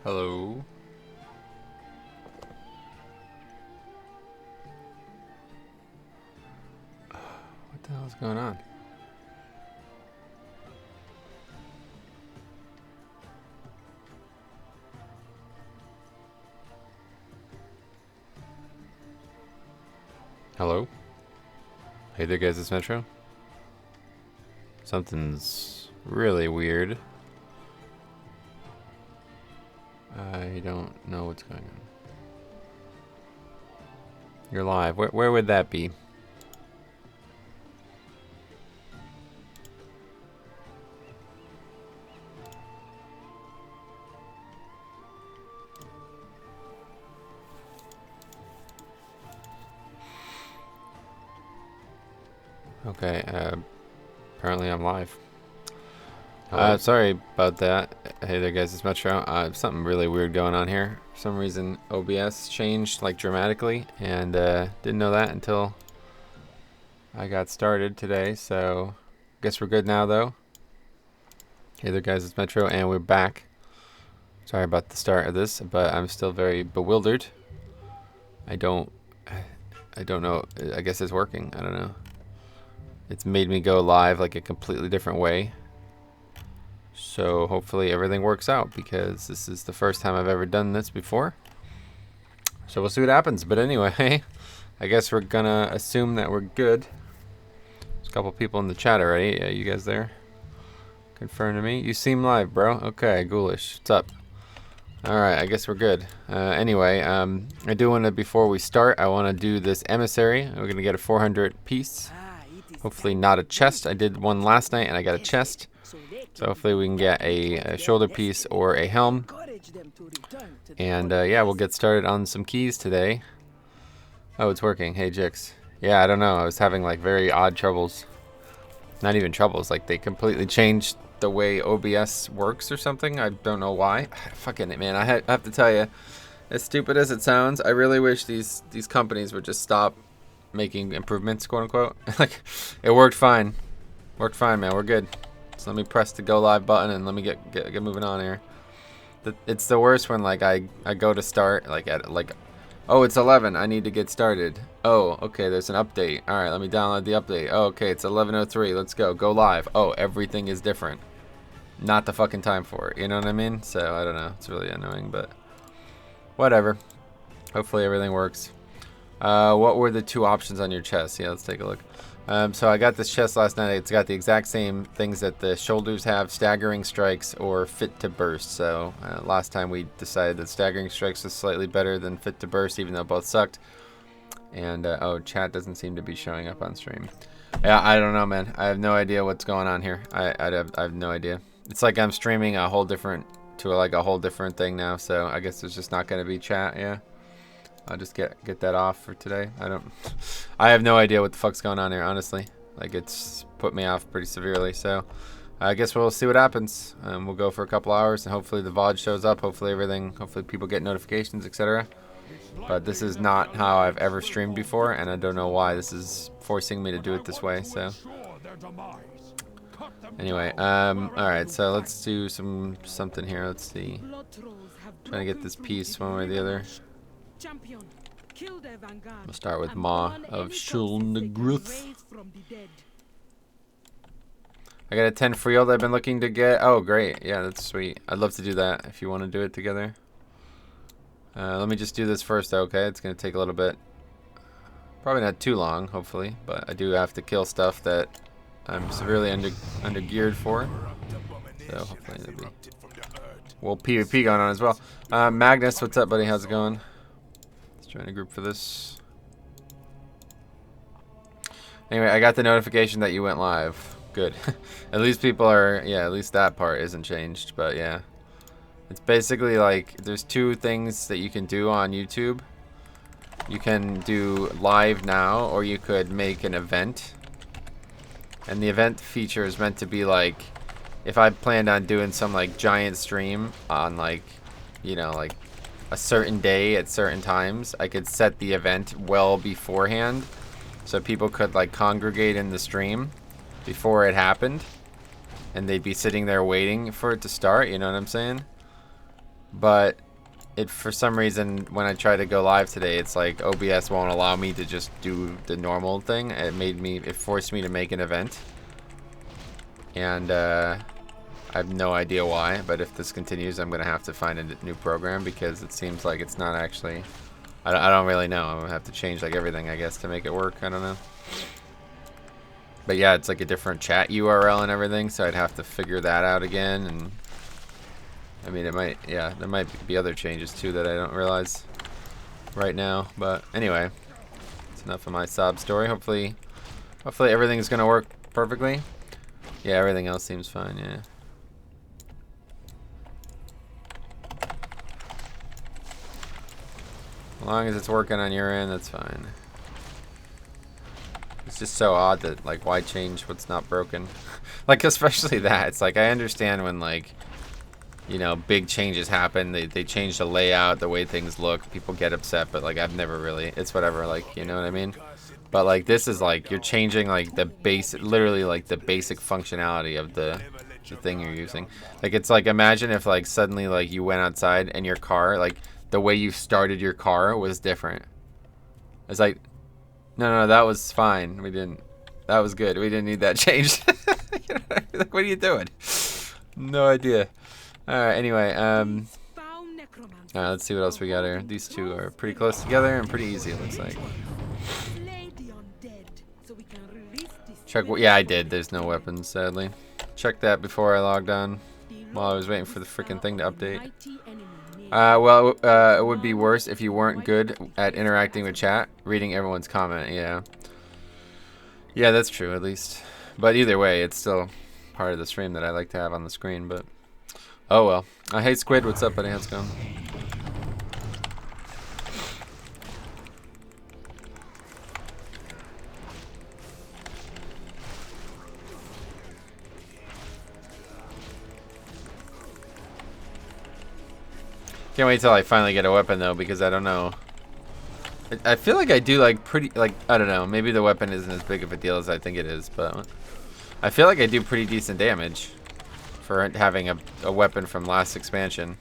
Hello. What the hell is going on? Hello? Hey there guys, it's Metro. Something's really weird. I don't know what's going on. You're live. Where would that be? Okay, apparently I'm live. Sorry about that. Hey there guys, it's Metro. Something really weird going on here. For some reason OBS changed like dramatically, and didn't know that until I got started today, so guess we're good now though. Hey there guys, it's Metro and we're back. Sorry about the start of this, but I'm still very bewildered. I don't know. I guess it's working. I don't know. It's made me go live like a completely different way. So hopefully everything works out, because this is the first time I've ever done this before. So we'll see what happens. But anyway, I guess we're gonna assume that we're good. There's a couple people in the chat already. Yeah, you guys there? Confirm to me. You seem live, bro. Okay, ghoulish. What's up? Alright, I guess we're good. Anyway, I do want to, before we start, I want to do this emissary. We're going to get a 400 piece. Hopefully not a chest. I did one last night and I got a chest. So hopefully we can get a shoulder piece or a helm. And yeah, we'll get started on some keys today. Oh, it's working. Hey, Jix. Yeah, I don't know. I was having like very odd troubles. Not even troubles. Like they completely changed the way OBS works or something. I don't know why. Fucking it, man. I have to tell you, as stupid as it sounds, I really wish these companies would just stop making improvements, quote unquote. Like, it worked fine. Worked fine, man. We're good. So let me press the go live button and let me get moving on here. It's the worst when like I go to start oh, it's 11. I need to get started. Oh, okay, there's an update. All right, let me download the update. Oh, okay, it's 11:03. Let's go. Go live. Oh, everything is different. Not the fucking time for it. You know what I mean? So I don't know. It's really annoying, but whatever. Hopefully everything works. What were the two options on your chest? Yeah, let's take a look. So I got this chest last night. It's got the exact same things that the shoulders have: staggering strikes or fit to burst. So last time we decided that staggering strikes was slightly better than fit to burst, even though both sucked. And oh, chat doesn't seem to be showing up on stream. Yeah, I don't know, man. I have no idea what's going on here. I have no idea. It's like I'm streaming a whole different thing now. So I guess there's just not going to be chat. Yeah. I'll just get that off for today. I have no idea what the fuck's going on here, honestly. Like, it's put me off pretty severely. So I guess we'll see what happens. We'll go for a couple hours and hopefully the VOD shows up. Hopefully people get notifications, etc. But this is not how I've ever streamed before, and I don't know why this is forcing me to do it this way. So anyway, alright, so let's do something here. Let's see. Trying to get this piece one way or the other. We'll start with Maw of Shulngruth. I got a 10 Freeld I've been looking to get. Oh, great. Yeah, that's sweet. I'd love to do that if you want to do it together. Let me just do this first, okay? It's going to take a little bit. Probably not too long, hopefully. But I do have to kill stuff that I'm severely under geared for. So hopefully there'll be... Well, PvP going on as well. Magnus, what's up, buddy? How's it going? Join a group for this. Anyway, I got the notification that you went live. Good. At least people are, yeah, at least that part isn't changed, but yeah. It's basically like there's two things that you can do on YouTube. You can do live now, or you could make an event. And the event feature is meant to be like, if I planned on doing some like giant stream on like, you know, like a certain day at certain times, I could set the event well beforehand so people could like congregate in the stream before it happened, and they'd be sitting there waiting for it to start, you know what I'm saying? but it for some reason when I tried to go live today, it's like OBS won't allow me to just do the normal thing. It forced me to make an event, and I have no idea why. But if this continues, I'm gonna have to find a new program because it seems like it's not actually. I don't really know. I'm gonna have to change like everything, I guess, to make it work. I don't know. But yeah, it's like a different chat URL and everything, so I'd have to figure that out again. And I mean, there might be other changes too that I don't realize right now. But anyway, it's enough of my sob story. Hopefully everything's gonna work perfectly. Yeah, everything else seems fine. Yeah. As long as it's working on your end, that's fine. It's just so odd that, like, why change what's not broken? Like, especially that. It's like, I understand when, like, you know, big changes happen. They change the layout, the way things look. People get upset, but, like, I've never really... It's whatever, like, you know what I mean? But, like, this is, like, you're changing, like, the basic... Literally, like, the basic functionality of the thing you're using. Like, it's like, imagine if, like, suddenly, like, you went outside and your car, like, the way you started your car was different. It's like... No, that was fine. That was good. We didn't need that changed. Like, what are you doing? No idea. Alright, anyway, let's see what else we got here. These two are pretty close together and pretty easy, it looks like. Check, yeah, I did. There's no weapons, sadly. Check that before I logged on while I was waiting for the freaking thing to update. Well, it would be worse if you weren't good at interacting with chat, reading everyone's comment. Yeah. Yeah, that's true, at least. But either way, it's still part of the stream that I like to have on the screen, but... Oh, well. Hey, Squid, what's up, buddy? How's it going? Can't wait till I finally get a weapon, though, because I don't know. I feel like I do, like, pretty, like, I don't know. Maybe the weapon isn't as big of a deal as I think it is, but I feel like I do pretty decent damage for having a weapon from last expansion.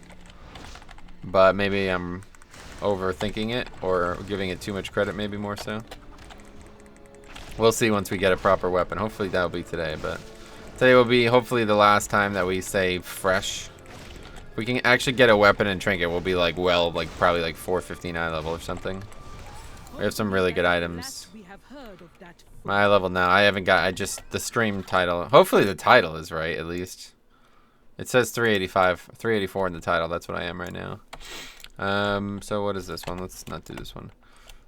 But maybe I'm overthinking it or giving it too much credit, maybe more so. We'll see once we get a proper weapon. Hopefully that'll be today, but today will be hopefully the last time that we say fresh. We can actually get a weapon and trinket. We'll be like, well, like probably like 415 eye level or something. We have some really good items. My eye level now. I haven't got. The stream title. Hopefully the title is right at least. It says 385, 384 in the title. That's what I am right now. So what is this one? Let's not do this one.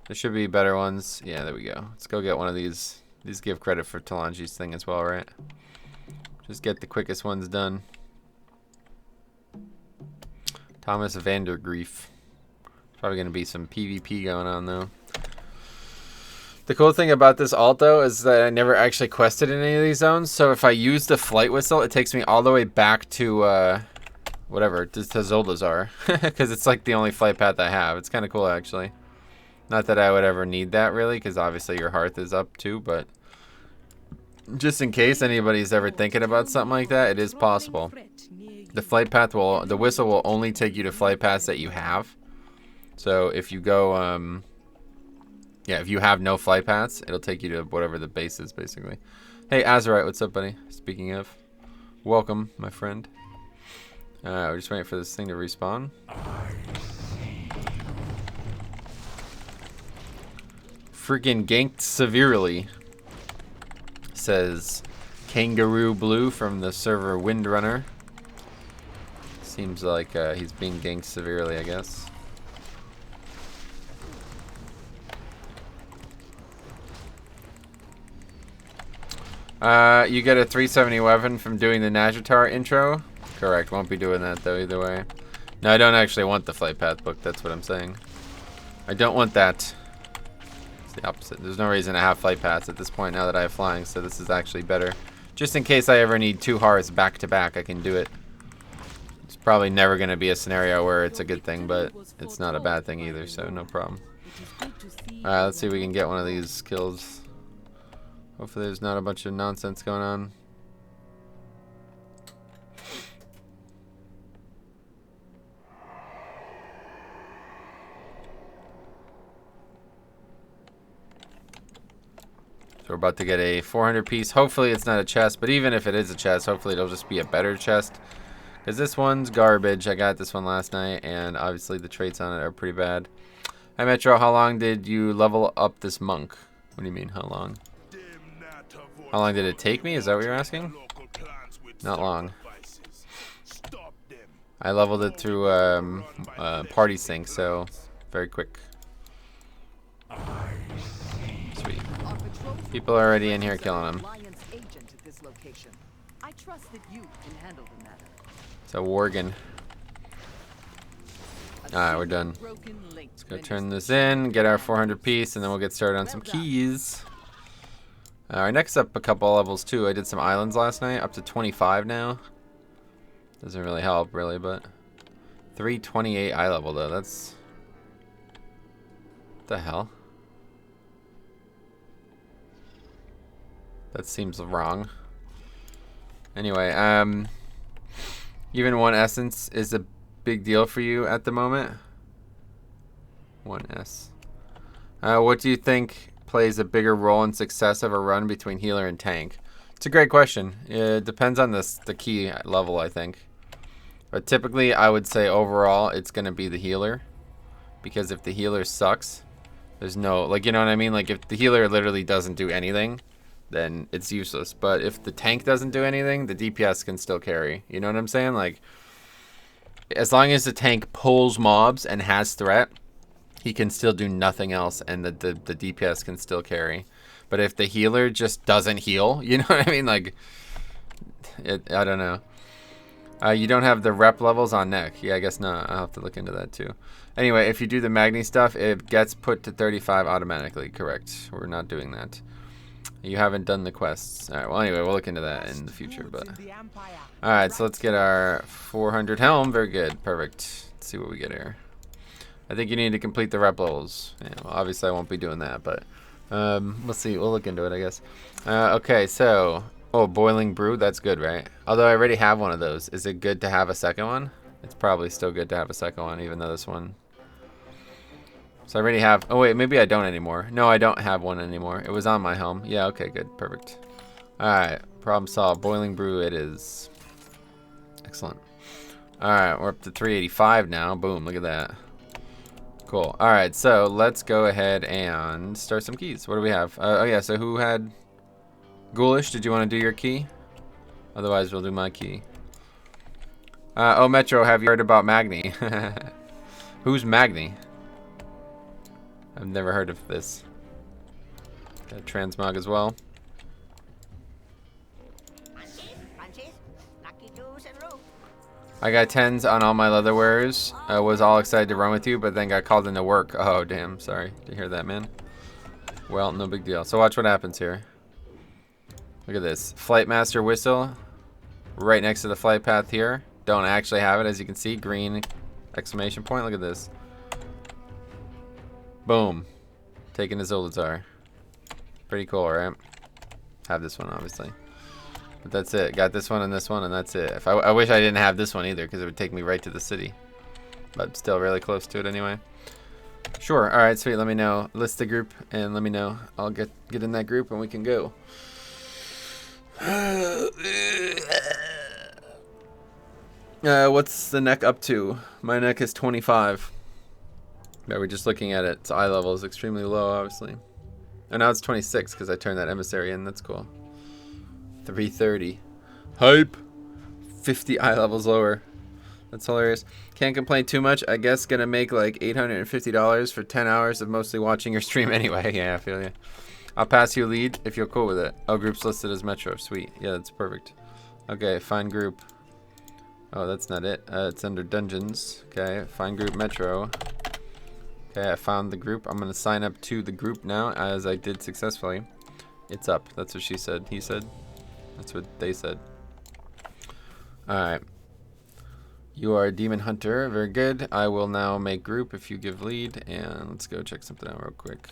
There should be better ones. Yeah, there we go. Let's go get one of these. These give credit for Talanji's thing as well, right? Just get the quickest ones done. Thomas Vandergrief. Probably going to be some PvP going on, though. The cool thing about this alt, though, is that I never actually quested in any of these zones. So if I use the flight whistle, it takes me all the way back to, whatever, to Zoldazar. Because it's like the only flight path I have. It's kind of cool, actually. Not that I would ever need that, really, because obviously your hearth is up, too. But just in case anybody's ever thinking about something like that, it is possible. The flight path the whistle will only take you to flight paths that you have. So if you go, yeah, if you have no flight paths, it'll take you to whatever the base is, basically. Hey, Azurite, what's up, buddy? Speaking of, welcome, my friend. We're just waiting for this thing to respawn. Freaking ganked severely, says Kangaroo Blue from the server Windrunner. Seems like he's being ganked severely, I guess. You get a 370 weapon from doing the Najatar intro? Correct, won't be doing that though either way. No, I don't actually want the flight path book, that's what I'm saying. I don't want that. It's the opposite. There's no reason to have flight paths at this point now that I have flying, so this is actually better. Just in case I ever need 2 hearts back to back, I can do it. It's probably never going to be a scenario where it's a good thing, but it's not a bad thing either, so no problem. Alright, let's see if we can get one of these kills. Hopefully there's not a bunch of nonsense going on. we're about to get a 400 piece. Hopefully it's not a chest, but even if it is a chest, hopefully it'll just be a better chest. Because this one's garbage. I got this one last night, and obviously the traits on it are pretty bad. Hi, Metro. How long did you level up this monk? What do you mean, how long? How long did it take me? Is that what you're asking? Not long. I leveled it through party sync, so very quick. Sweet. People are already in here killing them. So Worgen. Alright, we're done. Let's go turn this in, get our 400 piece, and then we'll get started on some keys. Alright, next up a couple levels too. I did some islands last night, up to 25 now. Doesn't really help, really, but 328 eye level though. That's what the hell? That seems wrong. Anyway, even 1 essence is a big deal for you at the moment. 1S. What do you think plays a bigger role in success of a run between healer and tank? It's a great question. It depends on the key level, I think. But typically, I would say overall, it's going to be the healer. Because if the healer sucks, there's no, like, you know what I mean? Like, if the healer literally doesn't do anything, then it's useless. But if the tank doesn't do anything, the DPS can still carry. You know what I'm saying? Like, as long as the tank pulls mobs and has threat, he can still do nothing else, and the DPS can still carry. But if the healer just doesn't heal, you know what I mean? Like, I don't know. You don't have the rep levels on neck. Yeah, I guess not. I'll have to look into that too. Anyway, if you do the Magni stuff, it gets put to 35 automatically. Correct. We're not doing that. You haven't done the quests. All right, well, anyway, we'll look into that in the future. But all right, so let's get our 400 helm. Very good. Perfect. Let's see what we get here. I think you need to complete the rep levels. Yeah, well, obviously, I won't be doing that, but we'll see. We'll look into it, I guess. Okay, so... Oh, boiling brew. That's good, right? Although I already have one of those. Is it good to have a second one? It's probably still good to have a second one, even though this one... So I already have... Oh, wait, maybe I don't anymore. No, I don't have one anymore. It was on my helm. Yeah, okay, good. Perfect. Alright, problem solved. Boiling brew it is. Excellent. Alright, we're up to 385 now. Boom, look at that. Cool. Alright, so let's go ahead and start some keys. What do we have? Oh, yeah, so who had... Ghoulish, did you want to do your key? Otherwise, we'll do my key. Oh, Metro, have you heard about Magni? Who's Magni? I've never heard of this. Got transmog as well. I got 10s on all my leatherwares. I was all excited to run with you, but then got called into work. Oh, damn. Sorry to hear that, man. Well, no big deal. So watch what happens here. Look at this. Flight Master whistle. Right next to the flight path here. Don't actually have it, as you can see. Green exclamation point. Look at this. Boom. Taking the Zolazar. Pretty cool, right? Have this one, obviously. But that's it. Got this one, and that's it. If I wish I didn't have this one either, because it would take me right to the city. But still really close to it anyway. Sure. All right, sweet. Let me know. List the group, and let me know. I'll get in that group, and we can go. What's the neck up to? My neck is 25. Yeah, we're just looking at it. Its eye level is extremely low, obviously. And now it's 26 because I turned that emissary in. That's cool. 330. Hype. 50 eye levels lower. That's hilarious. Can't complain too much. I guess gonna make like $850 for 10 hours of mostly watching your stream anyway. Yeah, I feel you. I'll pass you a lead if you're cool with it. Oh, group's listed as Metro. Sweet. Yeah, that's perfect. Okay, find group. Oh, that's not it. It's under dungeons. Okay, find group Metro. Okay, I found the group. I'm going to sign up to the group now, as I did successfully. It's up. That's what she said. He said. That's what they said. Alright. You are a demon hunter. Very good. I will now make group if you give lead. And let's go check something out real quick.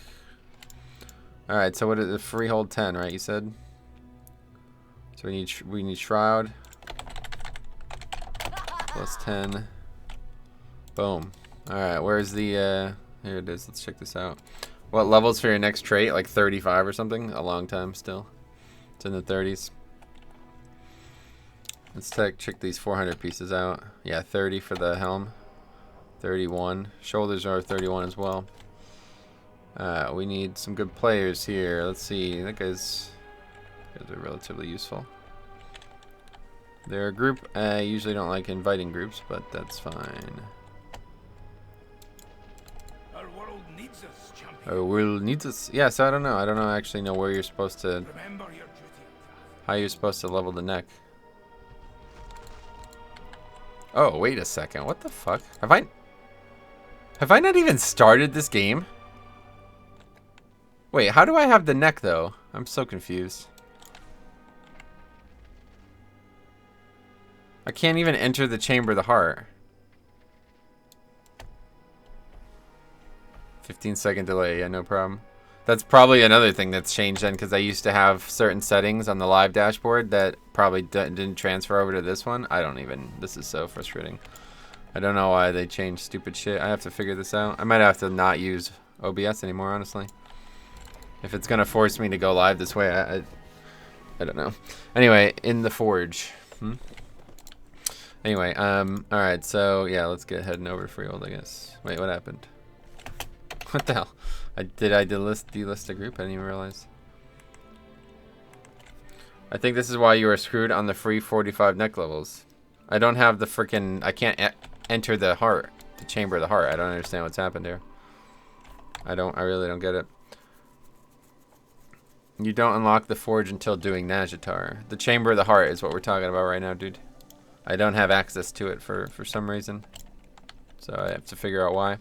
Alright, so what is the freehold 10, right? You said? So we need shroud. Plus 10. Boom. Alright, where's the here it is. Let's check this out. What levels for your next trait? Like 35 or something? A long time still. It's in the 30s. Let's check these 400 pieces out. Yeah, 30 for the helm. 31. Shoulders are 31 as well. We need some good players here. Let's see. That guys are relatively useful. They're a group. I usually don't like inviting groups, but that's fine. Our world needs us, champion. Our world needs us. Yeah, so I don't know. I don't actually know where you're supposed to. Remember your duty. How you're supposed to level the neck. Oh, wait a second. What the fuck? Have I not even started this game? Wait, how do I have the neck though? I'm so confused. I can't even enter the chamber of the heart. 15-second delay, yeah, no problem. That's probably another thing that's changed then, because I used to have certain settings on the live dashboard that probably didn't transfer over to this one. This is so frustrating. I don't know why they changed stupid shit. I have to figure this out. I might have to not use OBS anymore, honestly. If it's gonna force me to go live this way, I don't know. Anyway, in the forge. Anyway, alright, so yeah, let's get heading over to Freehold, I guess. Wait, what happened? What the hell? Did I delist a group? I didn't even realize. I think this is why you are screwed on the free 45 neck levels. I don't have the freaking. I can't enter the heart, the chamber of the heart. I don't understand what's happened here. I really don't get it. You don't unlock the forge until doing Nazjatar. The chamber of the heart is what we're talking about right now, dude. I don't have access to it for some reason, so I have to figure out why.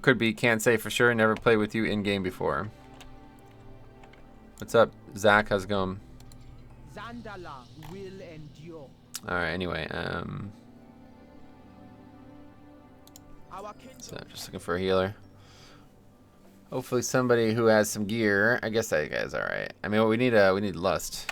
Could be, can't say for sure. Never played with you in game before. What's up, Zach? How's it going? Alright, anyway, so just looking for a healer. Hopefully somebody who has some gear. I guess that guy's alright. I mean, we need lust.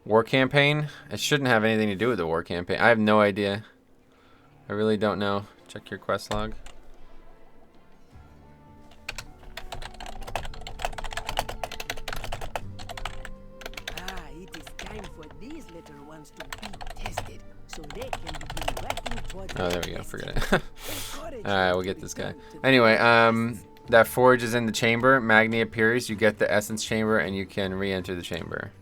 War campaign? It shouldn't have anything to do with the war campaign. I have no idea. I really don't know. Check your quest log. It is time for these little ones to be tested, so they can begin working towards. Oh, there we go. Forget it. Alright, we'll get this guy. Anyway, that forge is in the chamber. Magni appears. You get the essence chamber, and you can re-enter the chamber.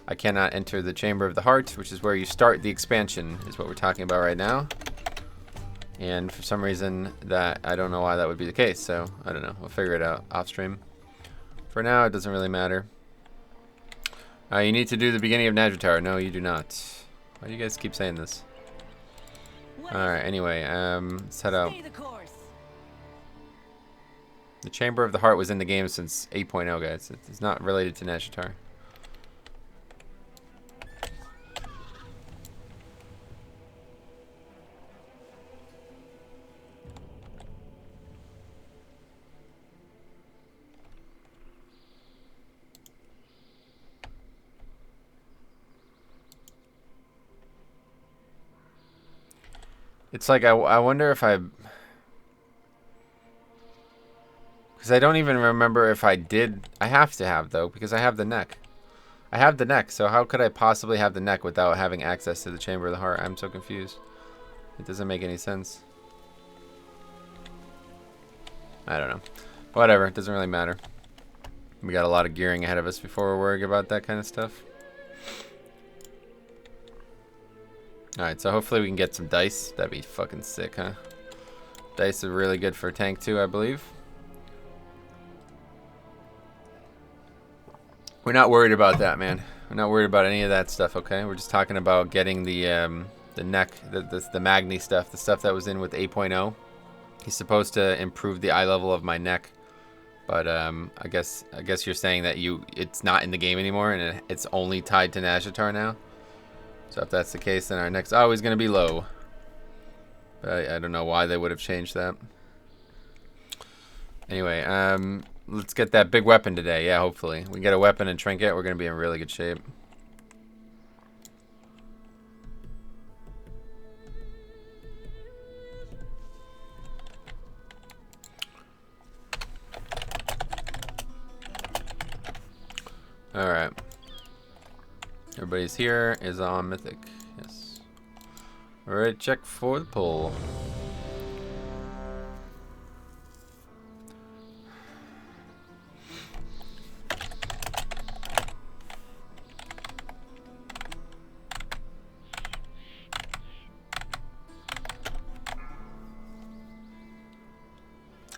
I cannot enter the chamber of the heart, which is where you start the expansion, is what we're talking about right now. And for some reason, I don't know why that would be the case, so I don't know. We'll figure it out off stream. For now, it doesn't really matter. You need to do the beginning of Nazjatar. No, you do not. Why do you guys keep saying this? Alright, anyway, let's head out. The Chamber of the Heart was in the game since 8.0, guys. It's not related to Nazjatar. It's like, I wonder if because I don't even remember if I did. I have to have, though, because I have the neck. I have the neck, so how could I possibly have the neck without having access to the Chamber of the Heart? I'm so confused. It doesn't make any sense. I don't know. Whatever, it doesn't really matter. We got a lot of gearing ahead of us before we're worried about that kind of stuff. Alright, so hopefully we can get some dice. That'd be fucking sick, huh? Dice are really good for tank too, I believe. We're not worried about that, man. We're not worried about any of that stuff, okay? We're just talking about getting the neck, the Magni stuff, the stuff that was in with 8.0. He's supposed to improve the eye level of my neck. But I guess you're saying that it's not in the game anymore and it's only tied to Nazjatar now. So if that's the case, then our neck's always going to be low. But I don't know why they would have changed that. Anyway, let's get that big weapon today. Yeah, hopefully. We get a weapon and trinket, we're going to be in really good shape. Alright. Everybody's here, is on Mythic. Yes. Alright, check for the pull.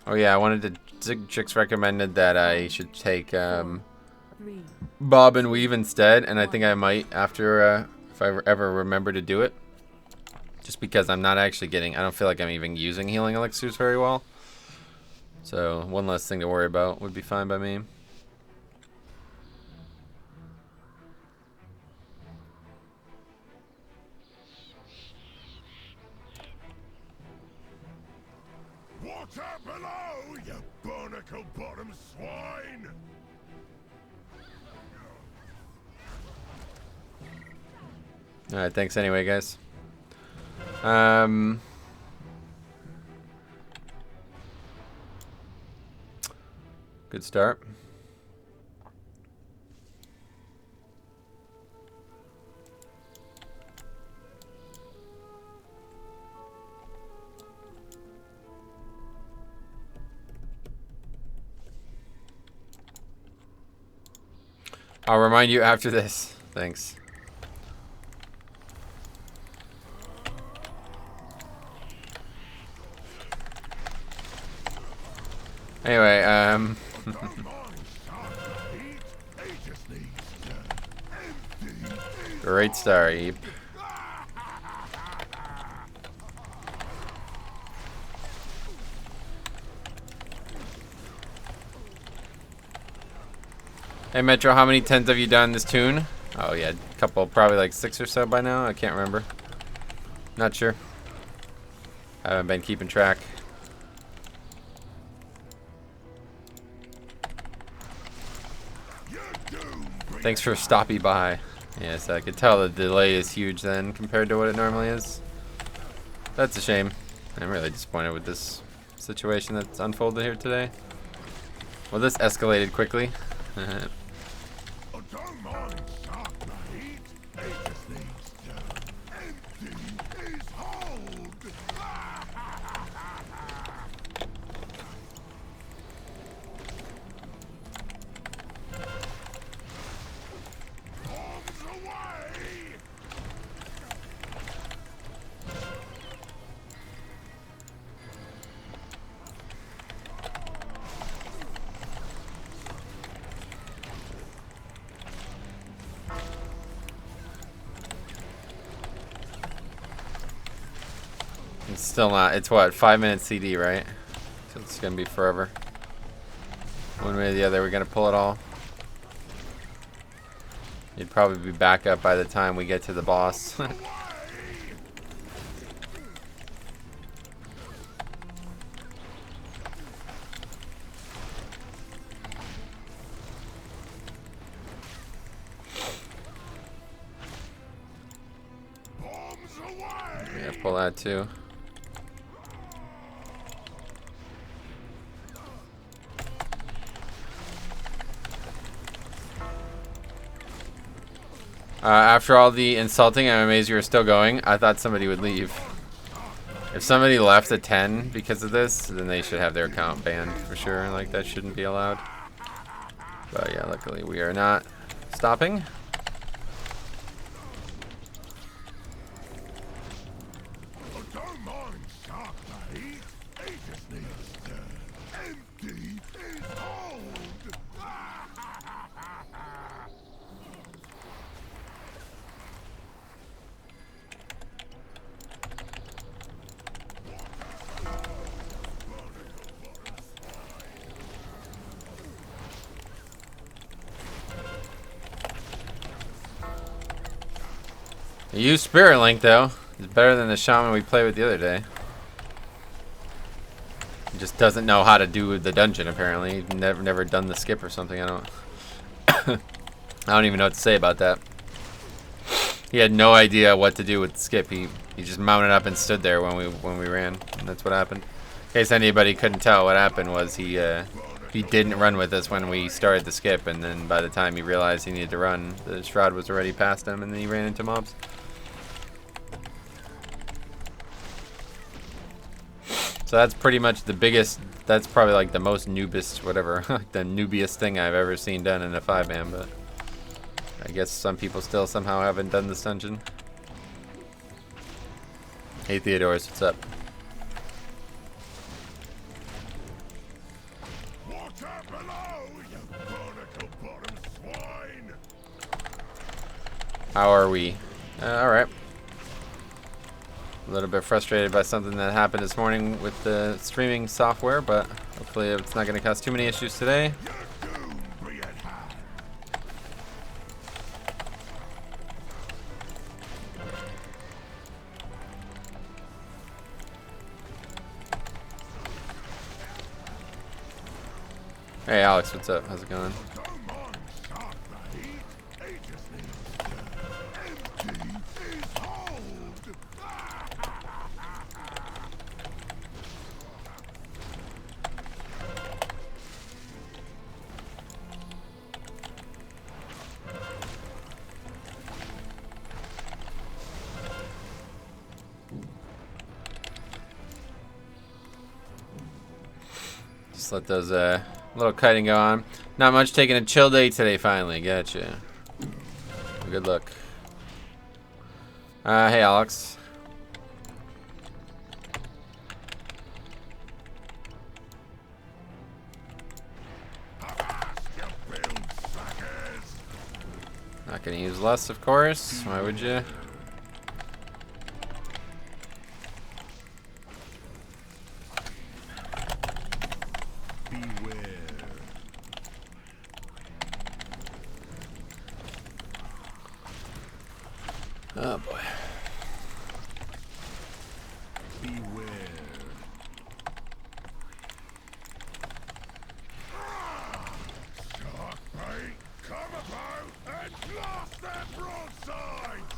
Oh yeah, I wanted to... Chicks recommended that I should take Bob and Weave instead, and I think I might after if I ever remember to do it. Just because I'm not actually getting... I don't feel like I'm even using healing elixirs very well. So one less thing to worry about would be fine by me. Water below, you barnacle-bottom swine! Alright, thanks anyway, guys. Good start. I'll remind you after this. Thanks. Anyway, great start, Eep. Hey Metro, how many 10s have you done this tune? Oh yeah, a couple, probably like 6 or so by now. I can't remember. Not sure. I haven't been keeping track. Thanks for stopping by. Yes, I could tell the delay is huge then compared to what it normally is. That's a shame. I'm really disappointed with this situation that's unfolded here today. Well, this escalated quickly. It's still not. It's what, 5-minute CD, right? So it's gonna be forever. One way or the other, we're gonna pull it all. You'd probably be back up by the time we get to the boss. Yeah, pull that too. After all the insulting, I'm amazed you are still going. I thought somebody would leave. If somebody left at 10 because of this, then they should have their account banned for sure. Like, that shouldn't be allowed. But yeah, luckily we are not stopping. Use Spirit Link though. It's better than the shaman we played with the other day. He just doesn't know how to do the dungeon, apparently. Never done the skip or something. I don't even know what to say about that. He had no idea what to do with the skip. He just mounted up and stood there when we ran, and that's what happened. In case anybody couldn't tell, what happened was he didn't run with us when we started the skip, and then by the time he realized he needed to run, the shroud was already past him, and then he ran into mobs. So that's pretty much the biggest. That's probably like the most noobest, whatever, the noobiest thing I've ever seen done in a 5-man, but I guess some people still somehow haven't done this dungeon. Hey Theodorus, what's up? Water below, you barnacle-bottom swine! How are we? Alright. A little bit frustrated by something that happened this morning with the streaming software, but hopefully it's not going to cause too many issues today. Your doom be at hand. Hey Alex, what's up? How's it going? Come on, stop the heat. He just needs to empty his hold. Just let those little kiting go on. Not much, taking a chill day today finally. Gotcha. Good luck. Hey Alex. You build suckers. Not gonna use lust, of course. Why would you? Beware. Oh boy. Beware. Shark bait, come about and blast their broadsides!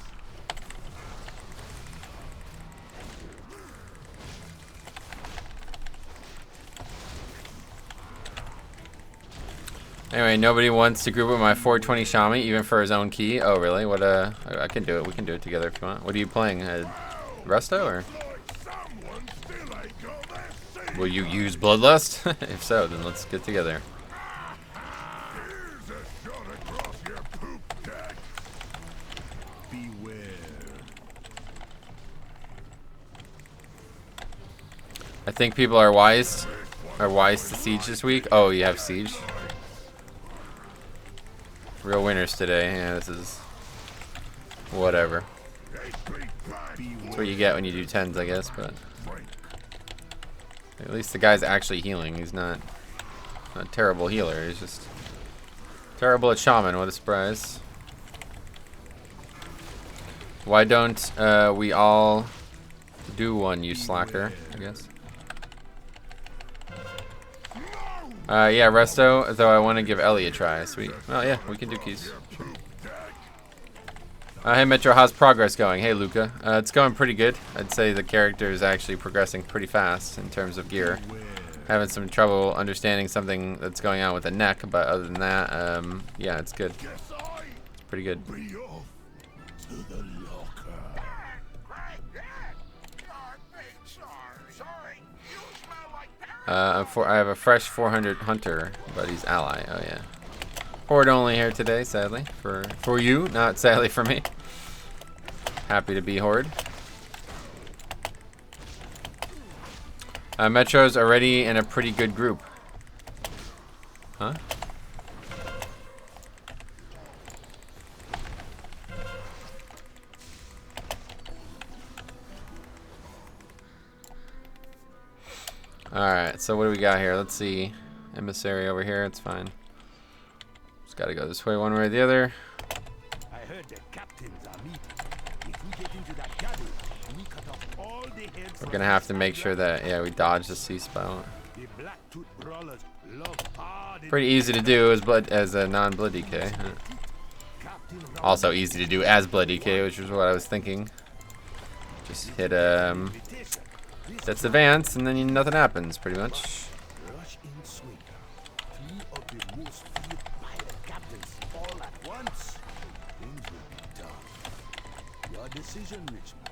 Anyway, nobody wants to group with my 420 Shami, even for his own key. Oh, really? What? I can do it. We can do it together if you want. What are you playing? Resto or? Like someone still ain't got their seat. Will you use Bloodlust? If so, then let's get together. Here's a shot across your poop deck. Beware. I think people are wise to Siege this week. Oh, you have Siege? Real winners today. Yeah, this is whatever. That's what you get when you do 10s, I guess, but at least the guy's actually healing. He's not a terrible healer. He's just terrible at shaman. What a surprise. Why don't we all do one, you slacker, I guess. Yeah, Resto, though I want to give Ellie a try. Sweet. Well, yeah, we can do keys. Sure. Hey, Metro, how's progress going? Hey, Luca. It's going pretty good. I'd say the character is actually progressing pretty fast in terms of gear. Having some trouble understanding something that's going on with the neck, but other than that, yeah, it's good. Pretty good. Be off to the locker. I have a fresh 400 hunter, but he's ally. Oh yeah. Horde only here today, sadly for you, not sadly for me. Happy to be Horde. Metro's already in a pretty good group. Huh? Alright, so what do we got here? Let's see. Emissary over here, it's fine. Just gotta go this way one way or the other. I heard the captains are meeting. If we get into that garden, we cut off all the heads. We're gonna have to make sure that, yeah, we dodge the sea spout. The black-tooth brawlers love hard. Pretty easy to do as a non-blood DK. Also easy to do as blood DK, which was what I was thinking. Just hit that's advance, and then nothing happens, pretty much. Rush in swing. 3 of the most feared pirate captains all at once. Things will be tough. Your decision, Richmond.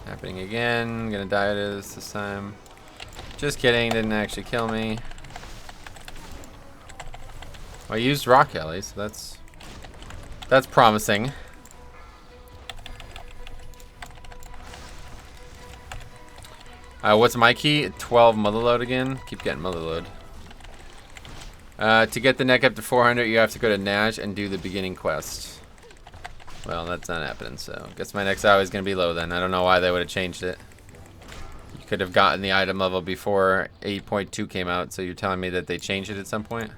Happening again. Gonna die to this time. Just kidding. Didn't actually kill me. I used rock alley, so that's promising. What's my key? 12 motherload again. Keep getting motherload. To get the neck up to 400, you have to go to Nash and do the beginning quest. Well, that's not happening, so I guess my neck's always going to be low then. I don't know why they would have changed it. You could have gotten the item level before 8.2 came out, so you're telling me that they changed it at some point?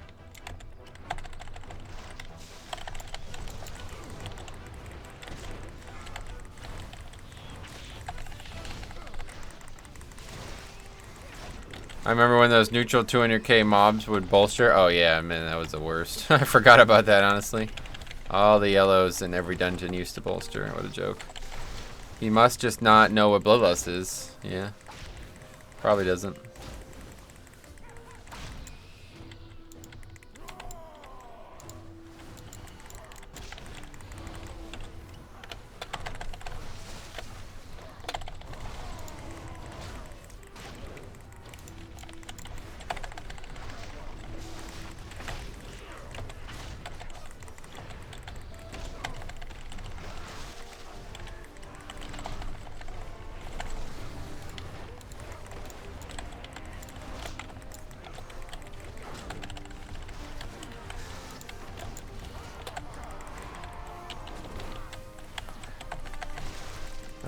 I remember when those neutral 200k mobs would bolster. Oh yeah, man, that was the worst. I forgot about that, honestly. All the yellows in every dungeon used to bolster. What a joke. He must just not know what Bloodlust is. Yeah. Probably doesn't.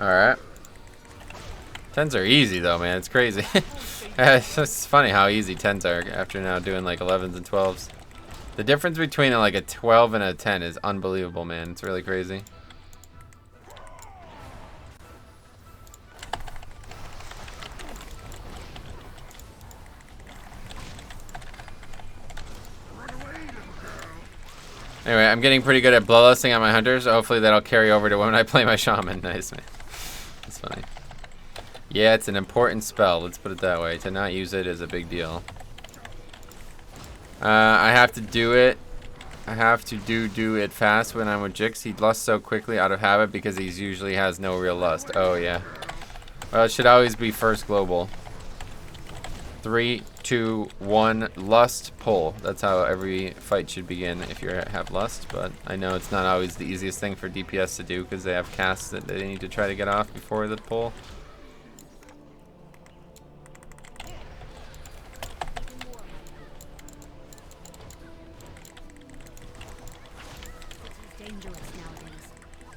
Alright. 10s are easy though, man. It's crazy. It's funny how easy 10s are after now doing like 11s and 12s. The difference between like a 12 and a 10 is unbelievable, man. It's really crazy. Anyway, I'm getting pretty good at bloodlusting on my hunters. So hopefully that'll carry over to when I play my shaman. Nice, man. That's funny. Yeah, it's an important spell. Let's put it that way. To not use it is a big deal. I have to do it. I have to do it fast when I'm with Jix. He lusts so quickly out of habit because he usually has no real lust. Oh, yeah. Well, it should always be first global. 3, 2, 1, lust, pull. That's how every fight should begin if you have lust, but I know it's not always the easiest thing for DPS to do because they have casts that they need to try to get off before the pull.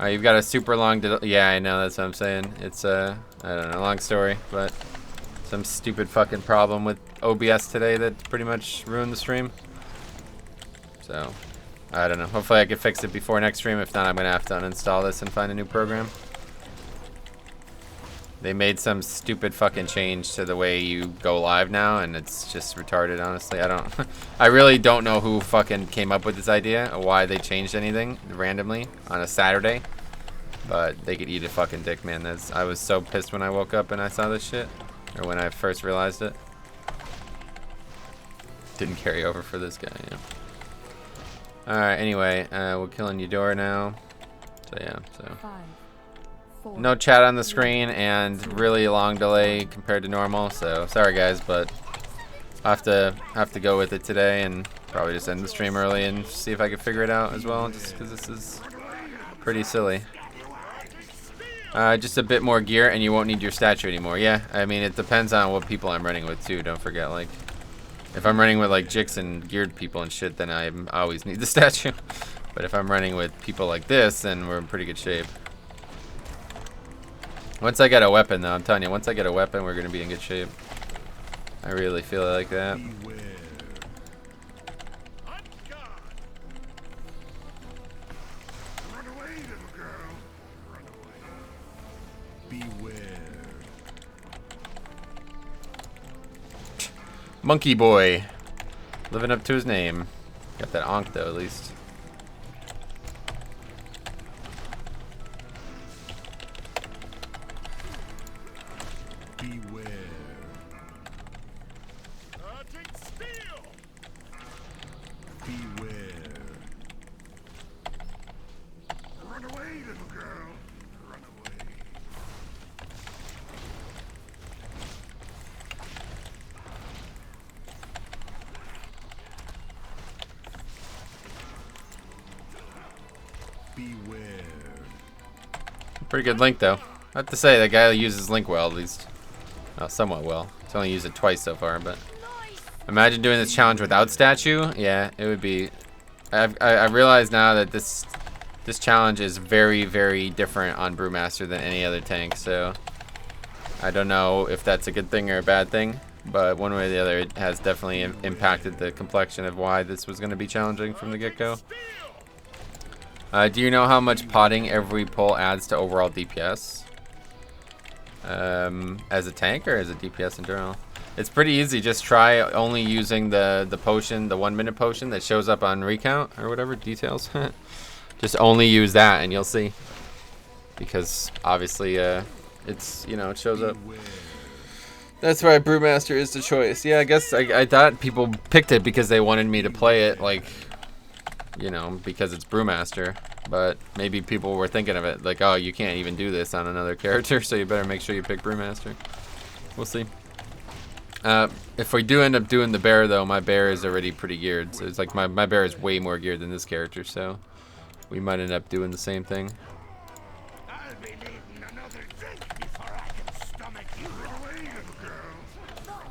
You've got a super long, yeah, I know, that's what I'm saying. It's I don't know, long story, but some stupid fucking problem with OBS today that pretty much ruined the stream. So, I don't know. Hopefully I can fix it before next stream. If not, I'm gonna have to uninstall this and find a new program. They made some stupid fucking change to the way you go live now, and it's just retarded, honestly. I really don't know who fucking came up with this idea, or why they changed anything randomly on a Saturday. But they could eat a fucking dick, man. I was so pissed when I woke up and I saw this shit. Or when I first realized it. Didn't carry over for this guy, yeah. Alright, anyway, we're killing Eudora now. So yeah, so. 5, 4, No chat on the screen and really long delay compared to normal, so sorry guys, but I'll have to go with it today and probably just end the stream early and see if I can figure it out as well, just because this is pretty silly. Just a bit more gear and you won't need your statue anymore. Yeah, I mean, it depends on what people I'm running with too, don't forget. Like, if I'm running with like Jix and geared people and shit, then I always need the statue. But if I'm running with people like this, then we're in pretty good shape. Once I get a weapon though, I'm telling you, once I get a weapon, we're gonna be in good shape. I really feel like that. Run away, little girl. Monkey boy. Living up to his name. Got that onk though, at least. Beware. Beware. Run away, little girl. Run away. Beware. Pretty good link though. I have to say that guy uses link well, at least. Oh, somewhat well. He's only used it twice so far, but imagine doing this challenge without statue. Yeah, it would be. I realize now that this challenge is very, very different on Brewmaster than any other tank. So I don't know if that's a good thing or a bad thing, but one way or the other, it has definitely impacted the complexion of why this was going to be challenging from the get-go. Do you know how much potting every pull adds to overall DPS? As a tank or as a DPS in general? It's pretty easy. Just try only using the potion, the 1 minute potion that shows up on recount or whatever details. Just only use that and you'll see. Because obviously it's, you know, it shows up. That's why Brewmaster is the choice. Yeah, I guess I thought people picked it because they wanted me to play it, like, you know, because it's Brewmaster. But maybe people were thinking of it like, oh, you can't even do this on another character, so you better make sure you pick Brewmaster. We'll see. If we do end up doing the bear, though, my bear is already pretty geared. So it's like my bear is way more geared than this character, so we might end up doing the same thing. I'll be needing another drink before I can stomach you. Run away, little girl.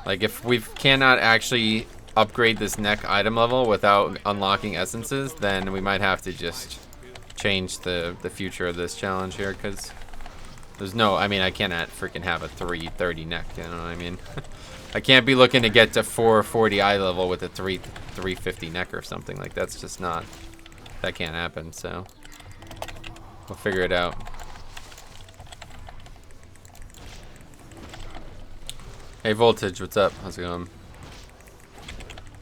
Like, if we cannot actually upgrade this neck item level without unlocking essences, then we might have to just change the future of this challenge here, because there's no, I mean, I cannot freaking have a 330 neck, you know what I mean? I can't be looking to get to 440 eye level with a 350 neck or something. Like, that's just not, that can't happen, so we'll figure it out. Hey Voltage, what's up? How's it going?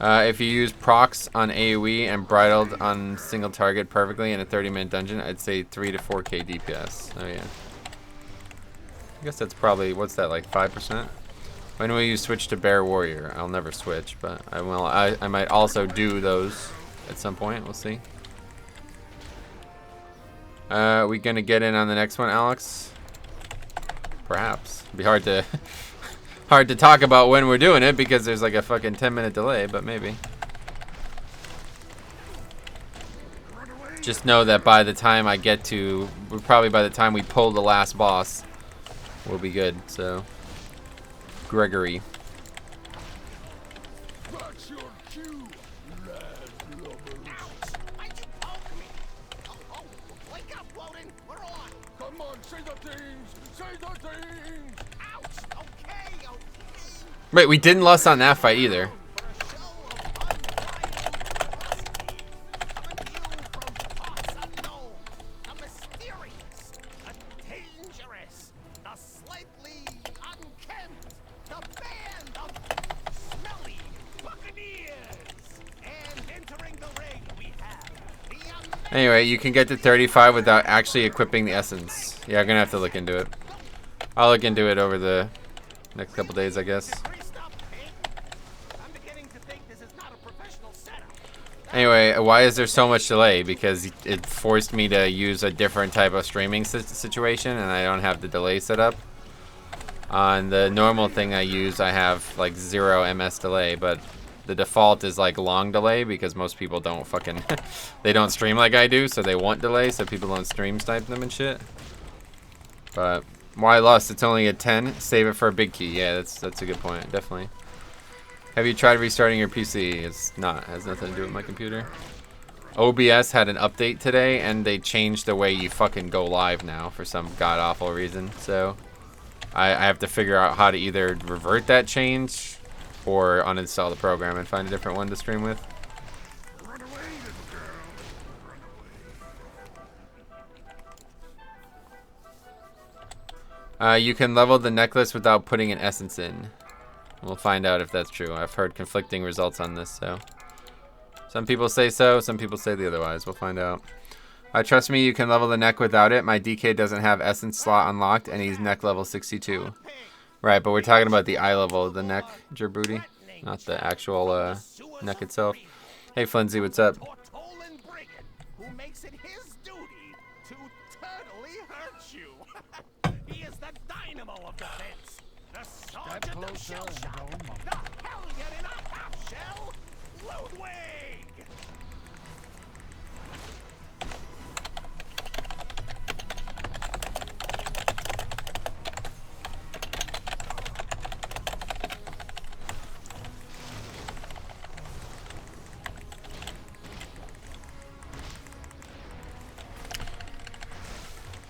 If you use procs on AoE and bridled on single target perfectly in a 30-minute dungeon, I'd say 3 to 4k DPS. Oh yeah. I guess that's probably, what's that, like 5%? When will you switch to Bear Warrior? I'll never switch, but I will. I might also do those at some point. We'll see. We gonna get in on the next one, Alex? Perhaps. It'd be hard to hard to talk about when we're doing it because there's like a fucking 10-minute delay, but maybe. Just know that by the time I get to, probably by the time we pull the last boss, we'll be good. So, Gregory. That's your cue, lad lovers. Why'd you poke me? Oh, wake up, Woden. We're on. Come on, say the things. Say the things. Ouch. Okay. Wait, we didn't lose on that fight either. For a show of unbridled ferocity, coming to you from parts unknown, the mysterious, the dangerous, the slightly unkempt, the band of smelly buccaneers. And entering the ring, we have the Anyway, you can get to 35 without actually equipping the essence. Yeah, I'm gonna have to look into it. I'll look into it over the next couple days, I guess. I'm beginning to think this is not a professional setup. Anyway, why is there so much delay? Because it forced me to use a different type of streaming situation, and I don't have the delay set up. On the normal thing I use, I have like 0 ms delay, but the default is like long delay because most people don't fucking they don't stream like I do, so they want delay, so people don't stream snipe them and shit. But why lost? It's only a 10. Save it for a big key. Yeah, that's a good point. Definitely. Have you tried restarting your PC? It's not. It has nothing to do with my computer. OBS had an update today, and they changed the way you fucking go live now for some god awful reason. So I have to figure out how to either revert that change or uninstall the program and find a different one to stream with. Run away, little girl. Run away. You can level the necklace without putting an essence in. We'll find out if that's true. I've heard conflicting results on this, so. Some people say so, some people say the otherwise. We'll find out. Trust me, you can level the neck without it. My DK doesn't have essence slot unlocked, and he's neck level 62. Right, but we're talking about the eye level of the neck, Djibouti, not the actual neck itself. Hey, Flinzy, what's up? Who makes it his duty to totally hurt you. He is the dynamo of defense, the sergeant of shell shock, the hellion in a half shell, Ludwig.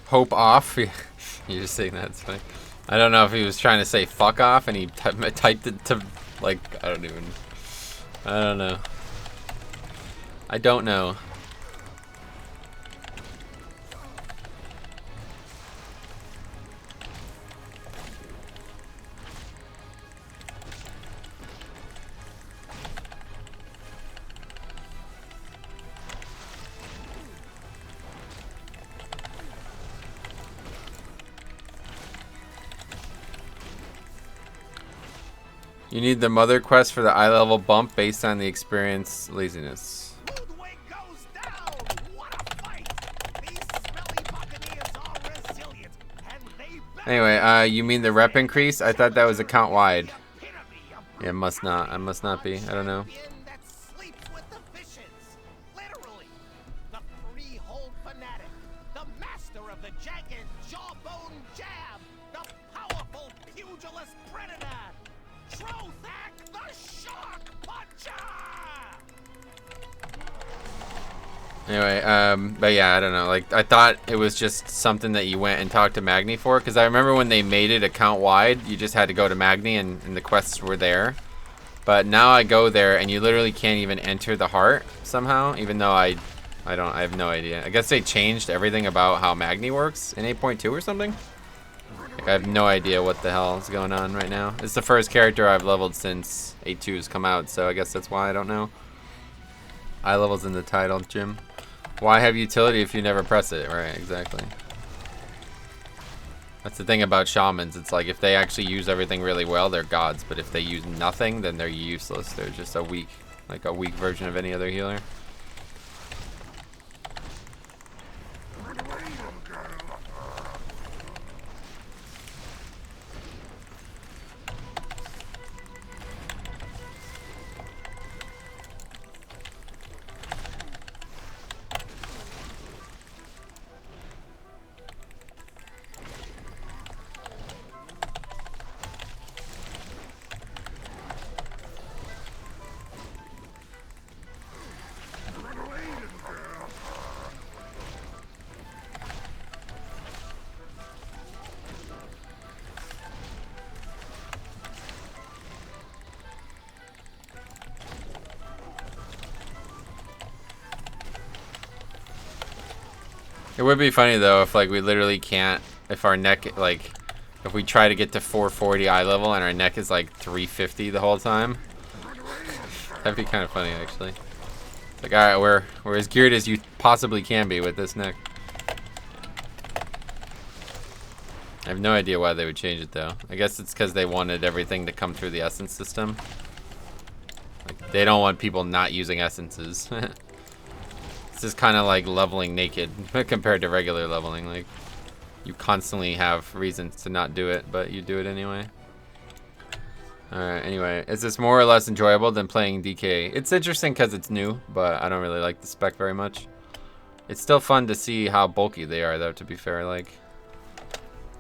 Hope off. You're just saying that. It's funny. I don't know if he was trying to say fuck off and he typed it to, like, I don't know. I don't know. You need the mother quest for the eye level bump based on the experience laziness. Ludwig goes down. What a fight! These smelly buccaneers are resilient, and they Anyway, you mean the rep increase? I thought that was account wide. Yeah, must not. I must not be. I don't know. that sleeps with the fishes. Literally, the freehold fanatic, the master of the jagged jawbone jab, the powerful pugilist predator, Trothak the shark puncher. Anyway, but yeah, I don't know. Like, I thought it was just something that you went and talked to Magni for, because I remember when they made it account wide, you just had to go to Magni and the quests were there. But now I go there and you literally can't even enter the heart somehow, even though I have no idea. I guess they changed everything about how Magni works in 8.2 or something. Like, I have no idea what the hell is going on right now. It's the first character I've leveled since 8.2 has come out, so I guess that's why I don't know. Eye level's in the title, Jim. Why have utility if you never press it? Right, exactly. That's the thing about shamans. It's like if they actually use everything really well, they're gods. But if they use nothing, then they're useless. They're just a weak version of any other healer. It would be funny though if like we literally can't, if our neck, like if we try to get to 440 eye level and our neck is like 350 the whole time. That'd be kind of funny actually. It's like, alright, we're as geared as you possibly can be with this neck. I have no idea why they would change it though. I guess it's because they wanted everything to come through the essence system. Like, they don't want people not using essences. This is kind of like leveling naked compared to regular leveling. Like, you constantly have reasons to not do it, but you do it anyway. Alright, anyway. Is this more or less enjoyable than playing DK? It's interesting because it's new, but I don't really like the spec very much. It's still fun to see how bulky they are, though, to be fair. Like,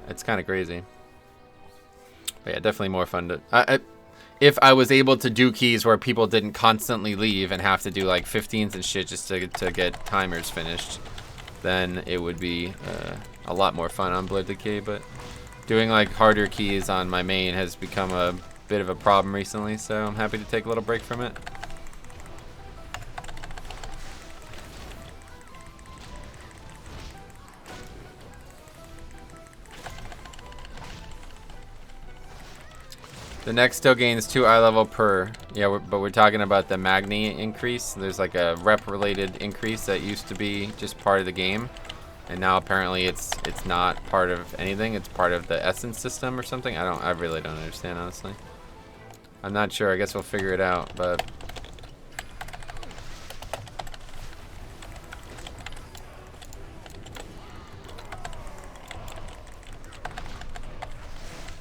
it's kind of crazy. But yeah, definitely more fun to... if I was able to do keys where people didn't constantly leave and have to do like 15s and shit just to get timers finished, then it would be a lot more fun on Blood Decay. But doing like harder keys on my main has become a bit of a problem recently, so I'm happy to take a little break from it. The neck still gains 2 eye level per. Yeah, but we're talking about the Magni increase. There's like a rep-related increase that used to be just part of the game, and now apparently it's not part of anything. It's part of the essence system or something. I really don't understand, honestly. I'm not sure. I guess we'll figure it out, but.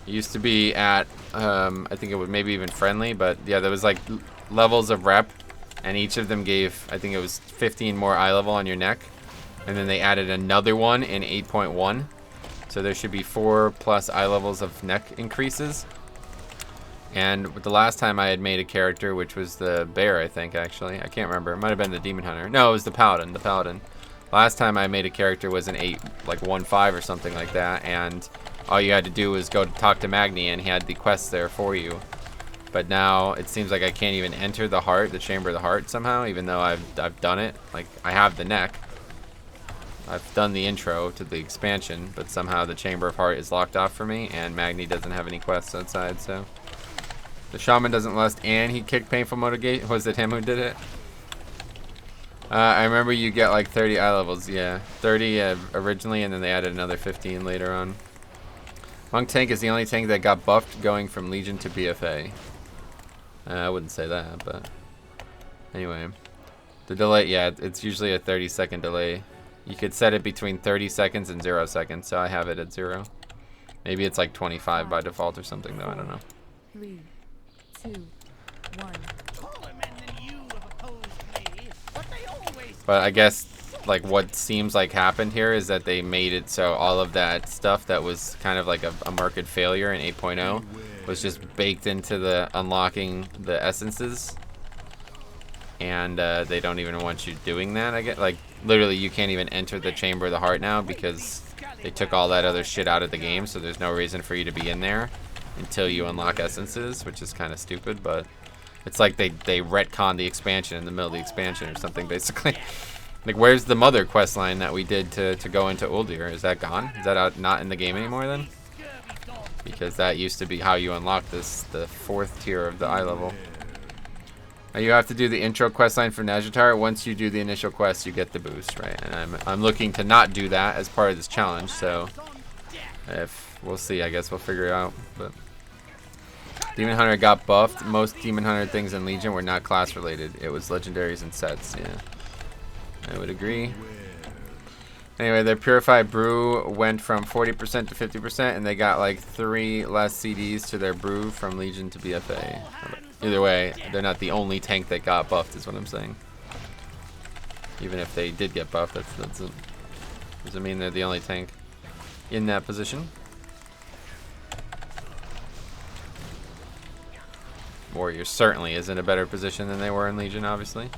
It used to be at, I think it was maybe even friendly, but yeah, there was like levels of rep, and each of them gave, I think it was 15 more eye level on your neck, and then they added another one in 8.1, so there should be 4+ eye levels of neck increases. And the last time I had made a character, which was the bear, I think, actually, I can't remember, it might have been the demon hunter. No, it was the paladin. Last time I made a character was an 1.5 or something like that, and all you had to do was go to talk to Magni, and he had the quests there for you. But now it seems like I can't even enter the heart, the chamber of the heart somehow, even though I've done it. Like, I have the neck. I've done the intro to the expansion, but somehow the chamber of heart is locked off for me, and Magni doesn't have any quests outside, so. The shaman doesn't lust, and he kicked painful motivate. Was it him who did it? I remember you get like 30 eye levels, yeah. 30 originally, and then they added another 15 later on. Monk tank is the only tank that got buffed going from Legion to BFA. I wouldn't say that, but anyway. The delay, yeah, it's usually a 30-second delay. You could set it between 30 seconds and 0 seconds, so I have it at 0. Maybe it's like 25 by default or something, though, I don't know. 3, 2, 1. Taller men than you have opposed me, but they always But I guess, like, what seems like happened here is that they made it so all of that stuff that was kind of like a market failure in 8.0 was just baked into the unlocking the essences, and they don't even want you doing that. I guess, like, literally you can't even enter the chamber of the heart now because they took all that other shit out of the game, so there's no reason for you to be in there until you unlock essences, which is kind of stupid, but it's like they retconned the expansion in the middle of the expansion or something, basically. Like, where's the mother quest line that we did to go into Uldir? Is that gone? Is that not in the game anymore then? Because that used to be how you unlock the 4th tier of the eye level. Now you have to do the intro quest line for Najatar. Once you do the initial quest, you get the boost, right? And I'm looking to not do that as part of this challenge, so if we'll see, I guess we'll figure it out. But Demon Hunter got buffed. Most Demon Hunter things in Legion were not class related. It was legendaries and sets, yeah. I would agree. Anyway, their Purified Brew went from 40% to 50%, and they got like 3 less CDs to their brew from Legion to BFA. Either way, they're not the only tank that got buffed, is what I'm saying. Even if they did get buffed, doesn't mean they're the only tank in that position. Warrior certainly is in a better position than they were in Legion, obviously.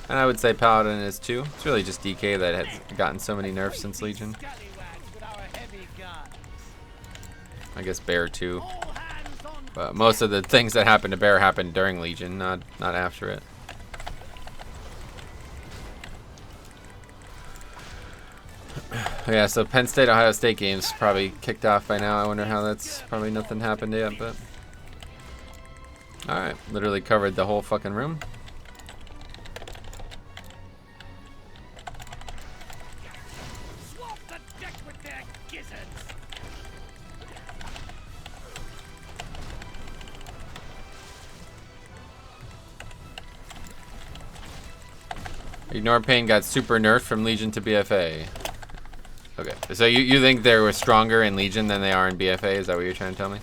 And I would say Paladin is too. It's really just DK that has gotten so many nerfs since Legion. I guess Bear too. But most of the things that happened to Bear happened during Legion, not after it. Yeah, so Penn State, Ohio State games probably kicked off by now. I wonder how that's probably nothing happened yet, but. Alright, literally covered the whole fucking room. Ignore Pain got super nerfed from Legion to BFA. Okay, so you think they were stronger in Legion than they are in BFA? Is that what you're trying to tell me?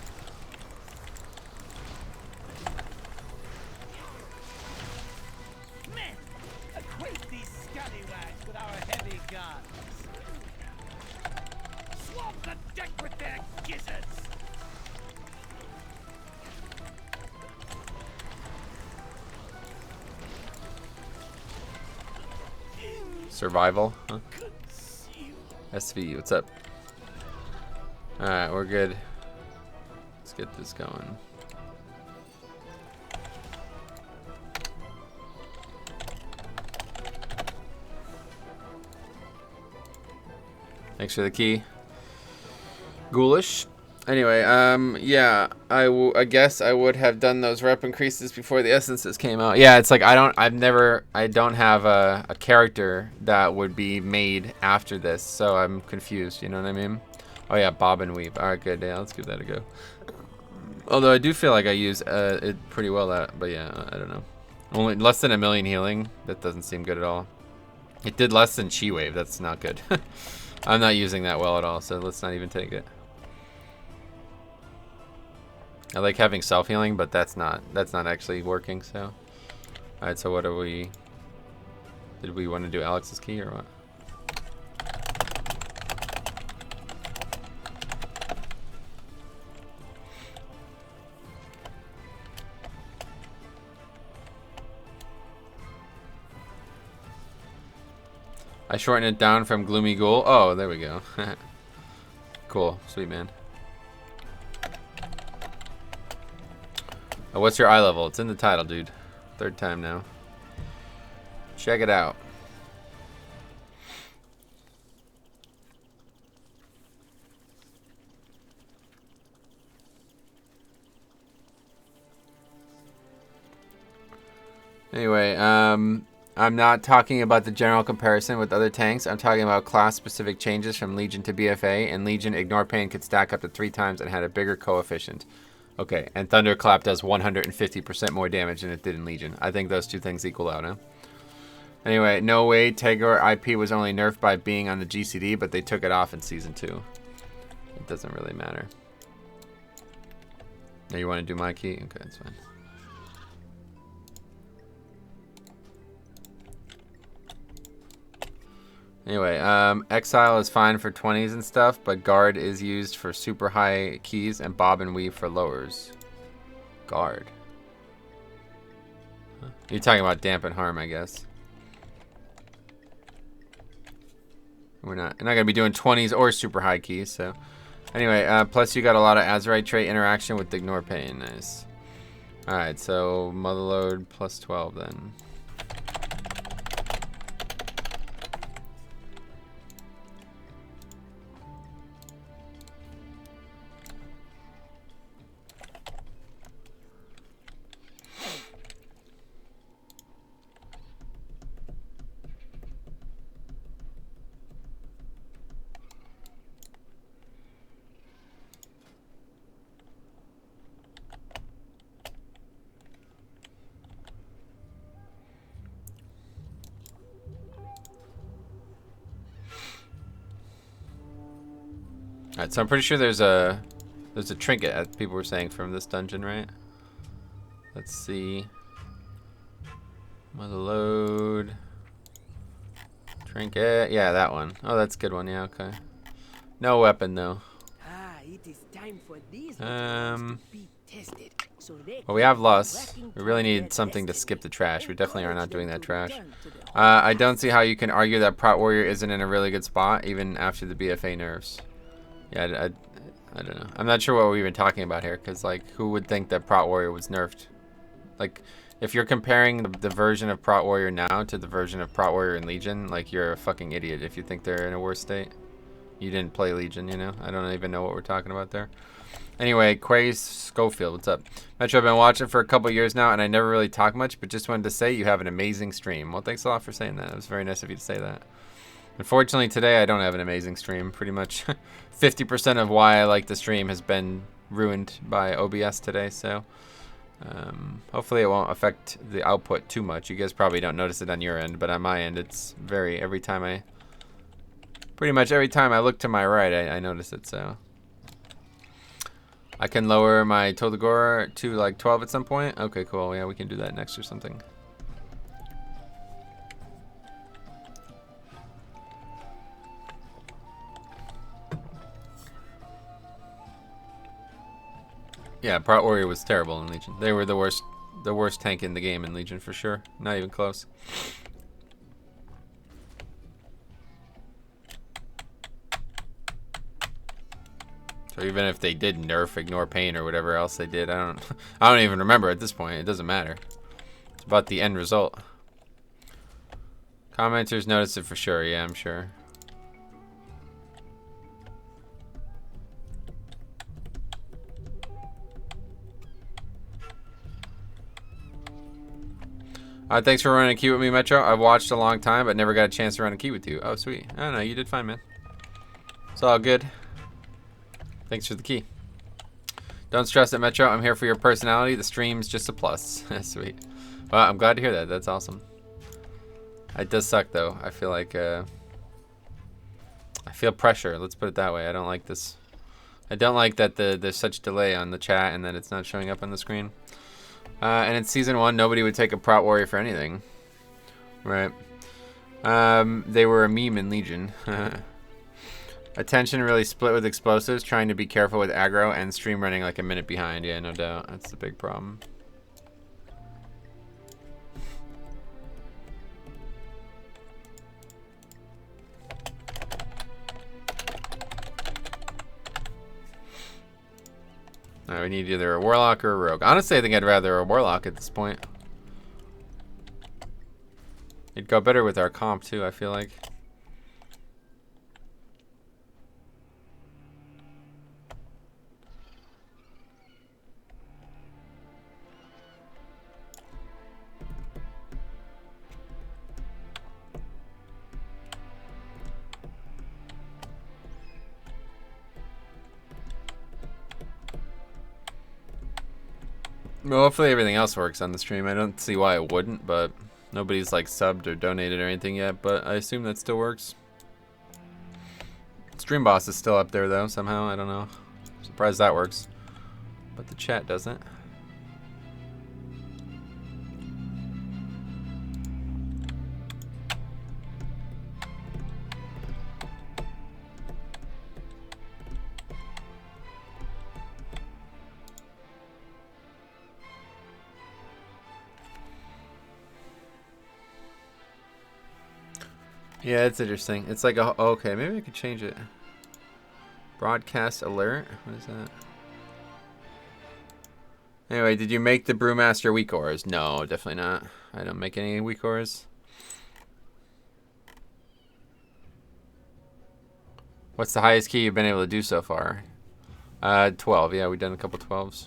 men equate these scallywags with our heavy guns. Swamp the deck with their gizzards. Survival, huh? SV, what's up? Alright, we're good. Let's get this going. Thanks for the key. Ghoulish. Anyway, yeah, I guess I would have done those rep increases before the essences came out. Yeah, it's like I don't have a character that would be made after this, so I'm confused, you know what I mean? Oh yeah, bob and weave. Alright, good, yeah, let's give that a go. Although I do feel like I use it pretty well, but yeah, I don't know. Only less than 1,000,000 healing, that doesn't seem good at all. It did less than Chi Wave, that's not good. I'm not using that well at all, so let's not even take it. I like having self-healing, but that's not actually working, so. Alright, so what are we... Did we want to do Alex's key or what? I shortened it down from Gloomy Ghoul. Oh, there we go. Cool, sweet man. Oh, what's your eye level? It's in the title, dude. 3rd time now. Check it out. Anyway, I'm not talking about the general comparison with other tanks. I'm talking about class-specific changes from Legion to BFA. In Legion, Ignore Pain could stack up to 3 times and had a bigger coefficient. Okay, and Thunderclap does 150% more damage than it did in Legion. I think those two things equal out, huh? Anyway, no way Tagore IP was only nerfed by being on the GCD, but they took it off in Season 2. It doesn't really matter. Now you want to do my key? Okay, that's fine. Anyway, Exile is fine for 20s and stuff, but Guard is used for super high keys and Bob and Weave for lowers. Guard. Huh. You're talking about Dampen Harm, I guess. We're not gonna be doing 20s or super high keys, so. Anyway, plus you got a lot of Azerite trait interaction with Ignore Pain. Nice. Alright, so Motherload plus 12 then. Alright, so I'm pretty sure there's a trinket, as people were saying, from this dungeon, right? Let's see. Motherload. Trinket. Yeah, that one. Oh, that's a good one. Yeah, okay. No weapon, though. It is time for these to be tested. Well, we have Lust. We really need something to skip the trash. We definitely are not doing that trash. I don't see how you can argue that Prot Warrior isn't in a really good spot, even after the BFA nerfs. Yeah, I don't know. I'm not sure what we're even talking about here, because, like, who would think that Prot Warrior was nerfed? Like, if you're comparing the version of Prot Warrior now to the version of Prot Warrior in Legion, like, you're a fucking idiot if you think they're in a worse state. You didn't play Legion, you know? I don't even know what we're talking about there. Anyway, Quays Schofield, what's up? Metro, I've been watching for a couple years now, and I never really talk much, but just wanted to say you have an amazing stream. Well, thanks a lot for saying that. It was very nice of you to say that. Unfortunately, today I don't have an amazing stream. Pretty much 50% of why I like the stream has been ruined by OBS today, so hopefully it won't affect the output too much. You guys probably don't notice it on your end, but on my end, it's pretty much every time I look to my right, I notice it, so. I can lower my Todagora to like 12 at some point. Okay, cool. Yeah, we can do that next or something. Yeah, Prot Warrior was terrible in Legion. They were the worst tank in the game in Legion for sure. Not even close. So even if they did nerf Ignore Pain or whatever else they did, I don't even remember at this point. It doesn't matter. It's about the end result. Commenters notice it for sure. Yeah, I'm sure. Thanks for running a key with me, Metro. I've watched a long time, but never got a chance to run a key with you. Oh, sweet. I don't know. You did fine, man. It's all good. Thanks for the key. Don't stress it, Metro. I'm here for your personality. The stream's just a plus. Sweet. Well, I'm glad to hear that. That's awesome. It does suck, though. I feel like, I feel pressure. Let's put it that way. I don't like this. I don't like that there's such delay on the chat and that it's not showing up on the screen. And in Season 1, nobody would take a Prot Warrior for anything. Right. They were a meme in Legion. Attention really split with explosives, trying to be careful with aggro, and stream running like a minute behind. Yeah, no doubt. That's the big problem. We need either a Warlock or a Rogue. Honestly, I think I'd rather a Warlock at this point. It'd go better with our comp, too, I feel like. Well, hopefully everything else works on the stream. I don't see why it wouldn't, but nobody's like subbed or donated or anything yet, but I assume that still works. Stream Boss is still up there though, somehow. I don't know. Surprised that works. But the chat doesn't. Yeah, it's interesting. It's like a... Okay, maybe I could change it. Broadcast alert? What is that? Anyway, did you make the Brewmaster weak ores? No, definitely not. I don't make any weak ores. What's the highest key you've been able to do so far? 12. Yeah, we've done a couple 12s.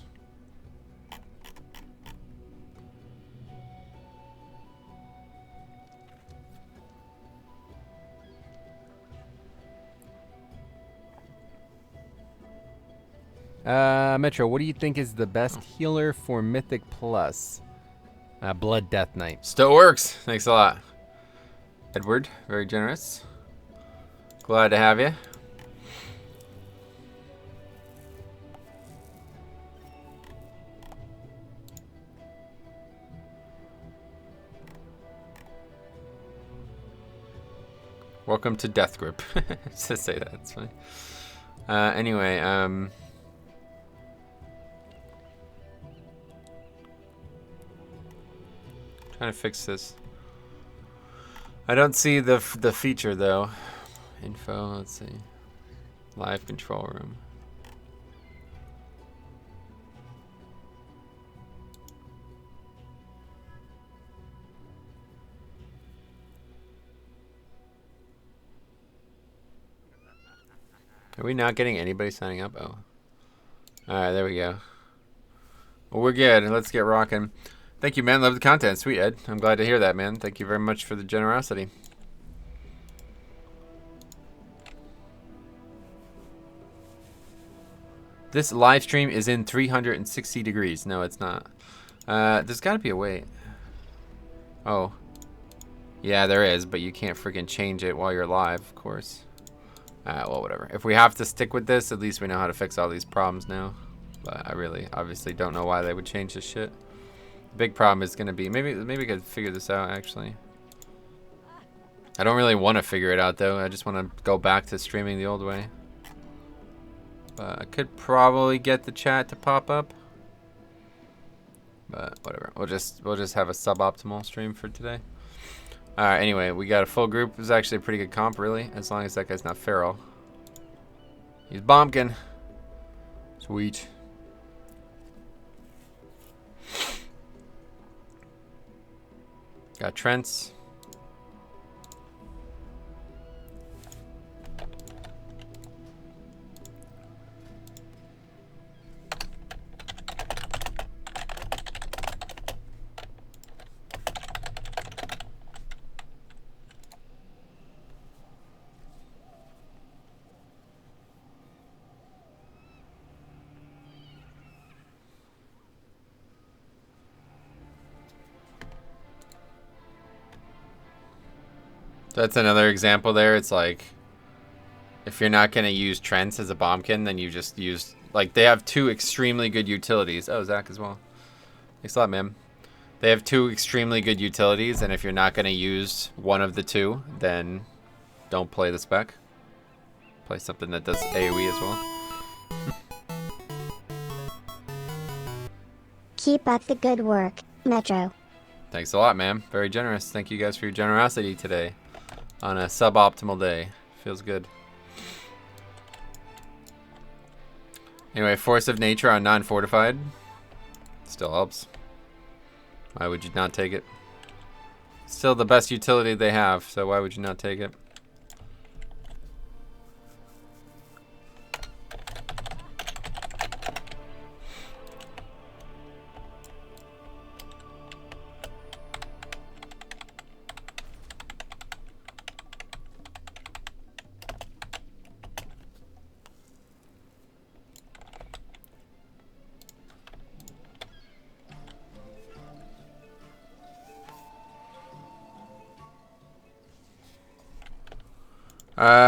Metro, what do you think is the best healer for Mythic Plus? Blood Death Knight. Still works. Thanks a lot. Edward, very generous. Glad to have you. Welcome to Death Grip. Just to say that, it's funny. Anyway, trying to fix this. I don't see the feature though. Info, let's see. Live control room. Are we not getting anybody signing up? Oh. Alright, there we go. Well, we're good. Let's get rocking. Thank you, man. Love the content. Sweet, Ed. I'm glad to hear that, man. Thank you very much for the generosity. This live stream is in 360 degrees. No, it's not. There's got to be a way. Oh. Yeah, there is, but you can't freaking change it while you're live, of course. Well, whatever. If we have to stick with this, at least we know how to fix all these problems now. But I really, obviously, don't know why they would change this shit. The big problem is going to be... Maybe we could figure this out, actually. I don't really want to figure it out, though. I just want to go back to streaming the old way. But I could probably get the chat to pop up. But whatever. We'll just have a suboptimal stream for today. Alright, anyway, we got a full group. It was actually a pretty good comp, really. As long as that guy's not feral. He's bombkin. Sweet. Got Trents. That's another example there. It's like, if you're not going to use Trents as a bombkin, then you just use... Like, they have two extremely good utilities. Oh, Zach as well. Thanks a lot, man. They have two extremely good utilities, and if you're not going to use one of the two, then don't play the spec. Play something that does AoE as well. Keep up the good work, Metro. Thanks a lot, man. Very generous. Thank you guys for your generosity today on a suboptimal day. Feels good. Anyway, Force of Nature on non-fortified. Still helps. Why would you not take it? Still the best utility they have, so why would you not take it?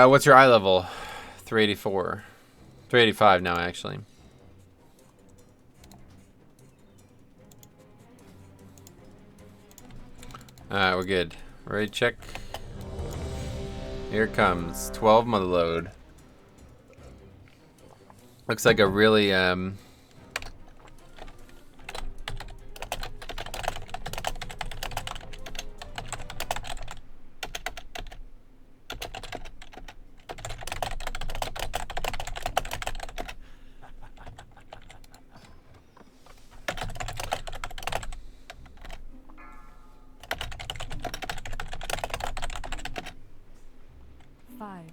What's your eye level? 384. 385 now, actually. Alright, we're good. Ready to check? Here it comes. 12 mother load. Looks like a really, 5,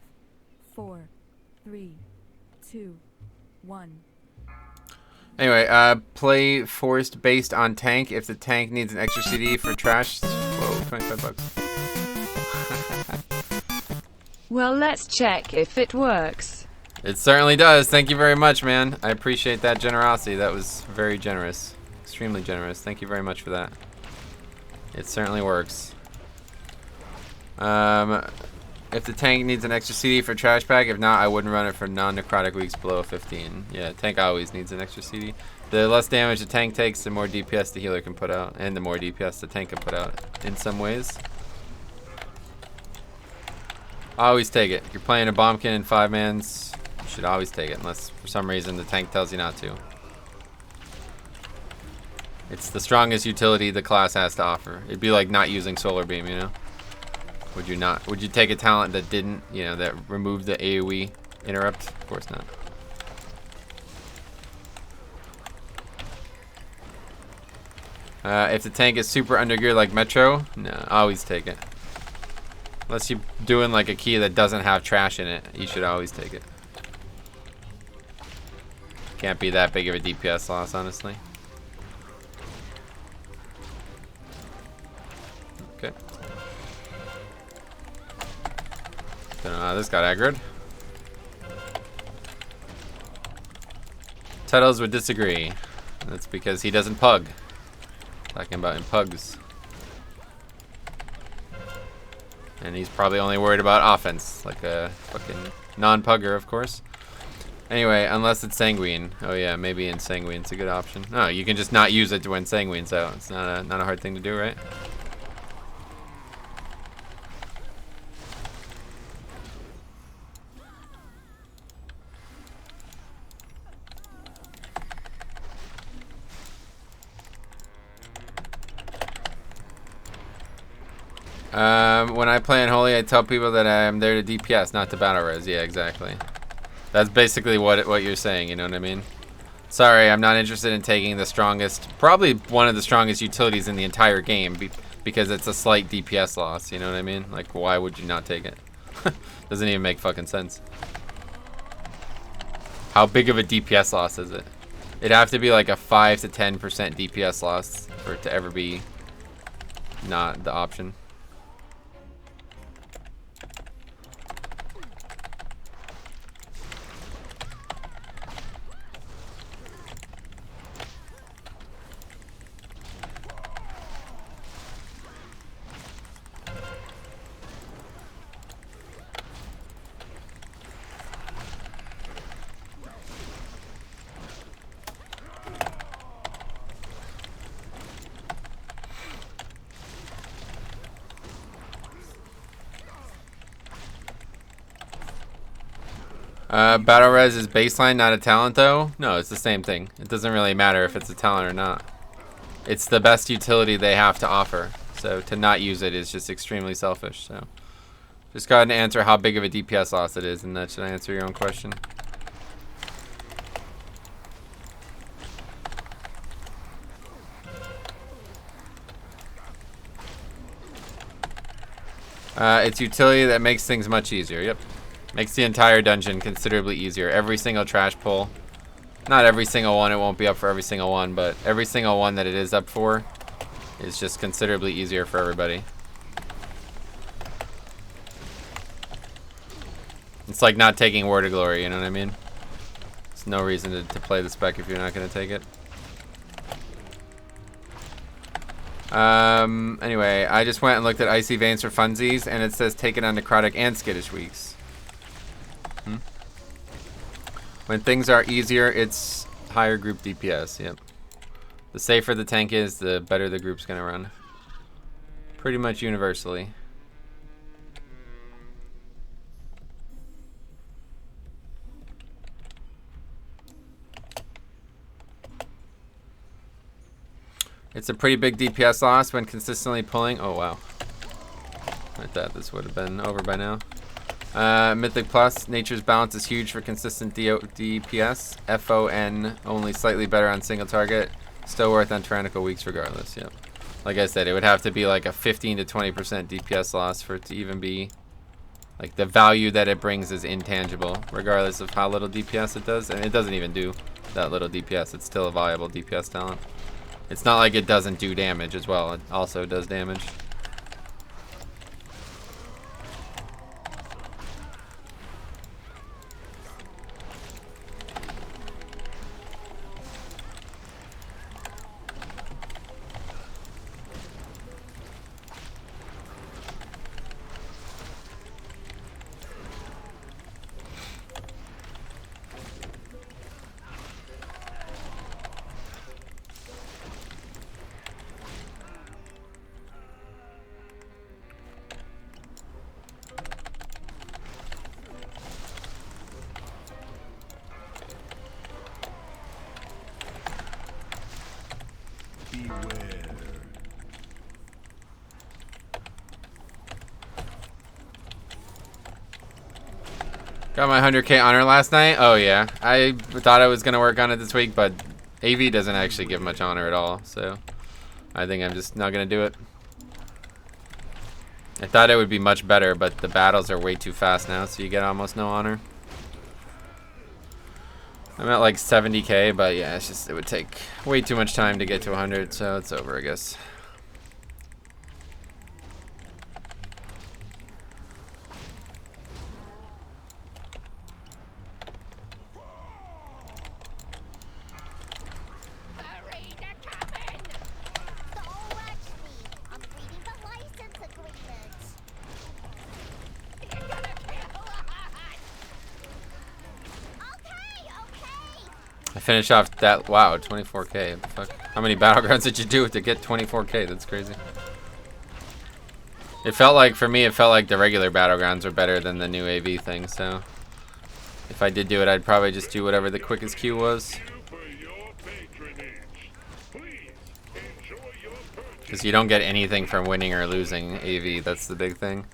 4, 3, 2, 1. Anyway, play forced based on tank. If the tank needs an extra CD for trash, whoa, 25 bucks. Well, let's check if it works. It certainly does. Thank you very much, man. I appreciate that generosity. That was very generous. Extremely generous. Thank you very much for that. It certainly works. If the tank needs an extra CD for trash bag, if not, I wouldn't run it for non-necrotic weeks below 15. Yeah, tank always needs an extra CD. The less damage the tank takes, the more DPS the healer can put out, and the more DPS the tank can put out in some ways. Always take it. If you're playing a bombkin in 5-mans, you should always take it, unless for some reason the tank tells you not to. It's the strongest utility the class has to offer. It'd be like not using Solar Beam, you know? Would you not? Would you take a talent that didn't, you know, that removed the AoE interrupt? Of course not. If the tank is super under gear like Metro, no, always take it. Unless you're doing like a key that doesn't have trash in it, you should always take it. Can't be that big of a DPS loss, honestly. Okay. Don't know how this got aggroed. Tuttles would disagree. That's because he doesn't pug. Talking about in pugs. And he's probably only worried about offense, like a fucking non-pugger, of course. Anyway, unless it's Sanguine. Oh yeah, maybe in Sanguine's a good option. No, you can just not use it when Sanguine's out. It's not a hard thing to do, right? When I play Unholy, I tell people that I'm there to DPS, not to battle res. Yeah, exactly. That's basically what you're saying, you know what I mean? Sorry, I'm not interested in taking the strongest, probably one of the strongest utilities in the entire game, because it's a slight DPS loss, you know what I mean? Like, why would you not take it? Doesn't even make fucking sense. How big of a DPS loss is it? It'd have to be like a 5 to 10% DPS loss for it to ever be not the option. Battle Res is baseline, not a talent, though. No, it's the same thing. It doesn't really matter if it's a talent or not. It's the best utility they have to offer. So to not use it is just extremely selfish. So just go ahead and answer how big of a DPS loss it is, and that should answer your own question. It's utility that makes things much easier. Yep. Makes the entire dungeon considerably easier. Every single trash pull. Not every single one. It won't be up for every single one, but every single one that it is up for is just considerably easier for everybody. It's like not taking Word of Glory, you know what I mean? There's no reason to play the spec if you're not going to take it. Anyway, I just went and looked at Icy Veins for funsies, and it says take it on necrotic and skittish weeks. When things are easier, it's higher group DPS, yep. The safer the tank is, the better the group's gonna run. Pretty much universally. It's a pretty big DPS loss when consistently pulling. Oh, wow. I thought this would have been over by now. Mythic Plus, Nature's Balance is huge for consistent DPS. FON, only slightly better on single target. Still worth on tyrannical weeks regardless, yep. Like I said, it would have to be like a 15 to 20% DPS loss for it to even be... Like, the value that it brings is intangible, regardless of how little DPS it does. And it doesn't even do that little DPS. It's still a viable DPS talent. It's not like it doesn't do damage as well. It also does damage. Got my 100k honor last night. Oh yeah, I thought I was gonna work on it this week, but AV doesn't actually give much honor at all, so I think I'm just not gonna do it. I thought it would be much better, but the battles are way too fast now, so you get almost no honor. I'm at like 70k, but yeah, it's just, it would take way too much time to get to 100, so it's over, I guess. I finished off that, wow, 24k. Fuck. How many battlegrounds did you do to get 24k? That's crazy. It felt like, for me, it felt like the regular battlegrounds were better than the new AV thing, so if I did do it, I'd probably just do whatever the quickest queue was. Because you don't get anything from winning or losing AV, that's the big thing.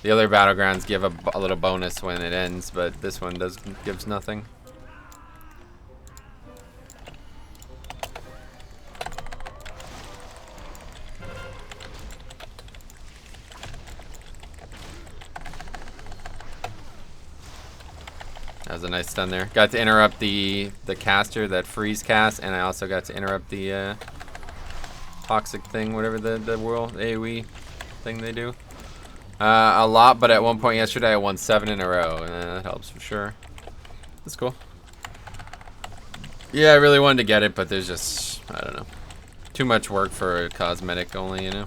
The other battlegrounds give a little bonus when it ends, but this one gives nothing. That was a nice stun there. Got to interrupt the caster, that freeze cast, and I also got to interrupt the toxic thing, whatever the world AoE thing they do. A lot, but at one point yesterday I won 7 in a row, and that helps for sure. That's cool. Yeah, I really wanted to get it, but there's just, I don't know, too much work for a cosmetic only, you know.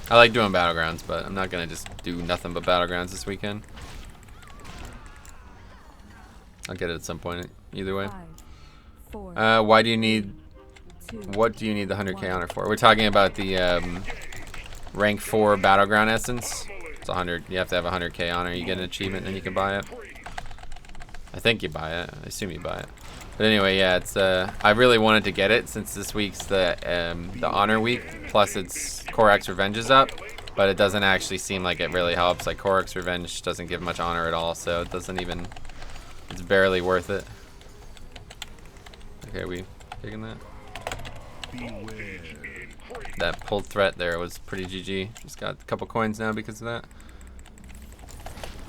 I like doing battlegrounds, but I'm not gonna just do nothing but battlegrounds this weekend. I'll get it at some point, either way. 5, 4, Why do you need, 2, what do you need the 100k honor for? We're talking about the rank 4 battleground essence. It's 100, you have to have 100k honor, you get an achievement, then you can buy it. I think you buy it. I assume you buy it. But anyway, yeah, it's I really wanted to get it since this week's the honor week. Plus, it's Korak's Revenge is up, but it doesn't actually seem like it really helps. Like Korak's Revenge doesn't give much honor at all, so it doesn't even. It's barely worth it. Okay, we taking that. That pulled threat there was pretty GG. Just got a couple coins now because of that.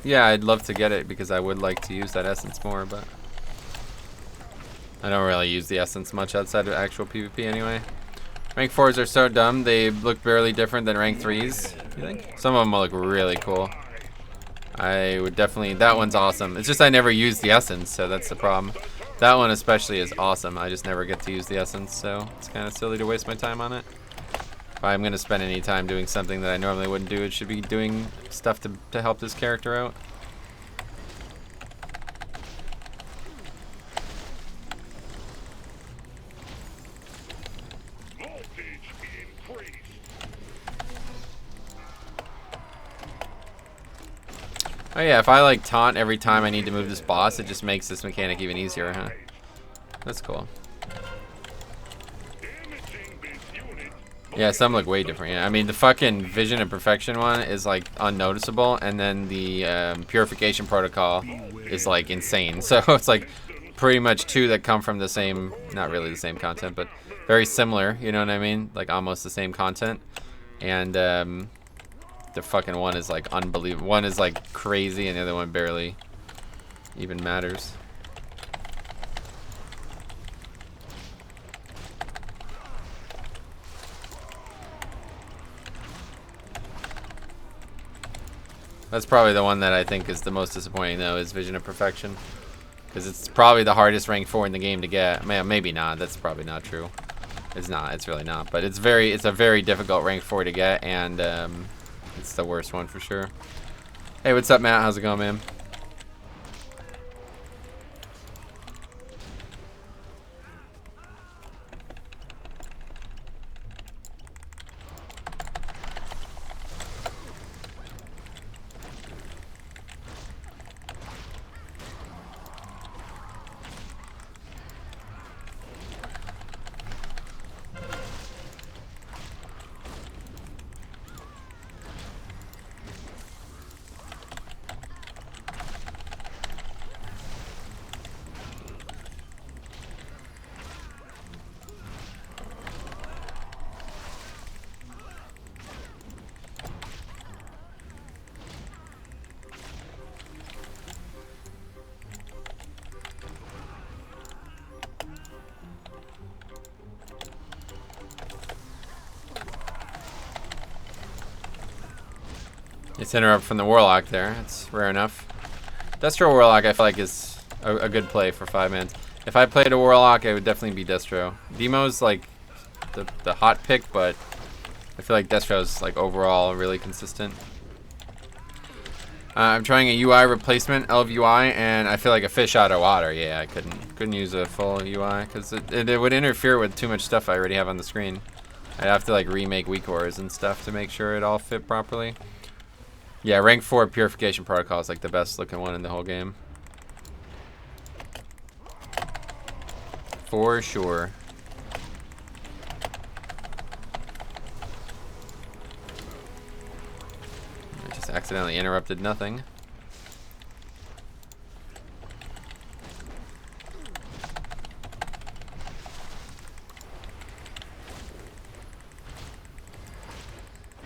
Yeah, I'd love to get it because I would like to use that essence more, but I don't really use the essence much outside of actual PvP anyway. Rank 4s are so dumb, they look barely different than rank 3s, you think? Some of them will look really cool. I would definitely, that one's awesome. It's just I never use the essence, so that's the problem. That one especially is awesome. I just never get to use the essence, so it's kind of silly to waste my time on it. If I'm going to spend any time doing something that I normally wouldn't do, it should be doing stuff to help this character out. Oh yeah, if I like taunt every time I need to move this boss, it just makes this mechanic even easier, huh? That's cool. Yeah, some look way different. Yeah, I mean the fucking Vision of Perfection one is like unnoticeable, and then the Purification Protocol is like insane. So it's like pretty much two that come from the same, not really the same content, but very similar. You know what I mean? Like almost the same content, and the fucking one is like unbelievable. One is like crazy, and the other one barely even matters. That's probably the one that I think is the most disappointing, though, is Vision of Perfection, because it's probably the hardest rank 4 in the game to get. Man, maybe not. That's probably not true. It's not. It's really not. But it's a very difficult rank 4 to get, and it's the worst one for sure. Hey, what's up, Matt? How's it going, man? It's interrupt from the Warlock there. It's rare enough. Destro Warlock I feel like is a good play for 5-man. If I played a Warlock, it would definitely be Destro. Demo's like the hot pick, but I feel like Destro's like overall really consistent. I'm trying a UI replacement, ilvl, and I feel like a fish out of water. Yeah, I couldn't use a full UI because it would interfere with too much stuff I already have on the screen. I'd have to like remake weak ores and stuff to make sure it all fit properly. Yeah, rank 4 Purification Protocol is like the best looking one in the whole game. For sure. I just accidentally interrupted nothing.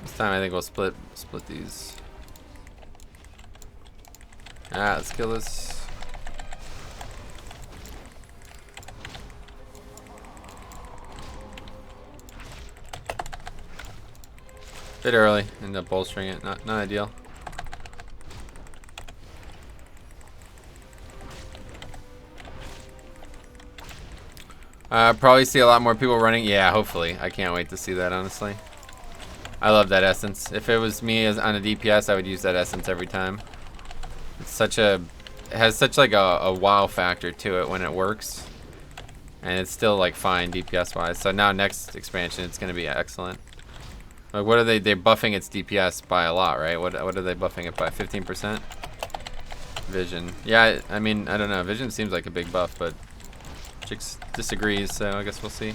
This time I think we'll split these. Alright, let's kill this. Bit early, end up bolstering it, not ideal. Probably see a lot more people running. Yeah, hopefully. I can't wait to see that, honestly. I love that essence. If it was me as on a DPS, I would use that essence every time. It's it has such like a wow factor to it when it works, and it's still like fine DPS wise. So now next expansion, it's gonna be excellent. Like what are they're buffing its DPS by a lot, right? What are they buffing it by? 15%? Vision. Yeah, I mean, I don't know. Vision seems like a big buff, but Chicks disagrees, so I guess we'll see.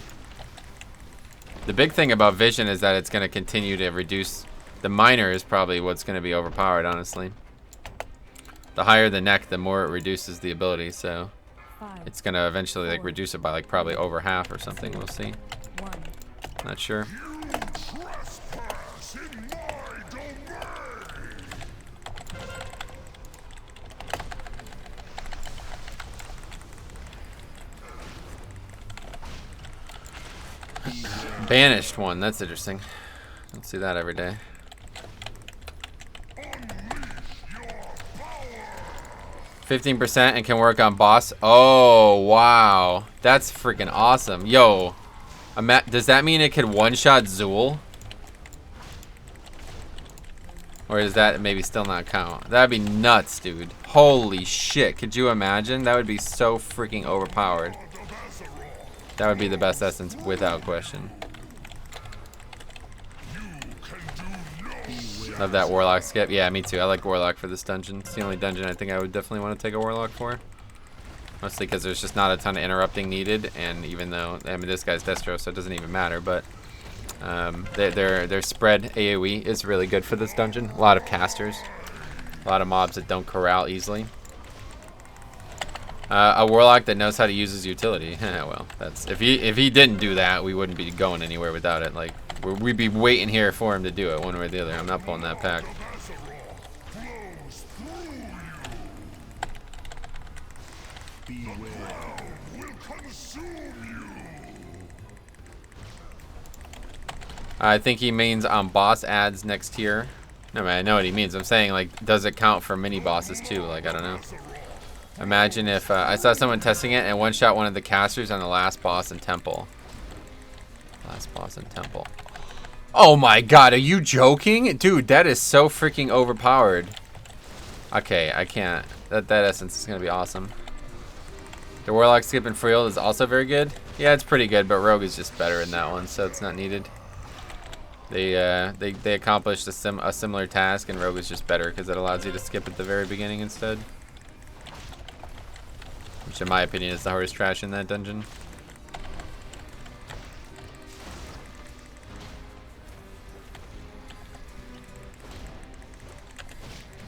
The big thing about Vision is that it's going to continue to reduce. The minor is probably what's going to be overpowered, honestly. The higher the neck, the more it reduces the ability, so 5, it's going to eventually like reduce it by like probably over half or something. We'll see. 1. Not sure. Trespass in my domain. Banished one. That's interesting. Don't see that every day. 15% and can work on boss. Oh, wow. That's freaking awesome. Yo. Does that mean it could one-shot Zool? Or does that maybe still not count? That'd be nuts, dude. Holy shit. Could you imagine? That would be so freaking overpowered. That would be the best essence without question. Love that Warlock skip. Yeah, me too. I like Warlock for this dungeon. It's the only dungeon I think I would definitely want to take a Warlock for. Mostly because there's just not a ton of interrupting needed, and even though, I mean, this guy's Destro, so it doesn't even matter, but their spread AoE is really good for this dungeon. A lot of casters. A lot of mobs that don't corral easily. A Warlock that knows how to use his utility. Well, that's if he didn't do that, we wouldn't be going anywhere without it. Like, we'd be waiting here for him to do it, one way or the other. I'm not pulling that pack. I think he means on boss ads next tier. No, man, I know what he means. I'm saying, like, does it count for mini bosses too? Like, I don't know. Imagine if I saw someone testing it and one-shot one of the casters on the last boss in Temple. Last boss in Temple. Oh my god, are you joking? Dude, that is so freaking overpowered. Okay, I can't. That essence is going to be awesome. The Warlock skip and Freehold is also very good. Yeah, it's pretty good, but Rogue is just better in that one, so it's not needed. They accomplished a similar task, and Rogue is just better because it allows you to skip at the very beginning instead. Which, in my opinion, is the hardest trash in that dungeon.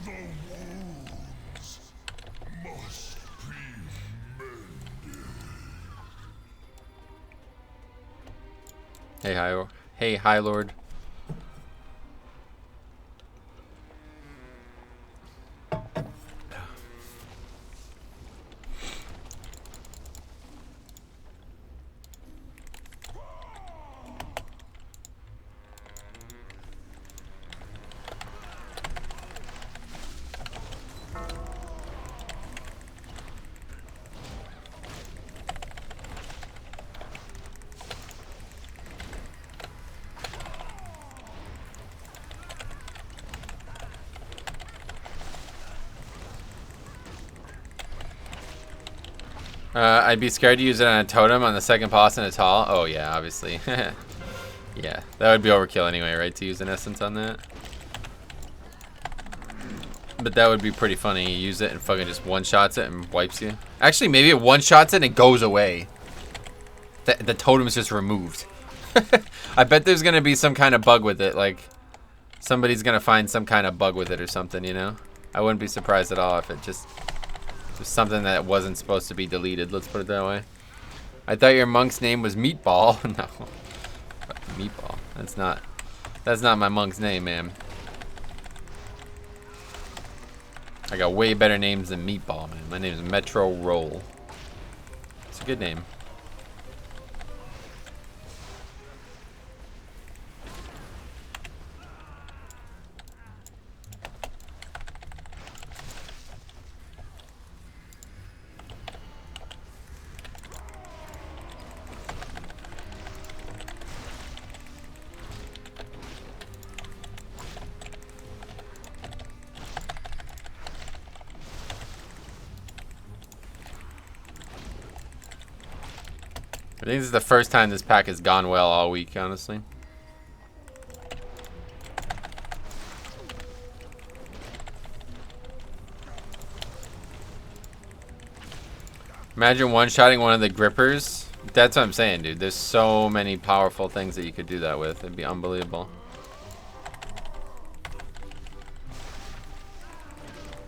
The wounds must be mended. Hey, High Lord. I'd be scared to use it on a totem on the second boss in a tall. Oh yeah, obviously. Yeah, that would be overkill anyway, right? To use an essence on that. But that would be pretty funny. You use it and fucking just one-shots it and wipes you. Actually, maybe it one-shots it and it goes away. The totem is just removed. I bet there's gonna be some kind of bug with it. Like, somebody's gonna find some kind of bug with it or something, you know? I wouldn't be surprised at all if it just... something that wasn't supposed to be deleted, let's put it that way. I thought your monk's name was Meatball. No. Meatball. That's not my monk's name, man. I got way better names than Meatball, man. My name is Metro Roll. It's a good name. I think this is the first time this pack has gone well all week, honestly. Imagine one-shotting one of the grippers. That's what I'm saying, dude. There's so many powerful things that you could do that with. It'd be unbelievable.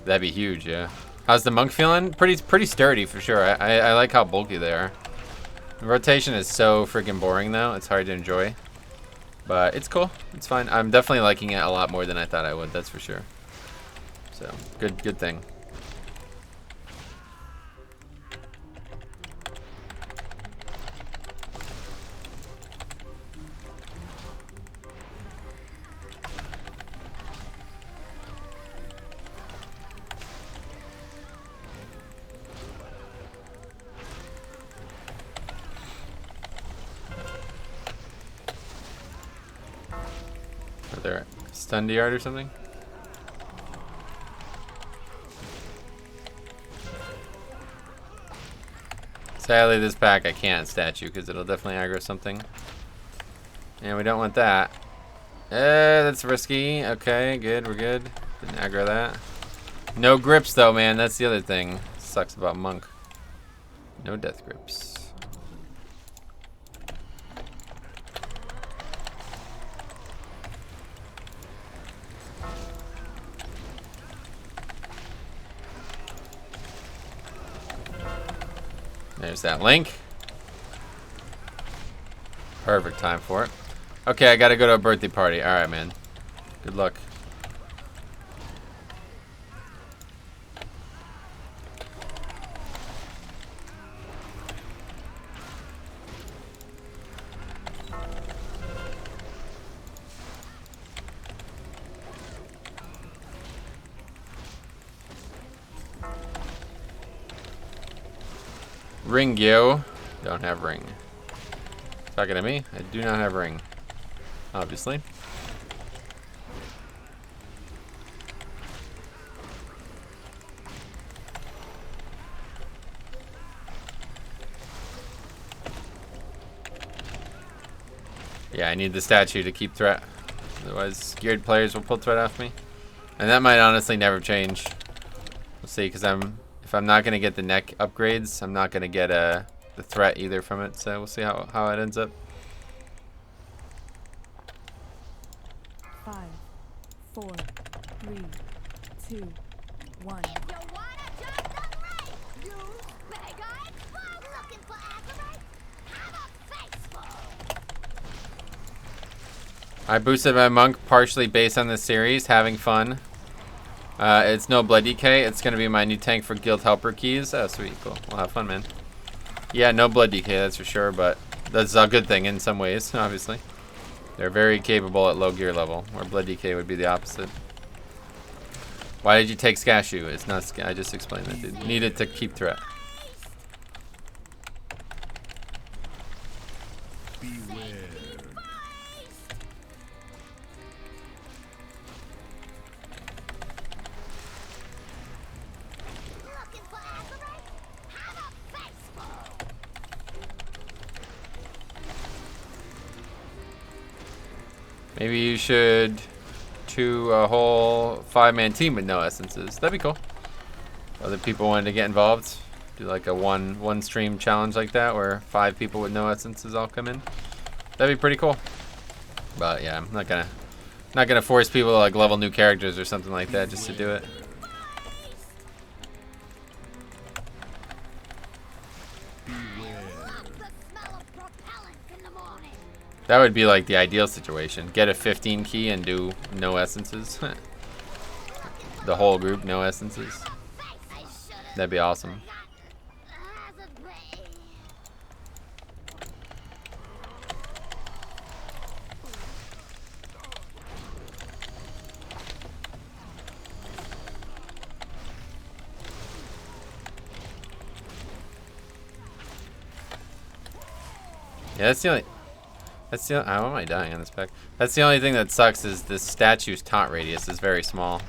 That'd be huge, yeah. How's the monk feeling? Pretty sturdy for sure. I like how bulky they are. The rotation is so freaking boring though. It's hard to enjoy. But it's cool. It's fine. I'm definitely liking it a lot more than I thought I would, that's for sure. So, good thing. Are there stunned yard or something? Sadly, this pack I can't statue because it'll definitely aggro something. And we don't want that. That's risky. Okay, good. We're good. Didn't aggro that. No grips though, man. That's the other thing. Sucks about monk. No death grips. There's that link. Perfect time for it. Okay, I gotta go to a birthday party. Alright, man. Good luck. Ring, yo. Don't have ring. Talking to me? I do not have ring. Obviously. Yeah, I need the statue to keep threat. Otherwise, geared players will pull threat off me. And that might honestly never change. We'll see, because if I'm not going to get the neck upgrades, I'm not going to get the threat either from it. So we'll see how it ends up. 5, 4, 3, 2, 1. I boosted my monk partially based on this series, having fun. It's no blood DK. It's going to be my new tank for guild helper keys. Oh, sweet. Cool. We'll have fun, man. Yeah, no blood DK, that's for sure, but that's a good thing in some ways, obviously. They're very capable at low gear level, where blood DK would be the opposite. Why did you take Scashu? It's not I just explained that, dude. Needed to keep threat. Maybe you should do a whole 5-man team with no essences. That'd be cool. Other people wanted to get involved. Do like a one stream challenge like that where 5 people with no essences all come in. That'd be pretty cool. But yeah, I'm not gonna force people to like level new characters or something like that just to do it. That would be like the ideal situation. Get a 15 key and do no essences. The whole group, no essences. That'd be awesome. Yeah, that's the only... How am I dying on this pack? That's the only thing that sucks is this statue's taunt radius is very small.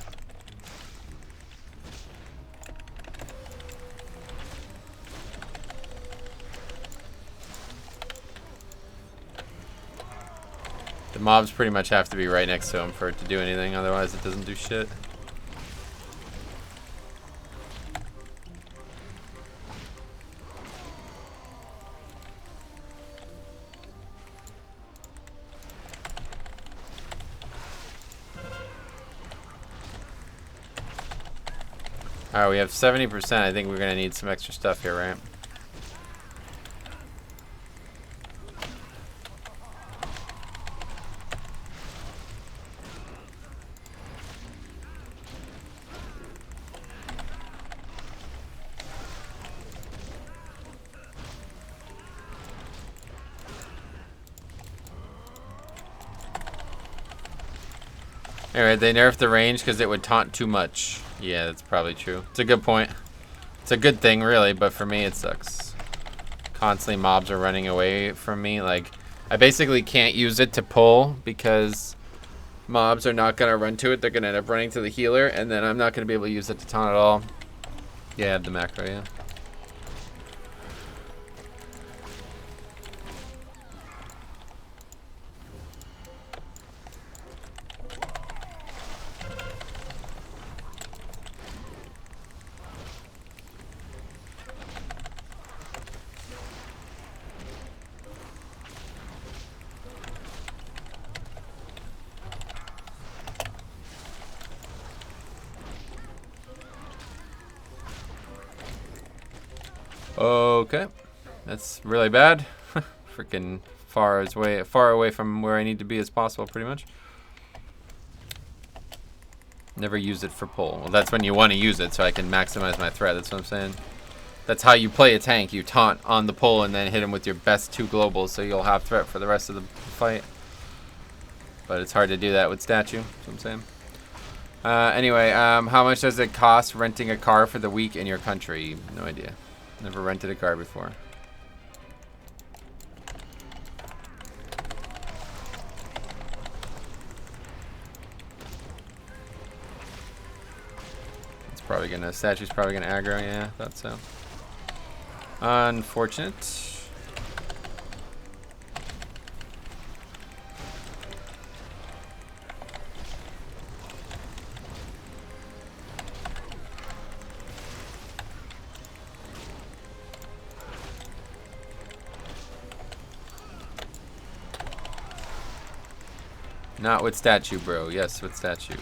The mobs pretty much have to be right next to him for it to do anything, otherwise it doesn't do shit. Alright, we have 70%. I think we're gonna need some extra stuff here, right? Alright, they nerfed the range because it would taunt too much. Yeah, that's probably true. It's a good point. It's a good thing, really, but for me, it sucks. Constantly mobs are running away from me. Like, I basically can't use it to pull because mobs are not going to run to it. They're going to end up running to the healer, and then I'm not going to be able to use it to taunt at all. Yeah, I have the macro, yeah. Okay, that's really bad. Freaking far away from where I need to be as possible, pretty much. Never use it for pull. Well, that's when you want to use it, so I can maximize my threat. That's what I'm saying. That's how you play a tank. You taunt on the pull and then hit him with your best 2 globals, so you'll have threat for the rest of the fight. But it's hard to do that with statue. That's what I'm saying. Anyway, how much does it cost renting a car for the week in your country? No idea. Never rented a car before. It's probably gonna, statue's probably gonna aggro, yeah, I thought so. Unfortunate. Not with statue, bro. Yes, with statue.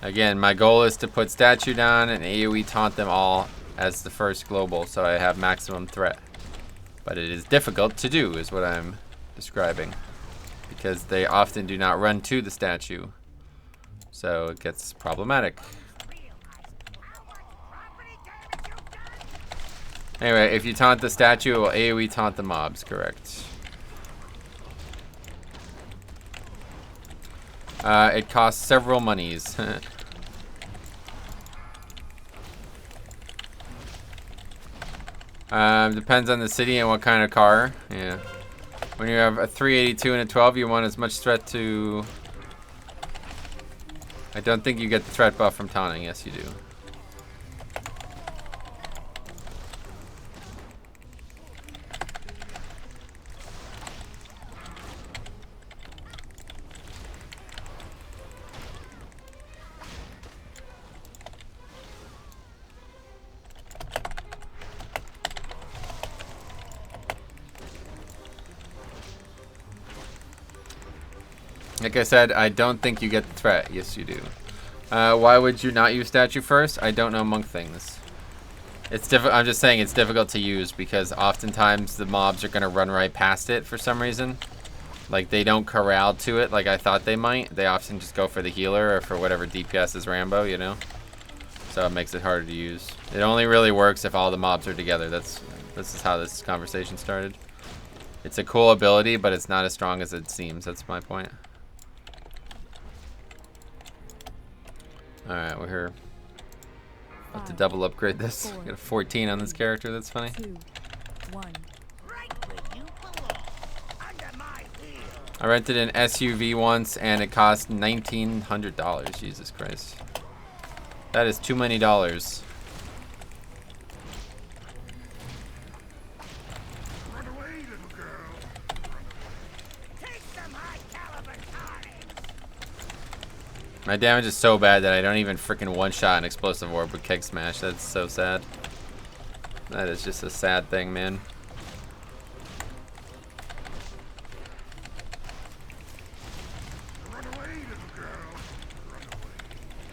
Again, my goal is to put statue down and AoE taunt them all as the first global, so I have maximum threat. But it is difficult to do, is what I'm describing. Because they often do not run to the statue. So it gets problematic. Anyway, if you taunt the statue, it will AoE taunt the mobs, correct. It costs several monies. Depends on the city and what kind of car. Yeah. When you have a 382 and a 12, you want as much threat to... I don't think you get the threat buff from taunting. Yes, you do. Like I said, I don't think you get the threat. Yes, you do. Why would you not use statue first? I don't know monk things. It's difficult. I'm just saying it's difficult to use because oftentimes the mobs are gonna run right past it for some reason. Like they don't corral to it like I thought they might. They often just go for the healer or for whatever DPS is Rambo, you know. So it makes it harder to use. It only really works if all the mobs are together. This is how this conversation started. It's a cool ability, but it's not as strong as it seems. That's my point. Alright, we're here. I'll have to double upgrade this. I got a 14 on this character, that's funny. 2, 1. I rented an SUV once and it cost $1,900. Jesus Christ. That is too many dollars. My damage is so bad that I don't even freaking one-shot an explosive orb with keg smash. That's so sad. That is just a sad thing, man. Run away, little girl. Run away.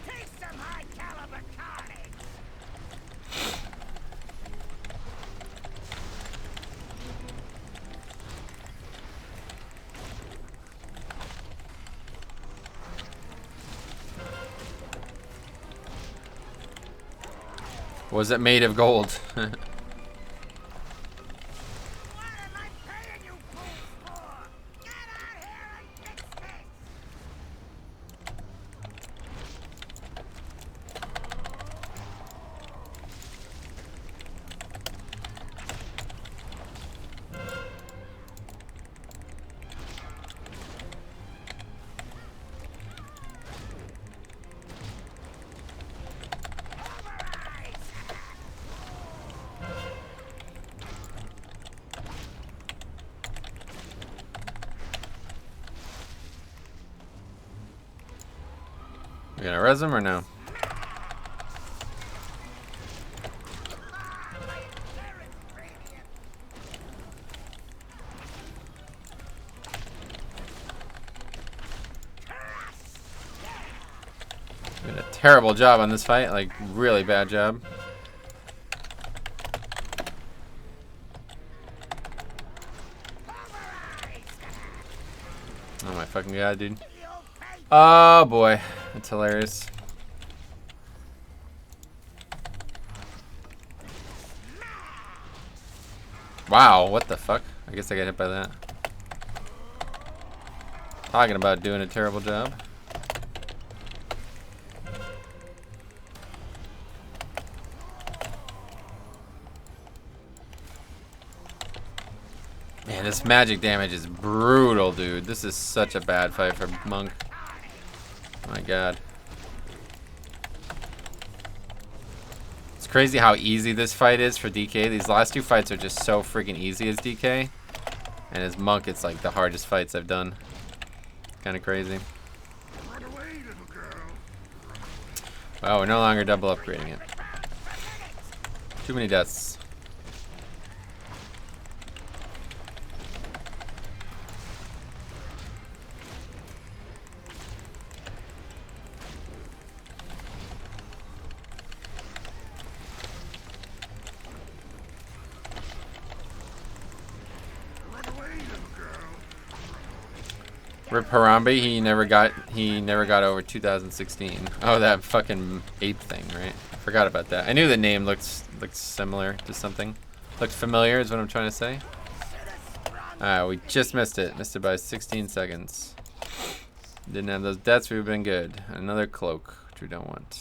Take some high caliber carnage. Was it made of gold? What am I paying you fools for? Get out here and fix this! You gonna res him or no? Did a terrible job on this fight, like really bad job. Oh my fucking god, dude. Oh boy, that's hilarious. Wow, what the fuck? I guess I got hit by that. Talking about doing a terrible job. Man, this magic damage is brutal, dude. This is such a bad fight for Monk. My god. It's crazy how easy this fight is for DK. These last two fights are just so freaking easy as DK. And as Monk, it's like the hardest fights I've done. Kind of crazy. Run away, little girl. Wow, we're no longer double upgrading it. Too many deaths. Run away, little girl. Rip Harambe, he never got over 2016. Oh, that fucking ape thing, right? I forgot about that. I knew the name looked similar to something. Looked familiar is what I'm trying to say. We just missed it. Missed it by 16 seconds. Didn't have those deaths, we would have been good. Another cloak, which we don't want.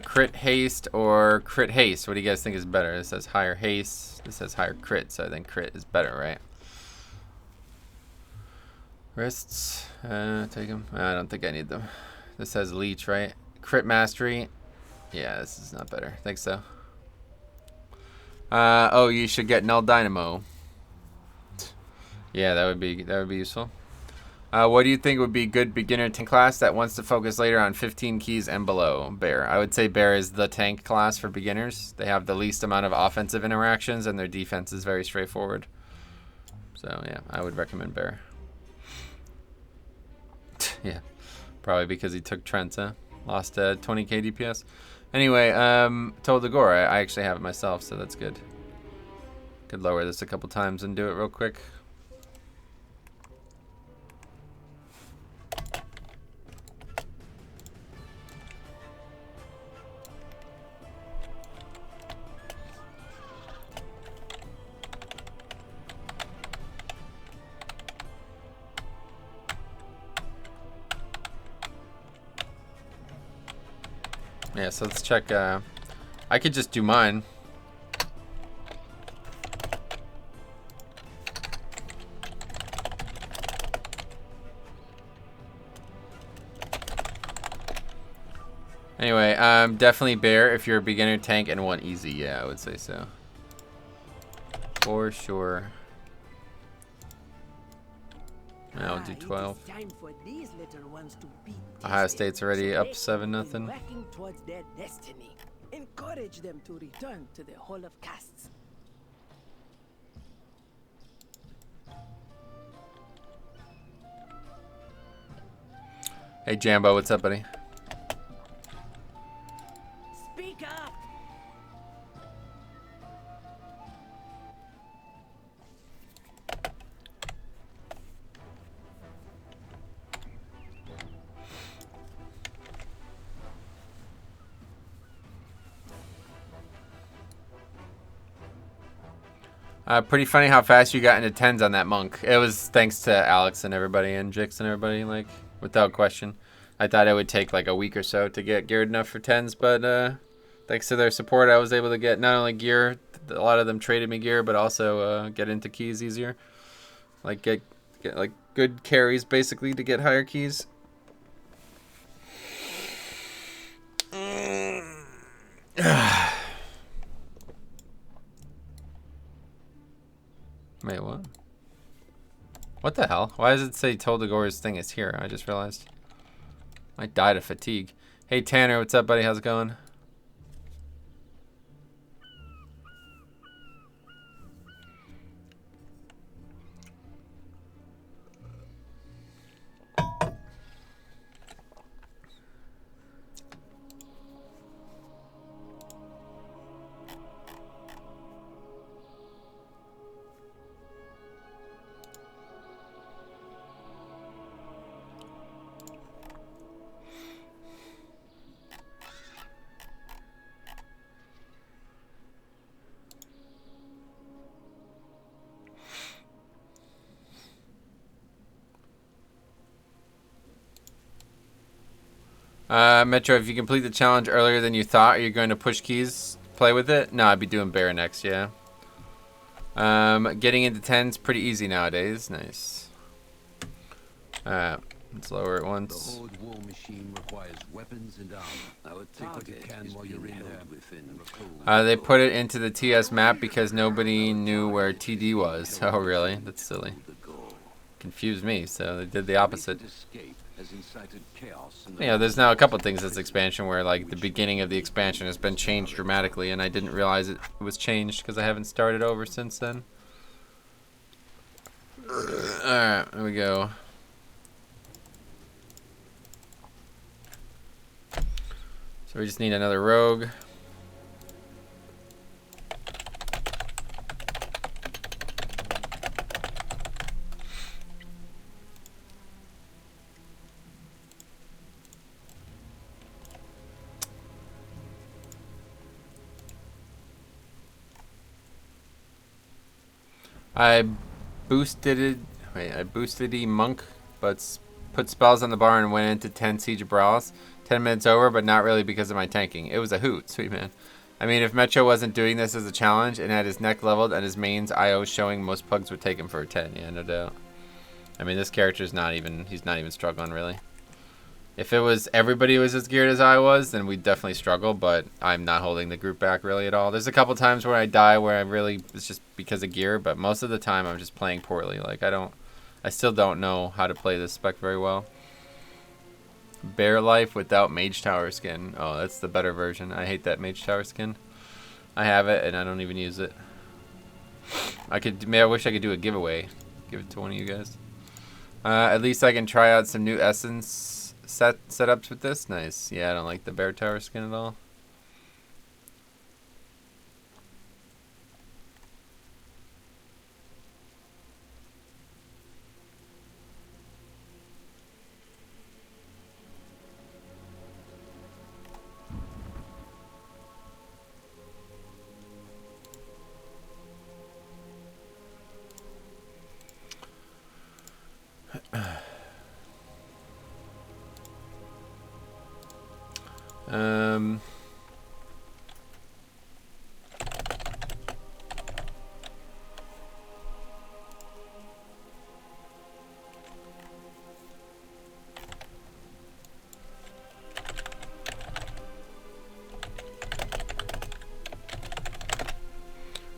Crit haste or crit haste? What do you guys think is better? This says higher haste. This says higher crit, so I think crit is better, right? Wrists, take them. I don't think I need them. This says leech, right? Crit mastery. Yeah, this is not better. Think so. Oh, you should get null dynamo. Yeah, that would be useful. What do you think would be good beginner tank class that wants to focus later on 15 keys and below? Bear. I would say Bear is the tank class for beginners. They have the least amount of offensive interactions and their defense is very straightforward. So yeah, I would recommend Bear. Yeah, probably because he took Trent, huh? Lost 20k DPS. Anyway, Told the Gore. I actually have it myself, so that's good. Could lower this a couple times and do it real quick. Yeah, so let's check. I could just do mine. Anyway, definitely Bear if you're a beginner tank and want easy. Yeah, I would say so. For sure. I'll do 12. It is time for these little ones to be Ohio tested, State's already so up they 7-0. can be working towards their destiny. Encourage them to return to the Hall of Castes. Hey Jambo, what's up, buddy? Speak up! Pretty funny how fast you got into 10s on that monk. It was thanks to Alex and everybody and Jix and everybody, like, without question. I thought it would take like a week or so to get geared enough for 10s, but thanks to their support, I was able to get not only gear, a lot of them traded me gear, but also get into keys easier. Like get like good carries basically to get higher keys. Wait, what? What the hell? Why does it say Toldagor's thing is here? I just realized. I died of fatigue. Hey Tanner, what's up, buddy? How's it going? Metro, if you complete the challenge earlier than you thought, are you going to push keys, play with it? No, I'd be doing bear next, yeah. Getting into 10's pretty easy nowadays. Nice. Let's lower it once. The Horde war machine requires weapons and armor. I would take what you can while you're in there. They put it into the TS map because nobody knew where TD was. Oh, really? That's silly. Confused me, so they did the opposite. Yeah, there's now a couple things in this expansion where, like, the beginning of the expansion has been changed dramatically, and I didn't realize it was changed because I haven't started over since then. Alright, here we go. So we just need another rogue. I boosted monk, but put spells on the bar and went into 10 siege brawls. 10 minutes over, but not really because of my tanking. It was a hoot, sweet man. I mean, if Metro wasn't doing this as a challenge and had his neck leveled and his main's IO showing, most pugs would take him for a 10. Yeah, no doubt. I mean, this character's he's not even struggling really. If it was everybody was as geared as I was, then we'd definitely struggle, but I'm not holding the group back really at all. There's a couple times where I die where it's just because of gear, but most of the time I'm just playing poorly. Like, I still don't know how to play this spec very well. Bear life without mage tower skin. Oh, that's the better version. I hate that mage tower skin. I have it and I don't even use it. I wish I could do a giveaway. Give it to one of you guys. At least I can try out some new essence setups with this. Nice. Yeah, I don't like the bear tower skin at all.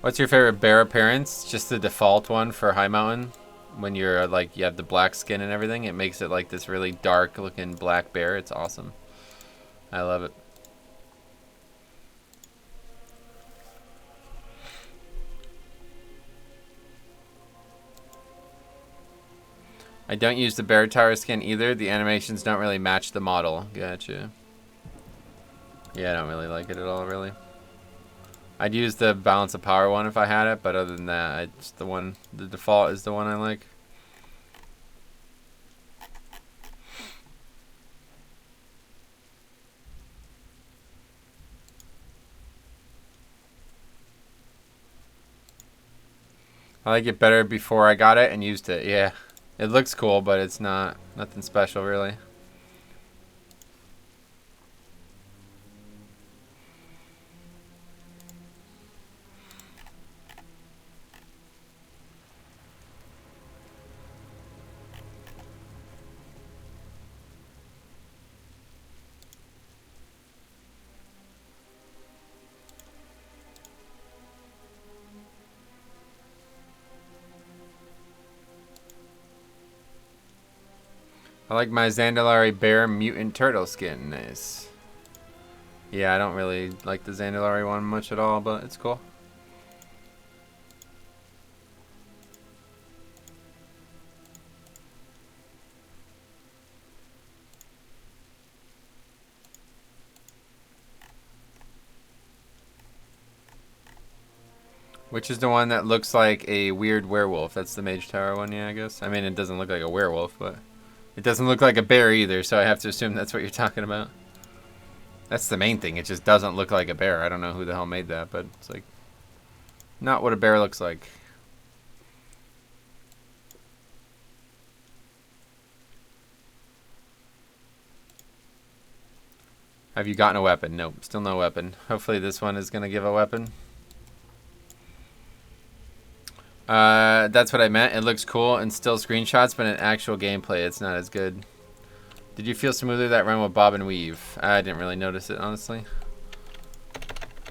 What's your favorite bear appearance? Just the default one for High Mountain. When you're like, you have the black skin and everything, it makes it like this really dark looking black bear. It's awesome. I love it. I don't use the bear tower skin either. The animations don't really match the model. Gotcha. Yeah, I don't really like it at all, really. I'd use the balance of power one if I had it, but other than that, it's the default is the one I like. I like it better before I got it and used it. Yeah, it looks cool, but it's not nothing special really. I like my Zandalari Bear Mutant Turtle skin. Nice. Yeah, I don't really like the Zandalari one much at all, but it's cool. Which is the one that looks like a weird werewolf? That's the Mage Tower one, yeah, I guess. I mean, it doesn't look like a werewolf, but it doesn't look like a bear either, so I have to assume that's what you're talking about. That's the main thing. It just doesn't look like a bear. I don't know who the hell made that, but it's like not what a bear looks like. Have you gotten a weapon? Nope, still no weapon. Hopefully this one is going to give a weapon. That's what I meant. It looks cool in still screenshots, but in actual gameplay, it's not as good. Did you feel smoother that run with Bob and Weave? I didn't really notice it, honestly.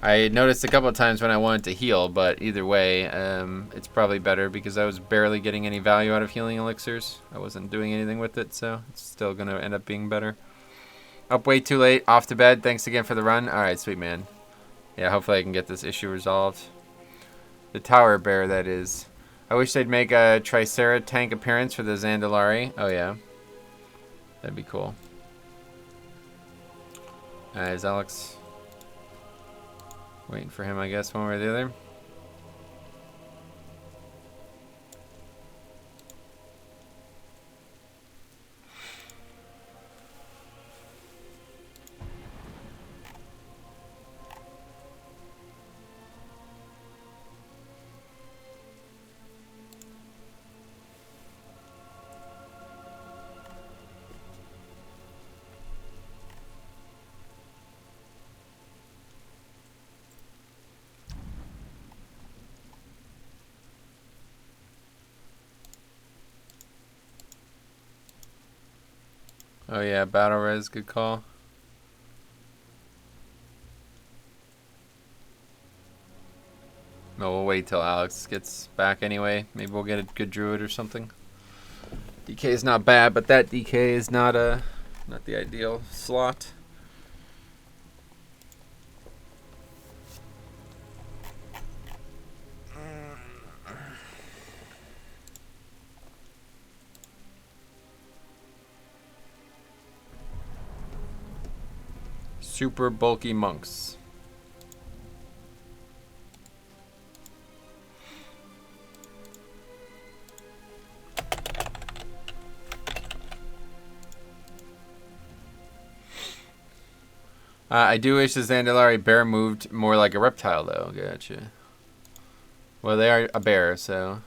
I noticed a couple of times when I wanted to heal, but either way, it's probably better because I was barely getting any value out of healing elixirs. I wasn't doing anything with it, so it's still going to end up being better. Up way too late, off to bed. Thanks again for the run. Alright, sweet man. Yeah, hopefully I can get this issue resolved. The Tower Bear, that is. I wish they'd make a Tricera tank appearance for the Zandalari. Oh, yeah. That'd be cool. Is Alex waiting for him, I guess, one way or the other? Oh yeah, battle res, good call. No, we'll wait till Alex gets back anyway. Maybe we'll get a good druid or something. DK is not bad, but that DK is not the ideal slot. Super bulky monks. I do wish the Zandalari bear moved more like a reptile, though. Gotcha. Well, they are a bear, so.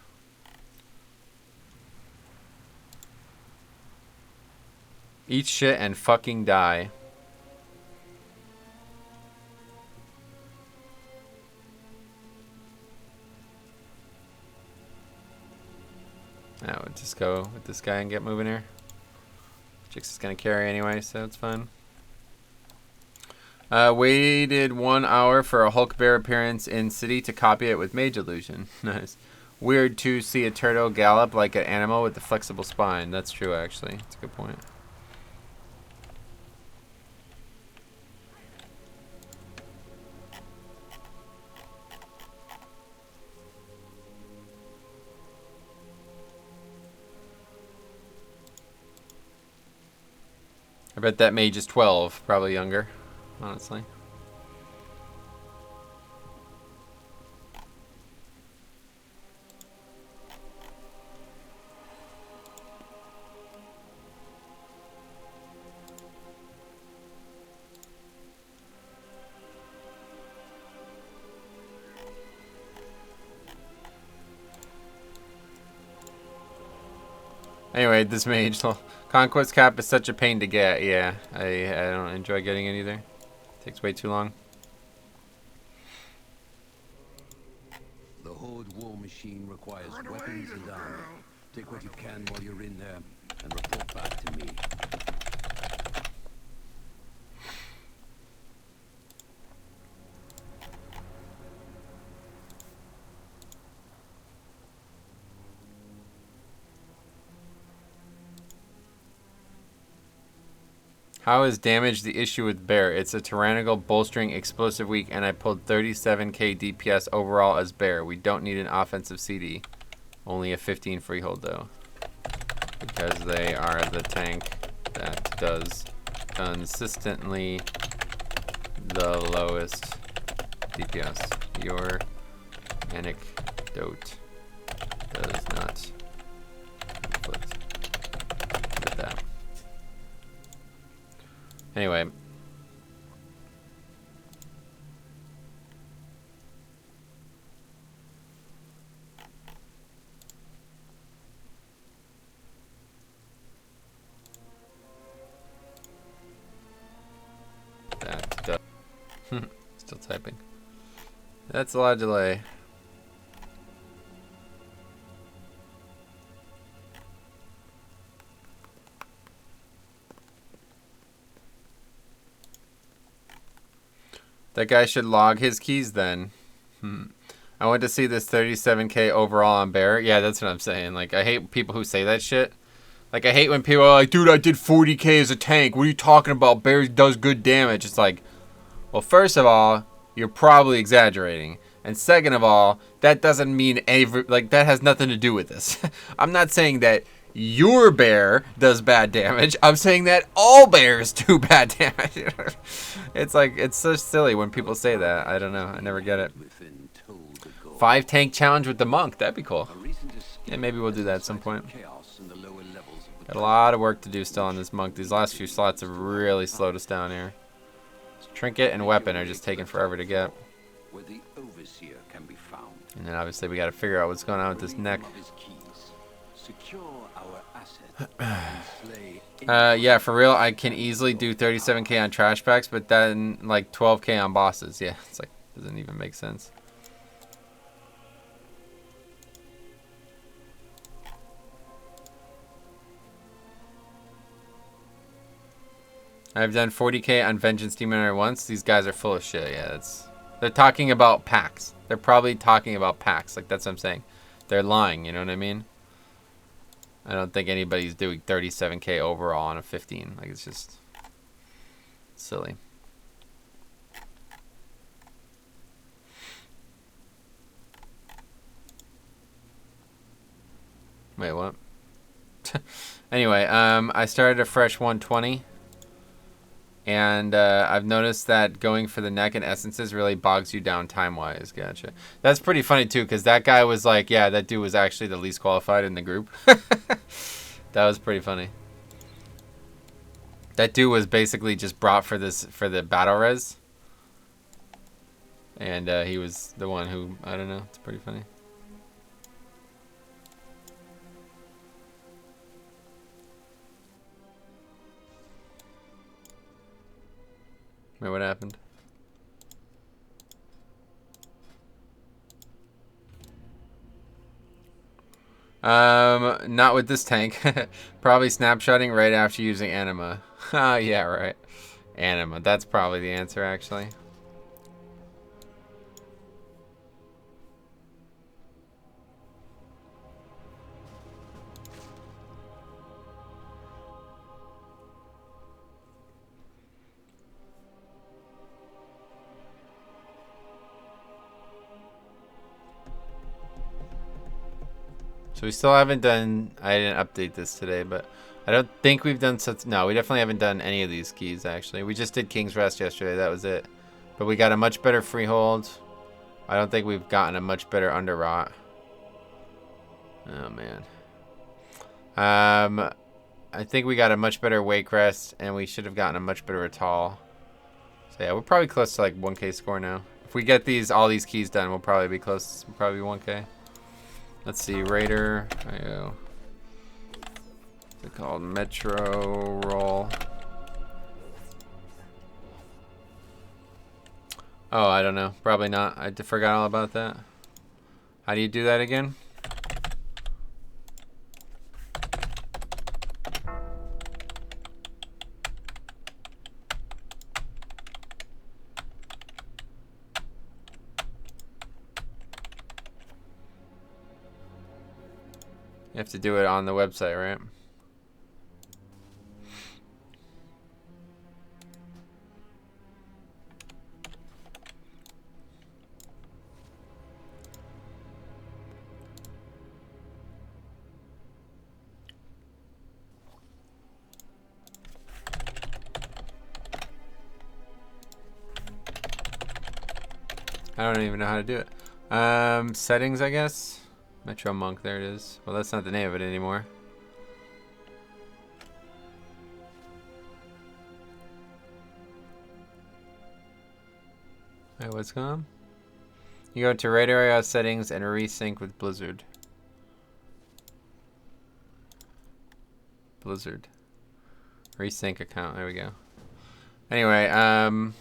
Eat shit and fucking die. Now we'll just go with this guy and get moving here. Jix is gonna carry anyway, so it's fine. Waited 1 hour for a Hulk Bear appearance in city to copy it with Mage Illusion. Nice. Weird to see a turtle gallop like an animal with a flexible spine. That's true, actually. That's a good point. I bet that mage is 12, probably younger, honestly. Anyway, this mage. Conquest cap is such a pain to get. Yeah, I don't enjoy getting it either. Takes way too long. The Horde war machine requires weapons and armor. Take what you can while you're in there, and report back to me. How is damage the issue with bear? It's a tyrannical bolstering explosive weak, and I pulled 37k DPS overall as bear. We don't need an offensive CD. Only a 15 freehold though. Because they are the tank that does consistently the lowest DPS. Your anecdote does not conflict with that. Anyway. That does. Still typing. That's a lot of delay. That guy should log his keys then. I went to see this 37k overall on bear. Yeah, that's what I'm saying. Like, I hate people who say that shit. Like, I hate when people are like, dude, I did 40k as a tank. What are you talking about? Bear does good damage. It's like, well, first of all, you're probably exaggerating. And second of all, that doesn't mean like, that has nothing to do with this. I'm not saying that your bear does bad damage. I'm saying that all bears do bad damage. It's like, it's so silly when people say that. I don't know. I never get it. 5 tank challenge with the monk. That'd be cool. Yeah, maybe we'll do that at some point. Got a lot of work to do still on this monk. These last few slots have really slowed us down here. Trinket and weapon are just taking forever to get. And then obviously we got to figure out what's going on with this neck. Yeah, for real, I can easily do 37k on trash packs, but then like 12k on bosses. Yeah, it's like, doesn't even make sense. I've done 40k on Vengeance Demon Hunter once. These guys are full of shit. Yeah, they're talking about packs. They're probably talking about packs. Like, that's what I'm saying. They're lying, you know what I mean? I don't think anybody's doing 37k overall on a 15. Like, it's just silly. Wait, what? Anyway, I started a fresh 120. And I've noticed that going for the neck and essences really bogs you down time-wise. Gotcha. That's pretty funny, too, because that guy was like, yeah, that dude was actually the least qualified in the group. That was pretty funny. That dude was basically just brought for the battle res. And he was the one who, I don't know, it's pretty funny. Wait, what happened? Not with this tank. Probably snapshotting right after using anima. Ah, yeah, right. Anima. That's probably the answer, actually. So we still haven't done, I didn't update this today, but I don't think we've done such, no, we definitely haven't done any of these keys, actually. We just did King's Rest yesterday, that was it. But we got a much better freehold. I don't think we've gotten a much better underrot. Oh, man. I think we got a much better Wake Rest, and we should have gotten a much better Atal. So yeah, we're probably close to like 1k score now. If we get all these keys done, we'll probably be close, we'll probably be 1k. Let's see, Raider, IO. it called? Metro roll. Oh, I don't know. Probably not. I forgot all about that. How do you do that again? You have to do it on the website, right? I don't even know how to do it. Settings, I guess. Metro Monk, there it is. Well, that's not the name of it anymore. Hey, what's going on? You go to radar area settings and resync with Blizzard. Blizzard. Resync account, there we go. Anyway,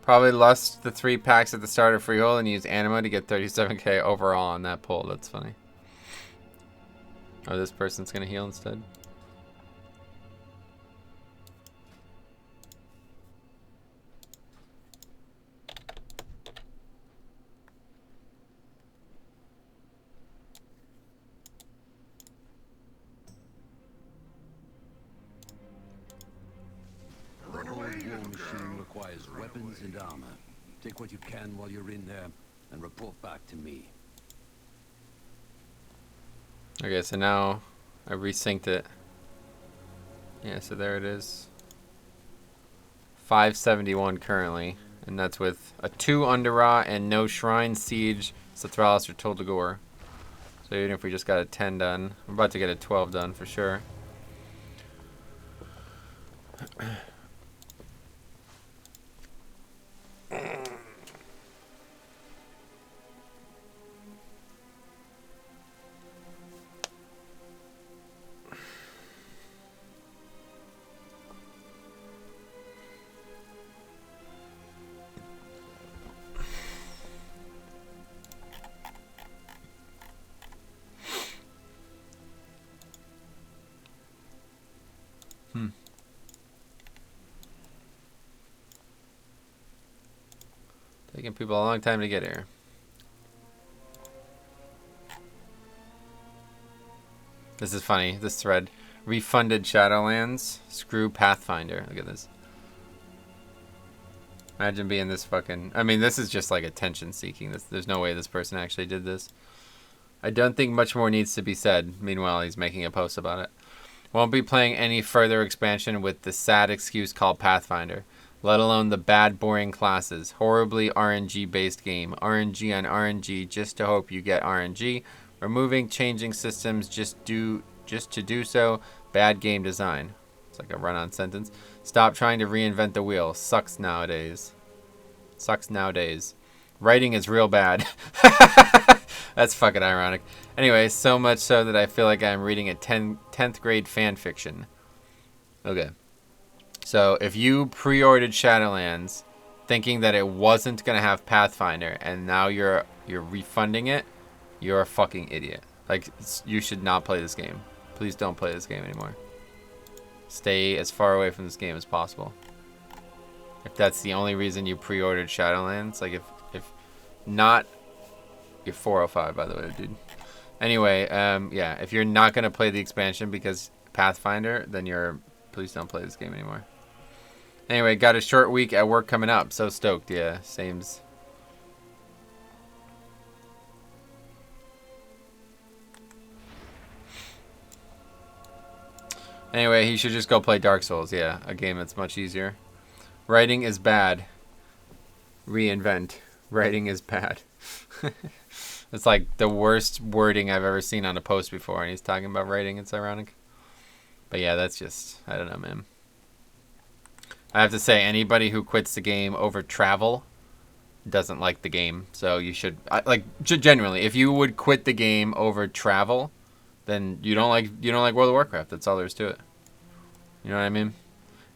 probably lust the 3 packs at the start of Freehold and use Anima to get 37k overall on that pull. That's funny. Oh, this person's gonna heal instead. The whole war machine requires weapons and armor. Take what you can while you're in there, and report back to me. Okay, so now I resynced it. Yeah, so there it is. 571 currently, and that's with a 2 Underrot and no Shrine, Siege, Sathralis, or Toldagor. So even if we just got a 10 done, we're about to get a 12 done for sure. Taking people a long time to get here. This is funny, this thread. Refunded Shadowlands, screw Pathfinder. Look at this. Imagine being this fucking... I mean, this is just like attention seeking. There's no way this person actually did this. I don't think much more needs to be said. Meanwhile, he's making a post about it. Won't be playing any further expansion with the sad excuse called Pathfinder. Let alone the bad, boring classes. Horribly RNG-based game. RNG on RNG just to hope you get RNG. Removing, changing systems just to do so. Bad game design. It's like a run-on sentence. Stop trying to reinvent the wheel. Sucks nowadays. Sucks nowadays. Writing is real bad. That's fucking ironic. Anyway, so much so that I feel like I'm reading a 10th grade fan fiction. Okay. So if you pre-ordered Shadowlands thinking that it wasn't going to have Pathfinder and now you're refunding it, you're a fucking idiot. Like, you should not play this game. Please don't play this game anymore. Stay as far away from this game as possible. If that's the only reason you pre-ordered Shadowlands, like if not, you're 405 by the way, dude. Anyway, yeah, if you're not going to play the expansion because Pathfinder, then please don't play this game anymore. Anyway, got a short week at work coming up. So stoked, yeah, sames. Anyway, he should just go play Dark Souls, yeah, a game that's much easier. Writing is bad. Reinvent. Writing is bad. It's like the worst wording I've ever seen on a post before, and he's talking about writing. It's ironic. But yeah, that's just, I don't know, man. I have to say, anybody who quits the game over travel doesn't like the game. So you should, genuinely, if you would quit the game over travel, then you don't like World of Warcraft. That's all there is to it. You know what I mean?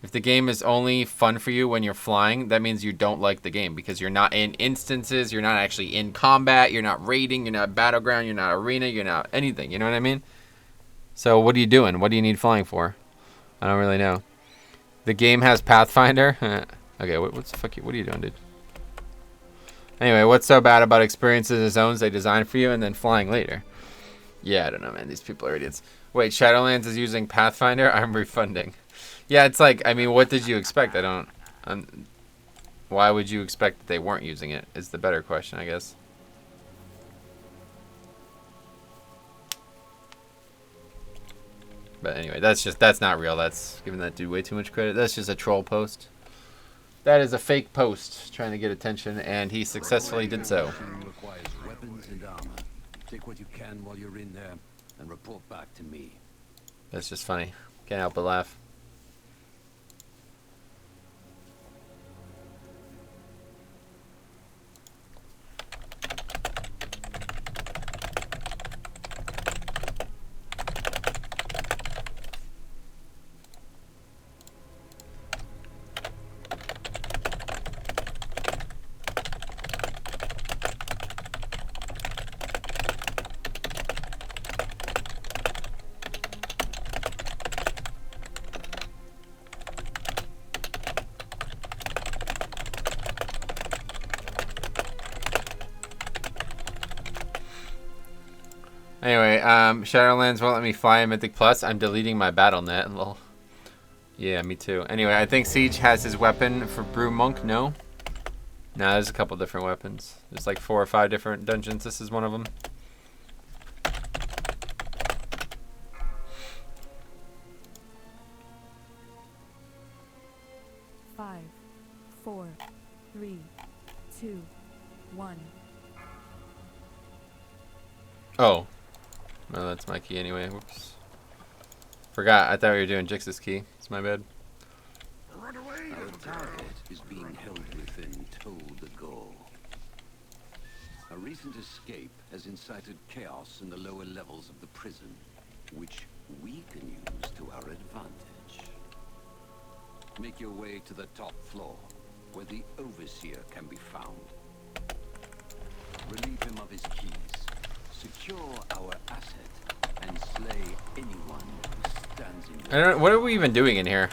If the game is only fun for you when you're flying, that means you don't like the game because you're not in instances, you're not actually in combat, you're not raiding, you're not battleground, you're not arena, you're not anything. You know what I mean? So what are you doing? What do you need flying for? I don't really know. The game has Pathfinder. Okay, what's the fuck? What are you doing, dude? Anyway, what's so bad about experiences and zones they design for you and then flying later? Yeah, I don't know, man. These people are idiots. Wait, Shadowlands is using Pathfinder? I'm refunding. Yeah, it's like, I mean, what did you expect? Why would you expect that they weren't using it is the better question, I guess. But anyway, that's not real. That's giving that dude way too much credit. That's just a troll post. That is a fake post trying to get attention, and he successfully did so. Requires weapons and armor. Take what you can while you're in there, and report back to me. That's just funny. Can't help but laugh. Anyway, Shadowlands won't let me fly in Mythic Plus. I'm deleting my BattleNet. Lol. Yeah, me too. Anyway, I think Siege has his weapon for Brew Monk. No? Nah, there's a couple different weapons. There's like 4 or 5 different dungeons. This is one of them. 5, 4, 3, 2, 1. Oh. No, that's my key anyway. Whoops. Forgot. I thought we were doing Jix's key. It's my bad. Our target is being held within Toad the Gore. A recent escape has incited chaos in the lower levels of the prison, which we can use to our advantage. Make your way to the top floor, where the Overseer can be found. Relieve him of his keys. Secure our asset and slay anyone who stands in your I don't. What are we even doing in here?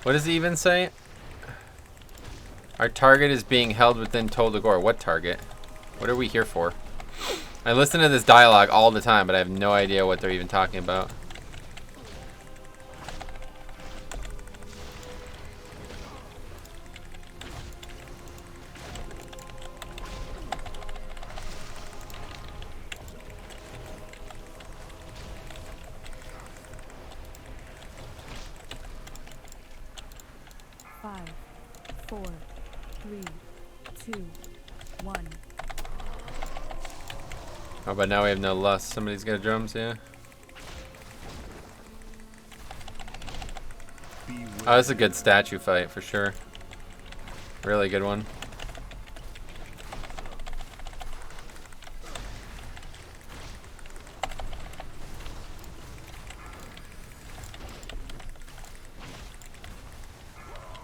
What does he even say? Our target is being held within Told the Gore. What target? What are we here for? I listen to this dialogue all the time, but I have no idea what they're even talking about. Five, 4, 3, 2, 1. Oh, but now we have no lust. Somebody's got drums, yeah. Oh, that's a good statue fight for sure. Really good one.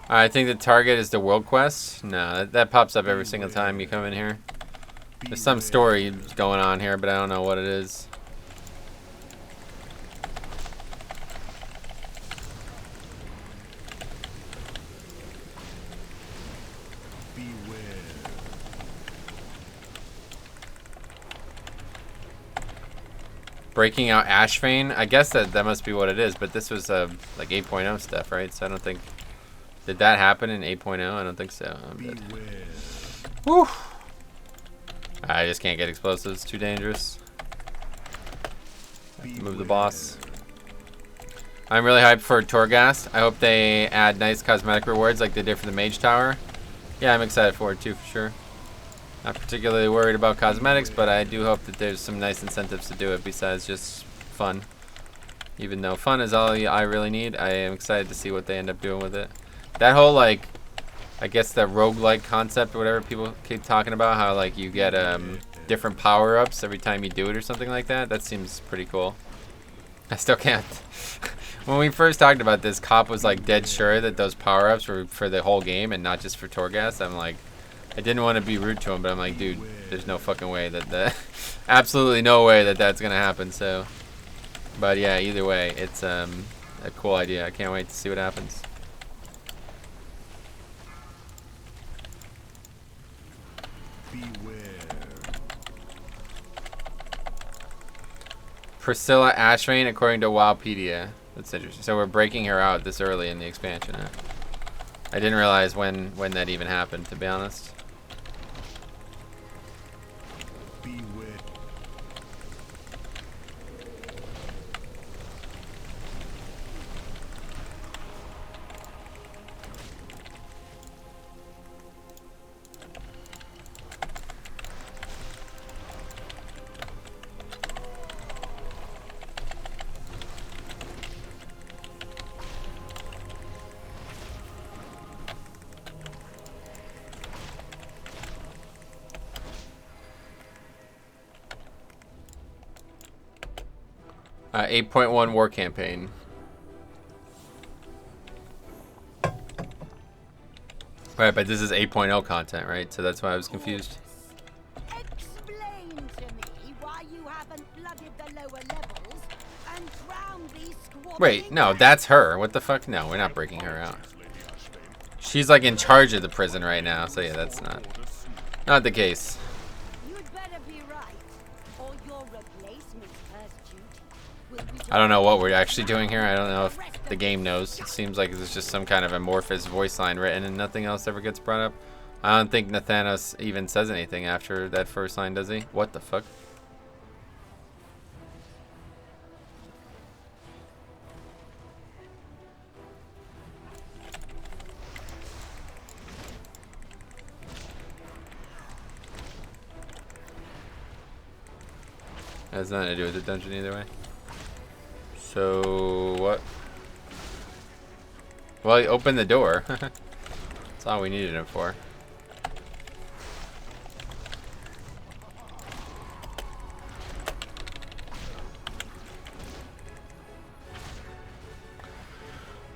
I think the target is the world quest. No, that pops up every single time you come in here. There's some story going on here, but I don't know what it is. Breaking out Ashfane. I guess that must be what it is, but this was like 8.0 stuff, right? So I don't think... Did that happen in 8.0? I don't think so. I'm dead. Whew. I just can't get explosives. Too dangerous. Have to move the boss. I'm really hyped for Torghast. I hope they add nice cosmetic rewards like they did for the Mage Tower. Yeah, I'm excited for it too, for sure. Not particularly worried about cosmetics, but I do hope that there's some nice incentives to do it besides just fun. Even though fun is all I really need, I am excited to see what they end up doing with it. That whole, like, I guess the roguelike concept or whatever people keep talking about, how, like, you get different power-ups every time you do it or something like that, that seems pretty cool. I still can't. When we first talked about this, Cop was like dead sure that those power-ups were for the whole game and not just for Torghast. I'm like, I didn't want to be rude to him, but I'm like, dude, there's no fucking way that absolutely no way that that's gonna happen. So, but yeah, either way, it's a cool idea. I can't wait to see what happens. Priscilla Ashrain, according to Wowpedia. That's interesting. So we're breaking her out this early in the expansion. Huh? I didn't realize when that even happened, to be honest. 8.1 war campaign. Right, but this is 8.0 content, right? So that's why I was confused. Explain to me why you haven't flooded the lower levels and drowned these squabbling. Wait, no, that's her. What the fuck? No, we're not breaking her out. She's like in charge of the prison right now, so yeah, that's not the case. You'd better be right, or your replacement's first duty will be to I don't know what we're actually doing here. I don't know if the game knows. It seems like there's just some kind of amorphous voice line written and nothing else ever gets brought up. I don't think Nathanos even says anything after that first line, does he? What the fuck? Has nothing to do with the dungeon either way. So what? Well, he opened the door. That's all we needed him for.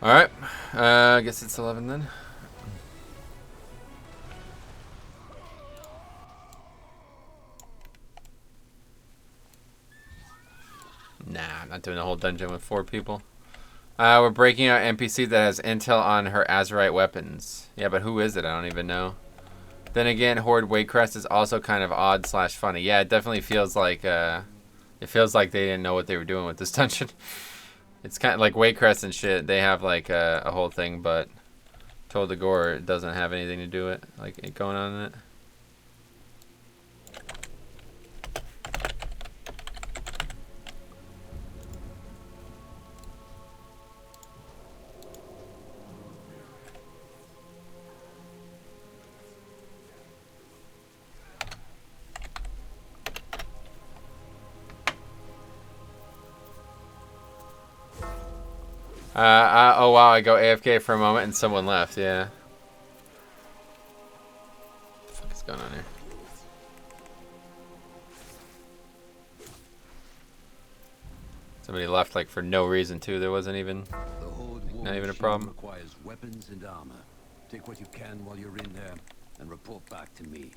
All right. I guess it's 11 then. Nah, I'm not doing the whole dungeon with 4 people. We're breaking out NPC that has intel on her Azurite weapons. Yeah, but who is it? I don't even know. Then again, Horde Waycrest is also kind of odd / funny. Yeah, it definitely feels like they didn't know what they were doing with this dungeon. It's kind of like Waycrest and shit. They have like a whole thing, but Told the Gore doesn't have anything to do with it going on in it. Oh wow, I go AFK for a moment and someone left, yeah. What the fuck is going on here? Somebody left for no reason too. There wasn't even not even a problem. Requires weapons and armor. Take what you can while you're in there and report back to me.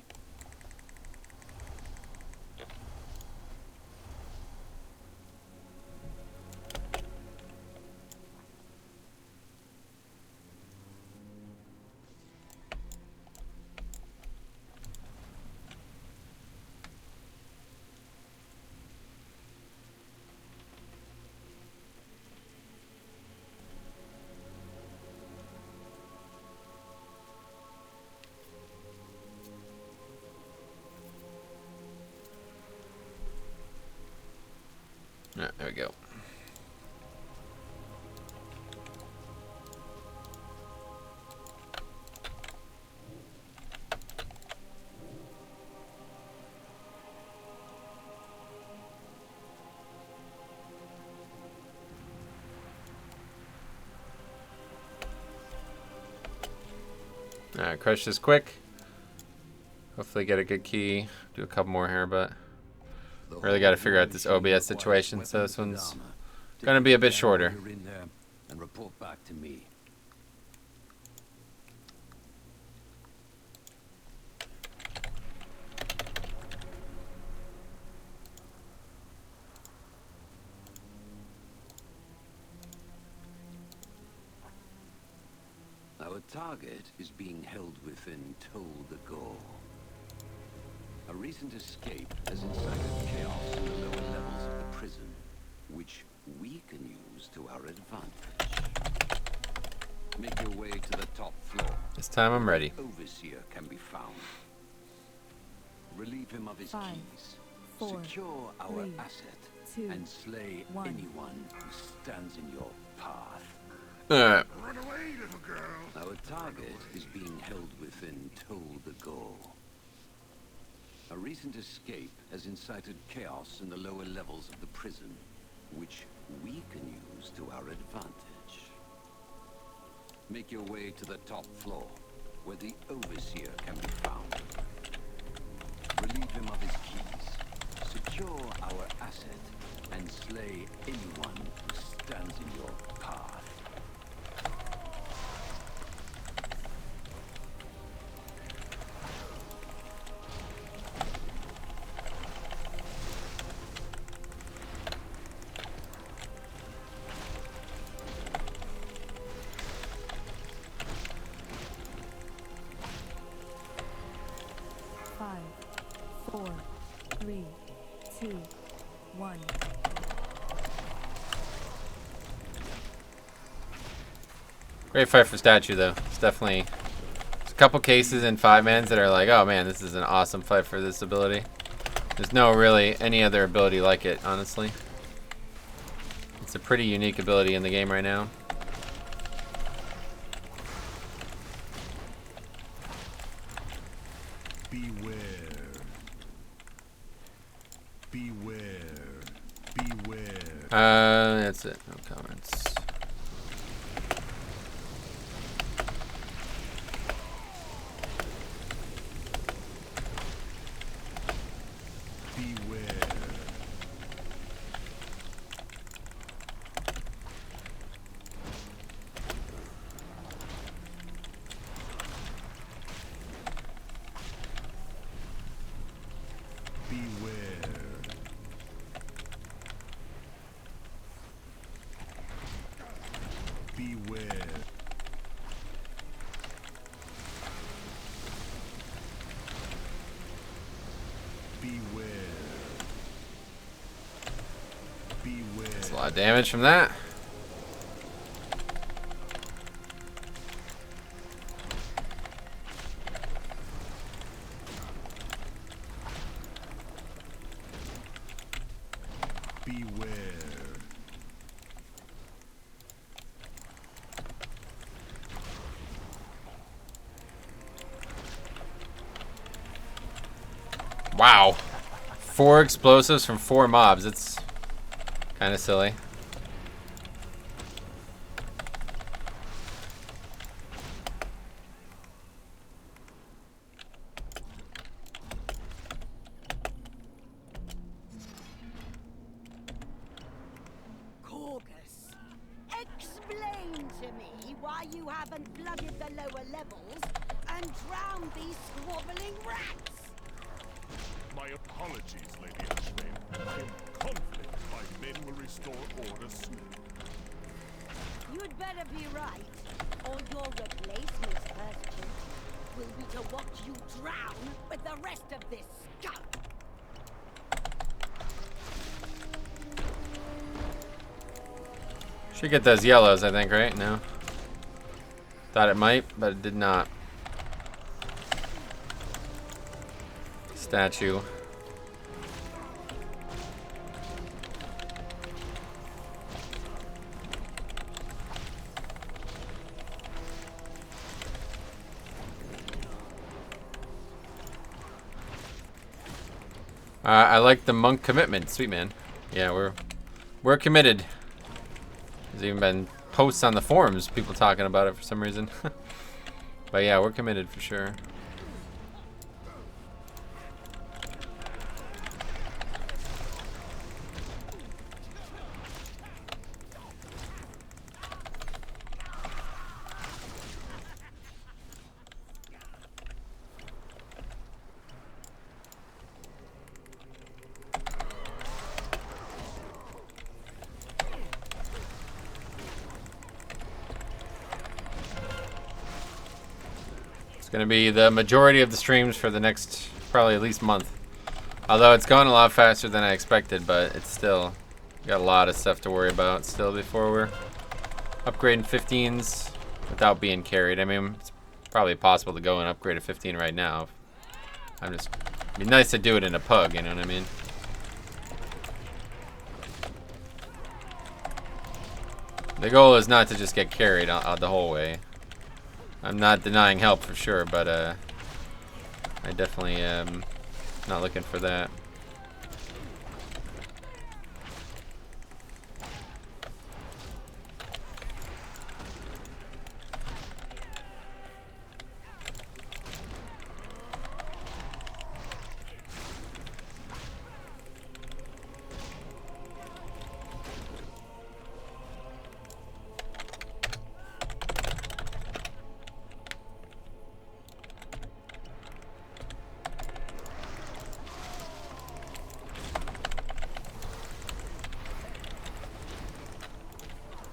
There we go. Alright, crush this quick. Hopefully get a good key. Do a couple more here, but really got to figure out this OBS situation, so this one's Gonna be a bit shorter. You're in there and report back to me. Our target is being held within Toll the Gore. A recent escape has incited chaos in the lower levels of the prison, which we can use to our advantage. Make your way to the top floor. This time I'm ready. Overseer can be found. Relieve him of his 5, keys. 4, Secure our 3, asset 2, and slay 1. anyone who stands in your path. Run away, little girl. Our target is being held within Toll the Gore. A recent escape has incited chaos in the lower levels of the prison, which we can use to our advantage. Make your way to the top floor, where the Overseer can be found. Relieve him of his keys, secure our asset, and slay anyone who stands in your path. Five, 4, 3, 2, 1. Great fight for statue though. It's definitely there's a couple cases in 5-mans that are like, oh man, this is an awesome fight for this ability. There's no really any other ability like it, honestly. It's a pretty unique ability in the game right now. Beware. Beware. Beware. That's it. No comments. Beware. Beware. Beware. Beware. Beware. That's a lot of damage from that. Beware. Wow. 4 explosives from 4 mobs. It's kind of silly. Caucus, explain to me why you haven't flooded the lower levels and drowned these squabbling rats. My apologies, Lady Ashmain. I am confident my men will restore order soon. You'd better be right, or your replacement's first duty will be to watch you drown with the rest of this scum. Should get those yellows, I think, right? No. Thought it might, but it did not. Statue. I like the monk commitment, sweet man. Yeah, we're committed. There's even been posts on the forums, people talking about it for some reason. But yeah, we're committed for sure. gonna be the majority of the streams for the next probably at least month. Although it's going a lot faster than I expected, but it's still got a lot of stuff to worry about still before we're upgrading 15s without being carried. I mean, it's probably possible to go and upgrade a 15 right now. It'd be nice to do it in a pug, you know what I mean? The goal is not to just get carried the whole way. I'm not denying help for sure, but I definitely am not looking for that.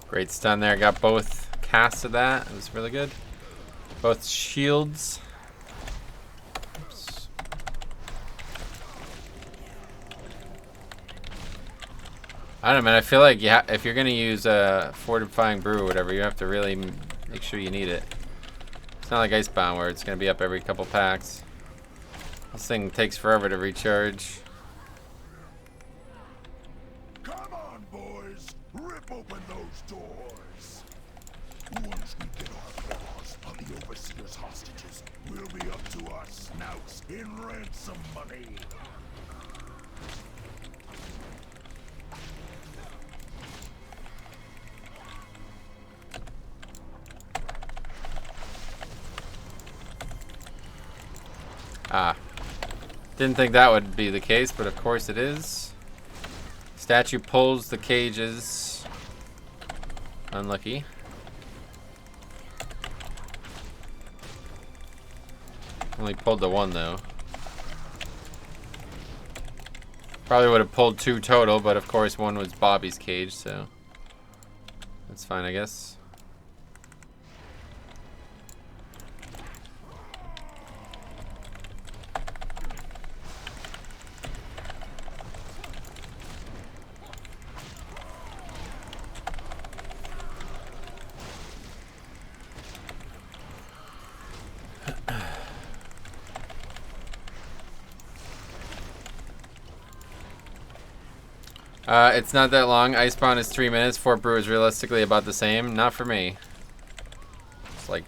Great stun there. Got both casts of that. It was really good. Both shields. Oops. I don't know, man. I feel like if you're gonna use a fortifying brew or whatever, you have to really make sure you need it. It's not like Icebound where it's gonna be up every couple packs. This thing takes forever to recharge. Come on, boys. Rip open those doors. Once we get our claws on the Overseer's hostages, we'll be up to our snouts in ransom money. Ah. Didn't think that would be the case, but of course it is. Statue pulls the cages. Unlucky. Only pulled the one though. Probably would have pulled two total, but of course one was Bobby's cage, so that's fine, I guess. It's not that long. Icebound is 3 minutes. Fort Brew is realistically about the same. Not for me. It's like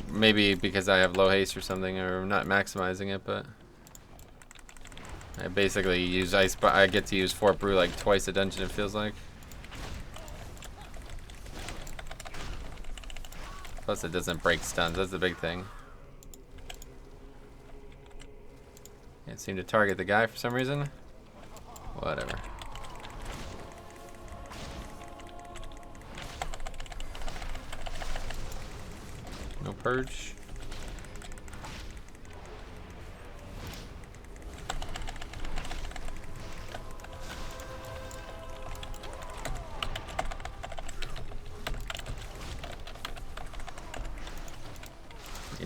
maybe because I have low haste or something, or I'm not maximizing it, but I basically use Icebound. I get to use Fort Brew like twice a dungeon, it feels like. Plus it doesn't break stuns. That's the big thing. Can't seem to target the guy for some reason. Whatever. No purge.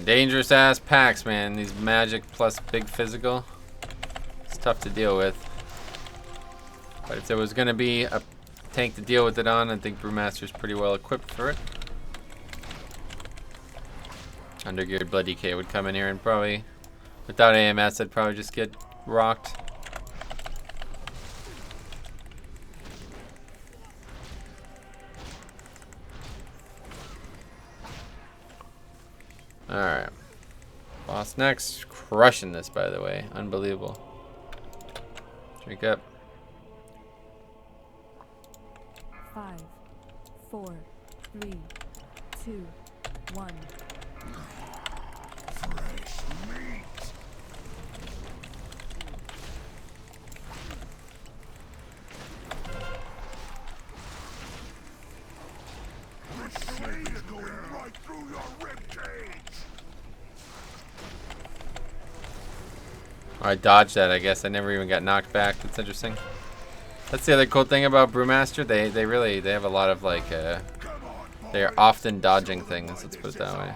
Dangerous ass packs, man. These magic plus big physical. It's tough to deal with. But if there was gonna be a tank to deal with it on, I think Brewmaster's pretty well equipped for it. Undergeared Blood DK would come in here and probably, without AMS, I'd probably just get rocked. Alright. Boss next. Crushing this, by the way. Unbelievable. Drink up. 5, 4, 3, 2, 1. Fresh meat. The shade is going right through your ribcage. Oh, I dodged that, I guess. I never even got knocked back. That's interesting. That's the other cool thing about Brewmaster. They have a lot of like they are often dodging things. Let's put it that way.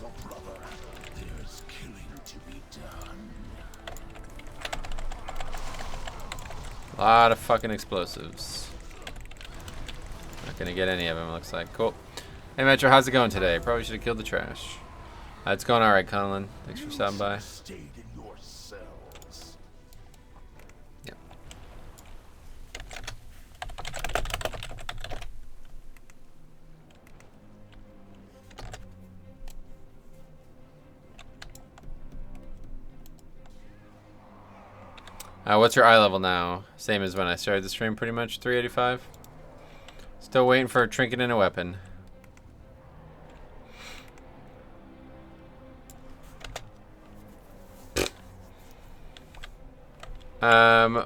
little brother. There's killing to be done. A lot of fucking explosives. Not gonna get any of them, looks like. Cool. Hey Metro, how's it going today? Probably should have killed the trash. It's going alright, Conlon. Thanks for stopping by. Stayed in your cells. Yep. What's your eye level now? Same as when I started the stream, pretty much 385. Still waiting for a trinket and a weapon.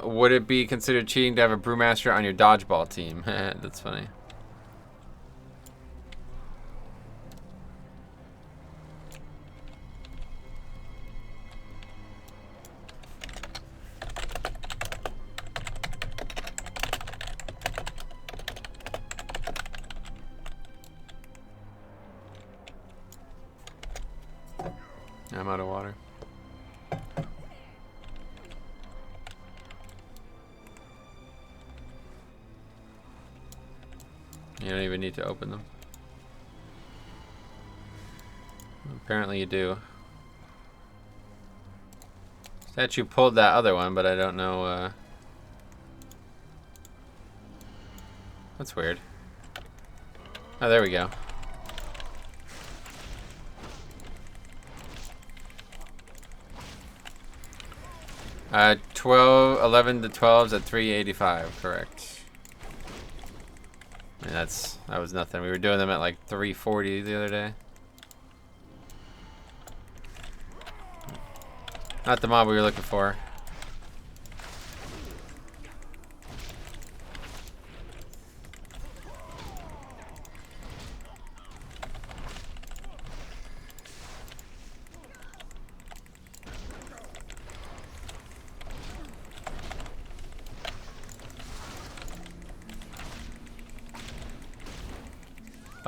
Would it be considered cheating to have a Brewmaster on your dodgeball team? That's funny. I'm out of water. You don't even need to open them. Apparently you do. Statue pulled that other one, but I don't know. That's weird. Oh, there we go. Uh, 11 to 12's at 385, correct. I mean, that was nothing. We were doing them at like 340 the other day. Not the mob we were looking for.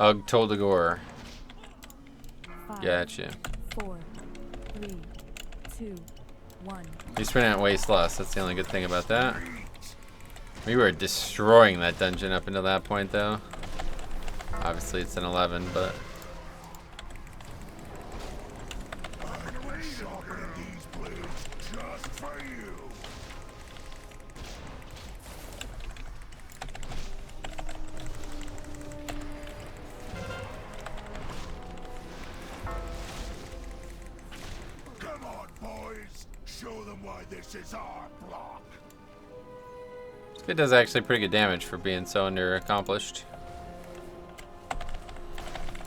Ugh, Toldagor. 5, Gotcha. 4, 3, 2, 1. He's spinning at waste less. That's the only good thing about that. We were destroying that dungeon up until that point, though. Obviously, it's an 11, but. It does actually pretty good damage for being so under accomplished.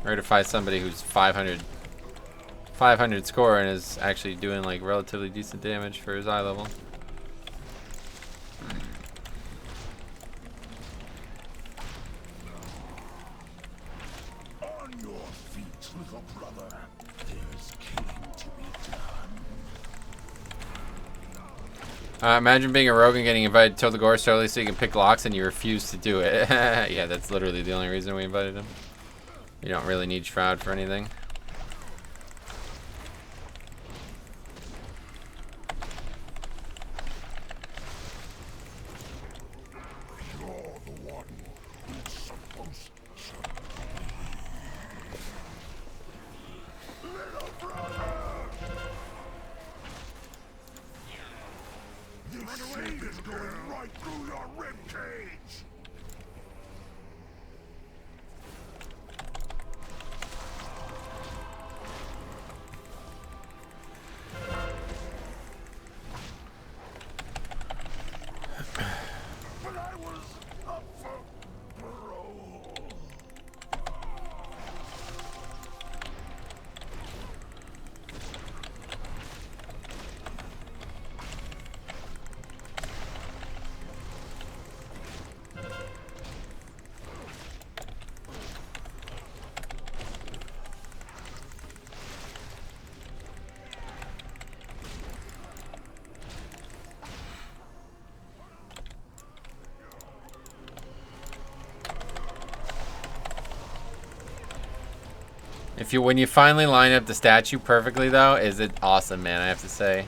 Rare to find somebody who's 500 score and is actually doing like relatively decent damage for his eye level. On your feet, little brother. There's killing to be done. Imagine being a rogue and getting invited to Toldagor solely so you can pick locks and you refuse to do it. Yeah, that's literally the only reason we invited him. You don't really need Shroud for anything. You're the one who's supposed to be. Little brother! This shit is going right through your ribcage! But I was up for parole. When you finally line up the statue perfectly though, is it awesome, man, I have to say.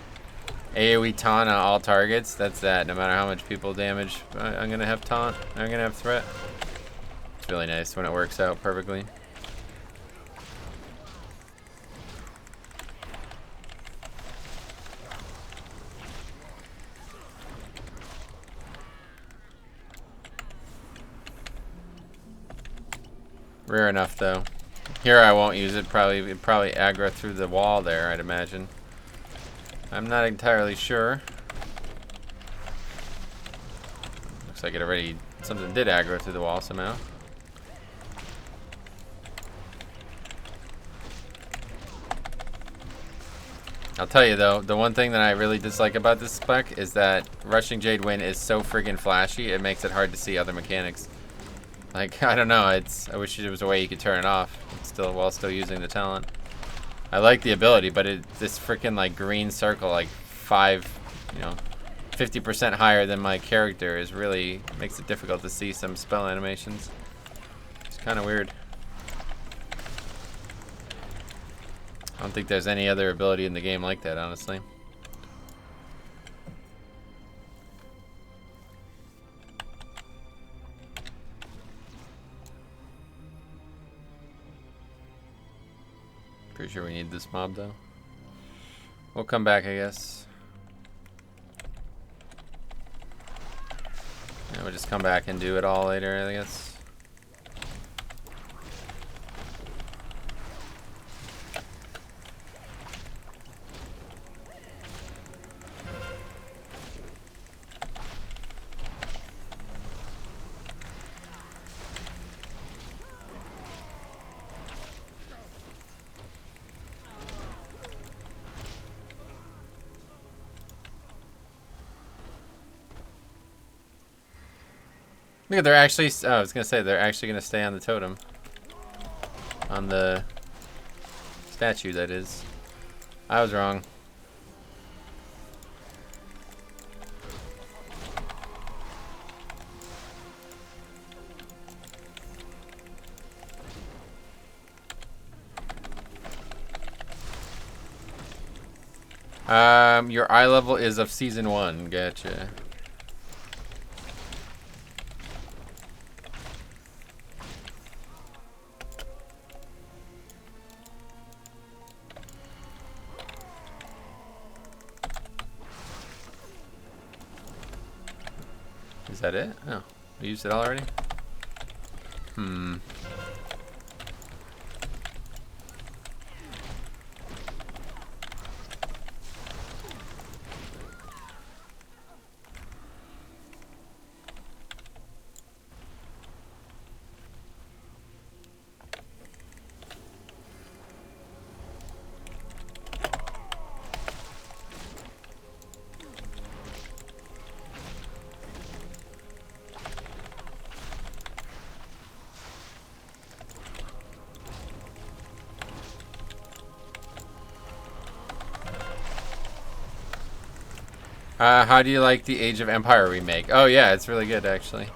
AoE taunt on all targets, that's that. No matter how much people damage, I'm gonna have taunt. I'm gonna have threat. It's really nice when it works out perfectly. Rare enough though. Here I won't use it. It'd probably aggro through the wall there, I'd imagine. I'm not entirely sure. Looks like it already, something did aggro through the wall somehow. I'll tell you though, the one thing that I really dislike about this spec is that Rushing Jade Wind is so friggin' flashy, it makes it hard to see other mechanics. Like, I don't know, I wish there was a way you could turn it off while still using the talent. I like the ability, but this freaking like green circle, like 50% higher than my character is really, makes it difficult to see some spell animations. It's kind of weird. I don't think there's any other ability in the game like that, honestly. Pretty sure we need this mob though. We'll come back, I guess. Yeah, we'll just come back and do it all later, I guess. Look, they're actually, I was gonna say, they're actually gonna stay on the totem. On the statue, that is. I was wrong. Your eye level is of season 1, gotcha. Is that it? Oh, we used it already? How do you like the Age of Empire remake? Oh yeah, it's really good actually.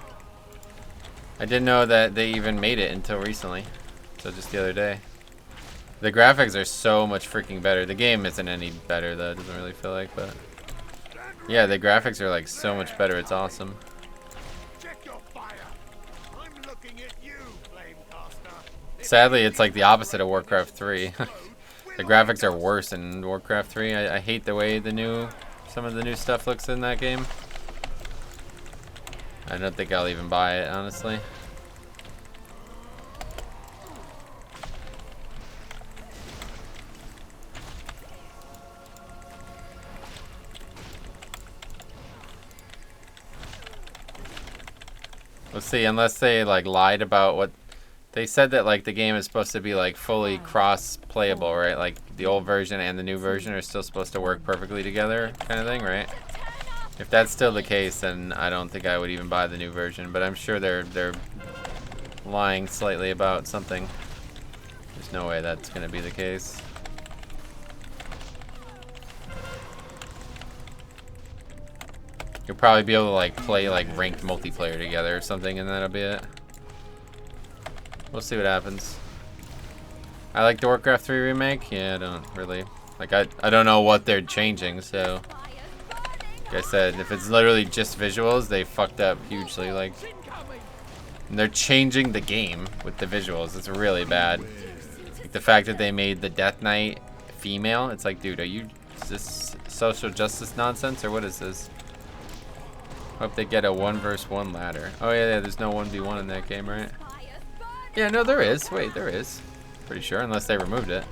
I didn't know that they even made it until recently. So just the other day. The graphics are so much freaking better. The game isn't any better though, it doesn't really feel like, but yeah, the graphics are like so much better, it's awesome. Check your fire. I'm looking at you, Flamecaster. Sadly, it's like the opposite of Warcraft 3. The graphics are worse in Warcraft 3. I hate the way some of the new stuff looks in that game. I don't think I'll even buy it, honestly. Let's see, unless they like lied about what they said, that like the game is supposed to be like fully cross-playable, right? Like the old version and the new version are still supposed to work perfectly together, kind of thing, right? If that's still the case, then I don't think I would even buy the new version. But I'm sure they're lying slightly about something. There's no way that's going to be the case. You'll probably be able to like play like ranked multiplayer together or something, and that'll be it. We'll see what happens. I like the Warcraft 3 remake. Yeah, I don't really. Like, I don't know what they're changing, so. Like I said, if it's literally just visuals, they fucked up hugely. Like, and they're changing the game with the visuals. It's really bad. Like, the fact that they made the Death Knight female, it's like, dude, is this social justice nonsense, or what is this? Hope they get a 1 versus 1 ladder. Oh yeah, there's no 1v1 in that game, right? Yeah, no, there is. Wait, there is. Pretty sure, unless they removed it.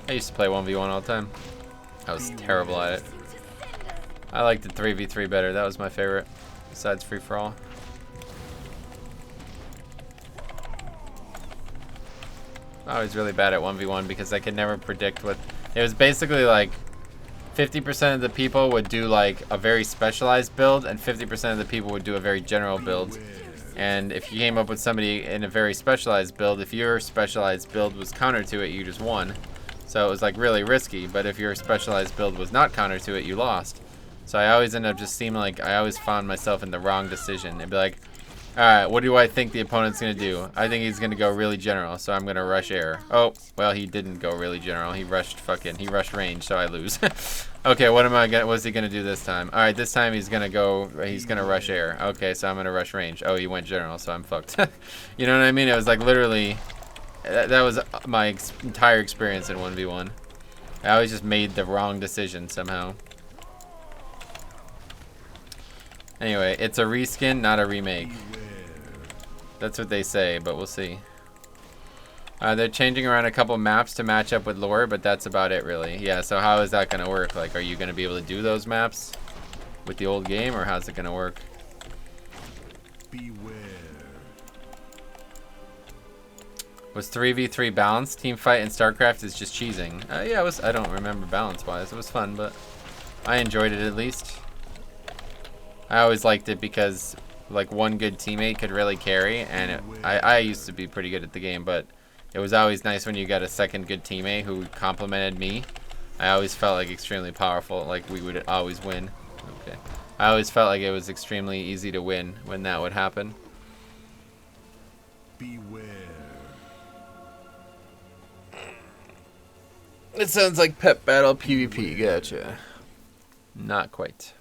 I used to play 1v1 all the time. I was terrible at it. I liked the 3v3 better. That was my favorite, besides free-for-all. I was really bad at 1v1 because I could never predict what... It was basically like 50% of the people would do like a very specialized build, and 50% of the people would do a very general build. And if you came up with somebody in a very specialized build, if your specialized build was counter to it, you just won. So it was like really risky, but if your specialized build was not counter to it, you lost. So I always end up just seeming like I always found myself in the wrong decision. It'd be like, alright, what do I think the opponent's going to do? I think he's going to go really general, so I'm going to rush air. Oh, well, he didn't go really general. He rushed range, so I lose. Okay, what's he going to do this time? Alright, this time he's going to rush air. Okay, so I'm going to rush range. Oh, he went general, so I'm fucked. You know what I mean? It was like literally, that was my entire experience in 1v1. I always just made the wrong decision somehow. Anyway, it's a reskin, not a remake. That's what they say, but we'll see. They're changing around a couple maps to match up with lore, but that's about it, really. Yeah, so how is that going to work? Like, are you going to be able to do those maps with the old game, or how's it going to work? Beware. Was 3v3 balanced? Teamfight in StarCraft is just cheesing. Yeah, it was. I don't remember balance-wise. It was fun, but I enjoyed it at least. I always liked it because like one good teammate could really carry, and I used to be pretty good at the game, but it was always nice when you got a second good teammate who complimented me. I always felt like extremely powerful, like we would always win. Okay. I always felt like it was extremely easy to win when that would happen. Beware. It sounds like Pep Battle PvP, gotcha. Not quite.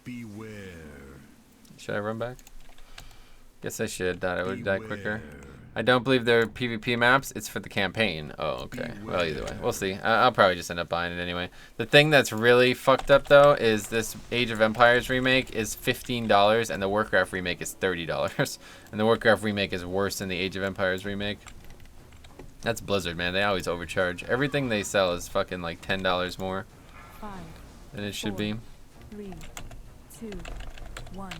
Beware. Should I run back? Guess I should. Thought I would die quicker. I don't believe they're PvP maps. It's for the campaign. Oh, okay. Well, either way. We'll see. I'll probably just end up buying it anyway. The thing that's really fucked up, though, is this Age of Empires remake is $15, and the Warcraft remake is $30. And the Warcraft remake is worse than the Age of Empires remake. That's Blizzard, man. They always overcharge. Everything they sell is fucking like $10 more 5, than it should be. 3, 2, 1.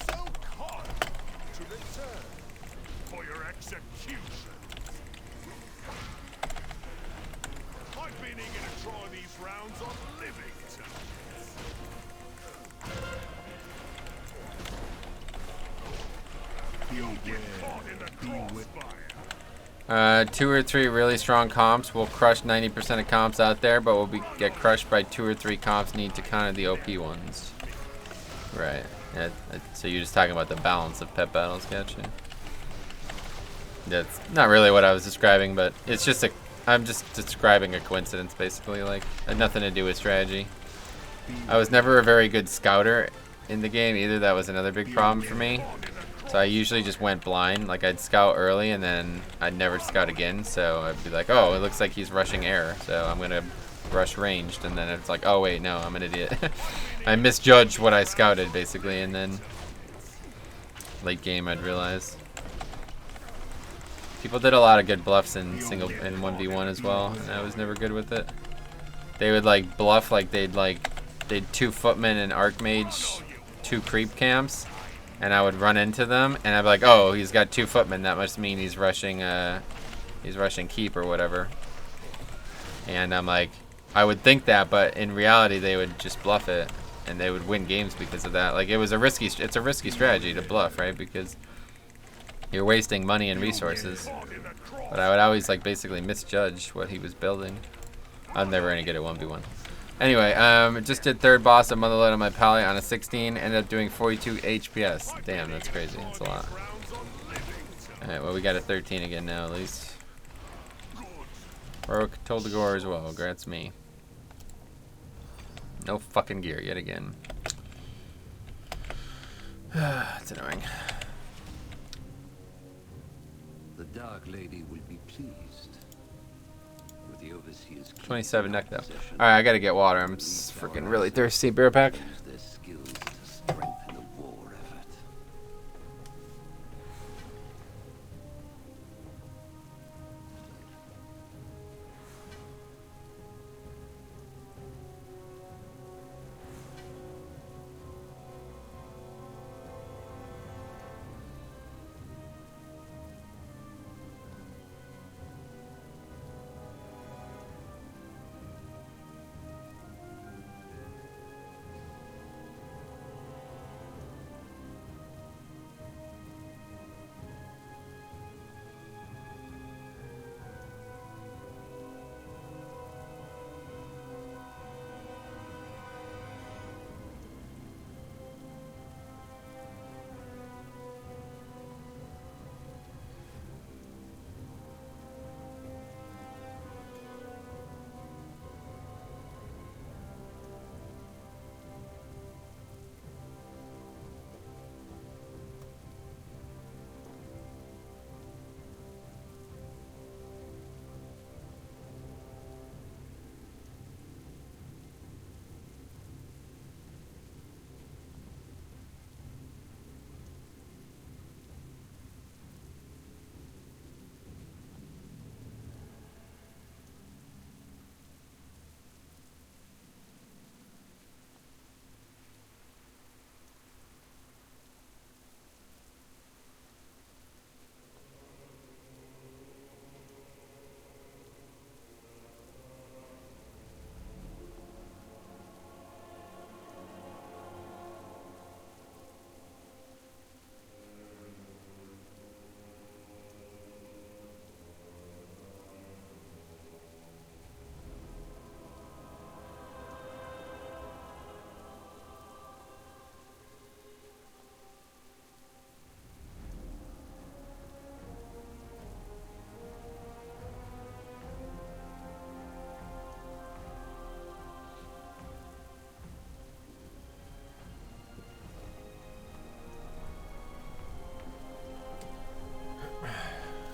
So called to return for your execution. I've been eager to try these rounds on living targets. You'll get caught in the crossfire. 2 or 3 really strong comps will crush 90% of comps out there, but will get crushed by 2 or 3 comps need to counter the OP ones. Right. Yeah, so you're just talking about the balance of pet battles, gotcha. That's not really what I was describing, but it's just I'm just describing a coincidence, basically. Like, it had nothing to do with strategy. I was never a very good scouter in the game either. That was another big problem for me. So I usually just went blind. Like, I'd scout early and then I'd never scout again. So I'd be like, oh, it looks like he's rushing air, so I'm gonna rush ranged. And then it's like, oh wait, no, I'm an idiot. I misjudged what I scouted, basically, and then late game I'd realize. People did a lot of good bluffs in 1v1 as well, and I was never good with it. They would like bluff like they'd 2 footmen and archmage 2 creep camps, and I would run into them and I'd be like, oh, he's got 2 footmen, that must mean he's rushing keep or whatever. And I'm like, I would think that, but in reality they would just bluff it and they would win games because of that. Like, it's a risky strategy to bluff, right? Because you're wasting money and resources. But I would always like basically misjudge what he was building. I'm never gonna get it 1v1. Anyway, just did 3rd boss of Motherload on my Pally on a 16. Ended up doing 42 HPS. Damn, that's crazy. That's a lot. Alright, well we got a 13 again now at least. Or told to gore as well, grants me. No fucking gear yet again. It's annoying. The Dark Lady will be pleased with the Overseer's 27 neck though. Alright, I gotta get water. I'm freaking really thirsty. Beer pack. their skills to strengthen the war effort.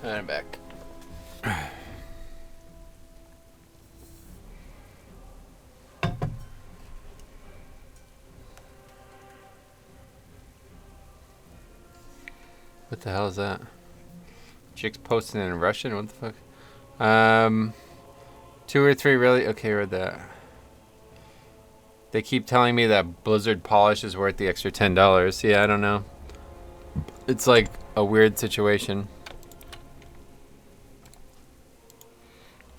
And I'm back. What the hell is that? Chicks posting in Russian? What the fuck? 2 or 3 really? Okay, read that. They keep telling me that Blizzard Polish is worth the extra $10. Yeah, I don't know. It's like a weird situation.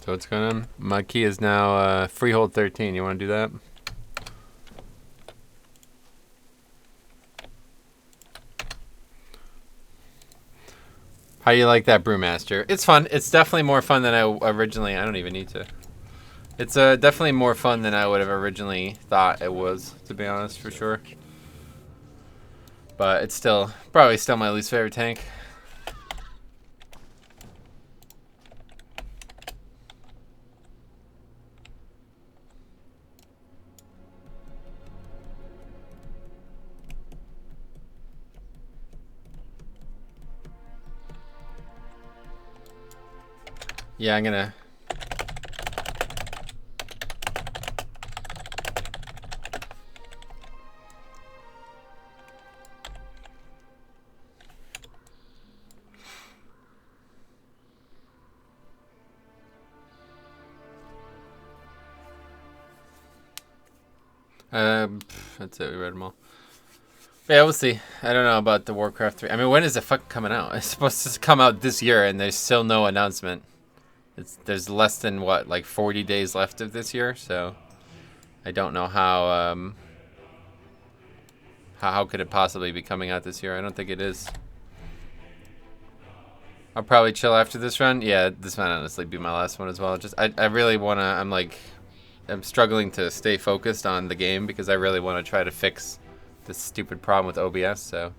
So what's going on? My key is now Freehold 13. You want to do that? How do you like that, Brewmaster? It's fun. It's definitely more fun than I originally... I don't even need to. It's definitely more fun than I would have originally thought it was, to be honest, for sure. But it's still... probably still my least favorite tank. Yeah, I'm gonna... That's it. We read them all. Yeah, we'll see. I don't know about the Warcraft 3. I mean, when is it fucking coming out? It's supposed to come out this year, and there's still no announcement. There's less than, what, like 40 days left of this year, so I don't know how could it possibly be coming out this year. I don't think it is. I'll probably chill after this run. Yeah, this might honestly be my last one as well. Just I really want to... I'm struggling to stay focused on the game because I really want to try to fix this stupid problem with OBS, so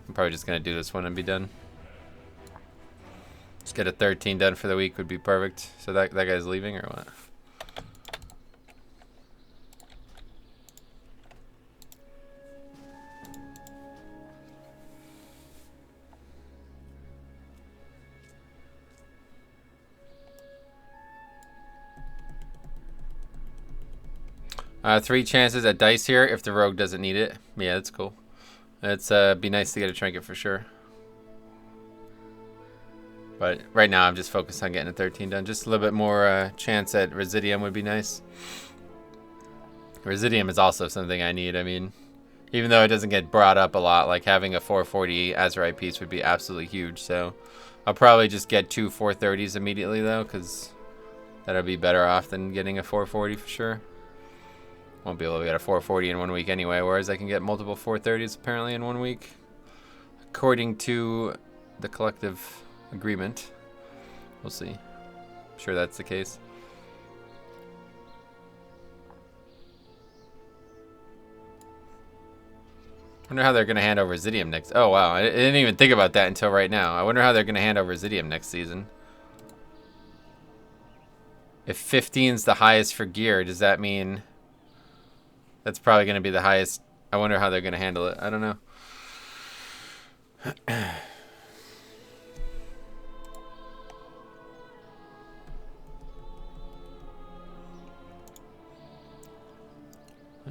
I'm probably just going to do this one and be done. Just get a 13 done for the week would be perfect. So that guy's leaving or what? Three chances at dice here if the rogue doesn't need it. Yeah, that's cool. It's be nice to get a trinket for sure. But right now I'm just focused on getting a 13 done. Just a little bit more chance at Residium would be nice. Residium is also something I need. I mean, even though it doesn't get brought up a lot, like having a 440 Azurite piece would be absolutely huge. So I'll probably just get two 430s immediately though, because that'll be better off than getting a 440 for sure. Won't be able to get a 440 in 1 week anyway, whereas I can get multiple 430s apparently in 1 week, according to the collective agreement. We'll see. I'm sure that's the case. I wonder how they're going to hand over Residium next. Oh, wow. I didn't even think about that until right now. I wonder how they're going to hand over Residium next season. If 15's the highest for gear, does that mean that's probably going to be the highest? I wonder how they're going to handle it. I don't know.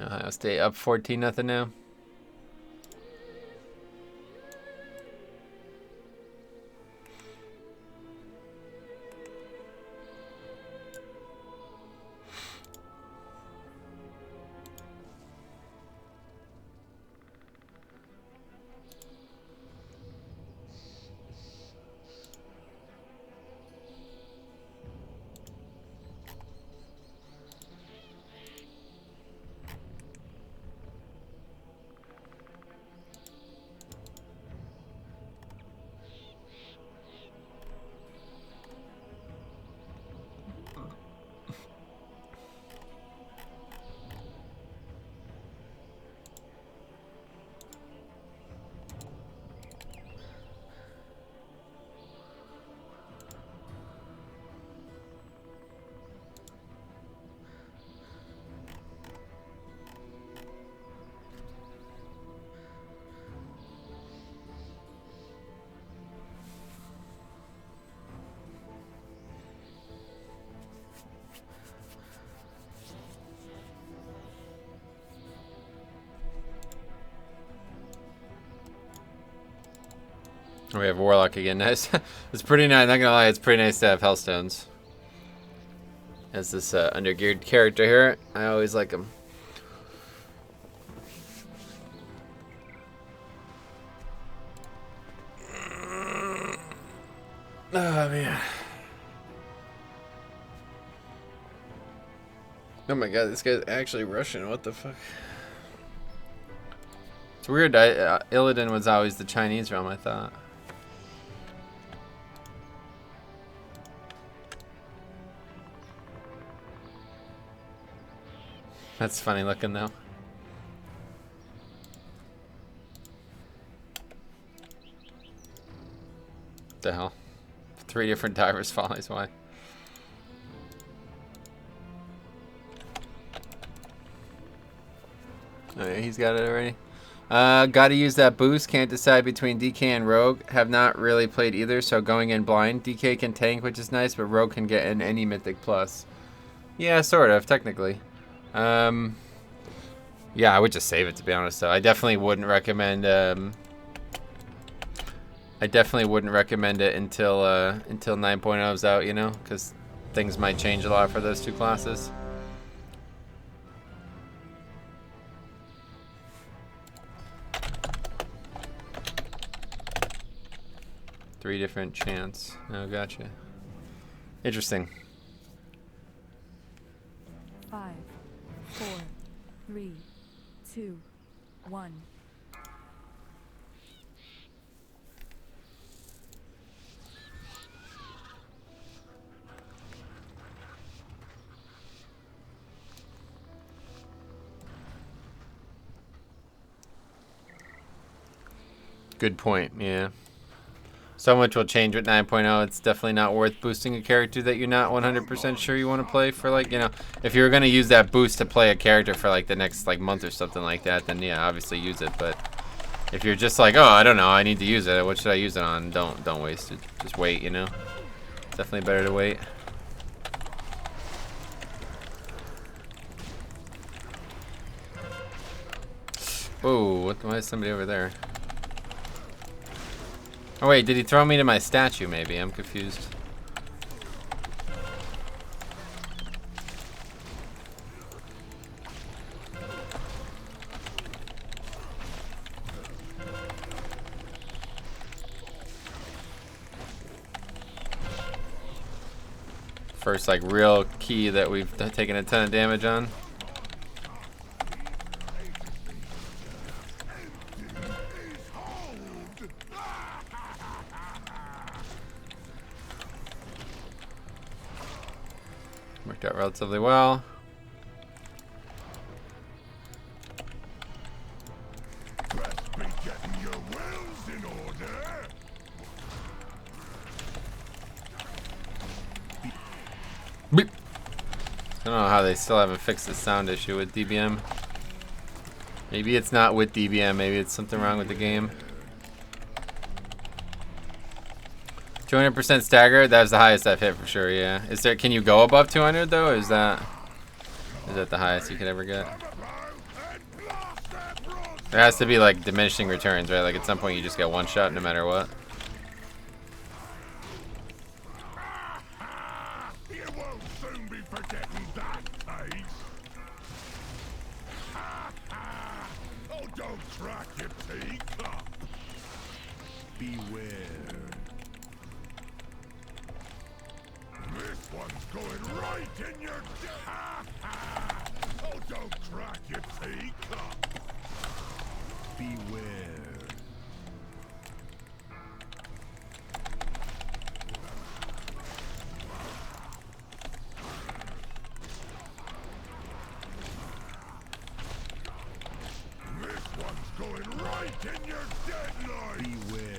Ohio State up 14-0 now. We have Warlock again. Nice. It's pretty nice. Not gonna lie, it's pretty nice to have Hellstones as this undergeared character here. I always like him. Oh man. Oh my god, this guy's actually Russian. What the fuck? It's weird. Illidan was always the Chinese realm, I thought. That's funny looking though. What the hell? 3 different divers follies, why? Oh yeah, he's got it already. Gotta use that boost. Can't decide between DK and Rogue. Have not really played either, so going in blind. DK can tank, which is nice, but Rogue can get in any Mythic plus. Yeah, sort of, technically. Yeah, I would just save it, to be honest, though. I definitely wouldn't recommend it until 9.0 is out, you know, because things might change a lot for those two classes. Three different chants. Oh, gotcha. Interesting. 5, 4, 3, 2, 1. Good point, yeah. So much will change with 9.0. It's definitely not worth boosting a character that you're not 100% sure you want to play for, like, you know, if you're going to use that boost to play a character for, like, the next, like, month or something like that, then, yeah, obviously use it. But if you're just like, oh, I don't know, I need to use it, what should I use it on? Don't waste it. Just wait, you know? Definitely better to wait. Whoa, why is somebody over there? Oh wait, did he throw me to my statue maybe? I'm confused. First, like, real key that we've taken a ton of damage on. Worked out relatively well. Best be getting your wells in order. Beep. I don't know how they still haven't fixed the sound issue with DBM. Maybe it's not with DBM, maybe it's something wrong with the game. 200% stagger, that's the highest I've hit for sure, yeah. Is there, can you go above 200 though, or is that the highest you could ever get? There has to be like diminishing returns, right? Like at some point you just get one shot no matter what. You won't soon be forgetting that taste. Oh, don't crack your teacup. Beware. This one's going right in your... Oh, don't crack your teacup. Beware. This one's going right in your deadline. Beware.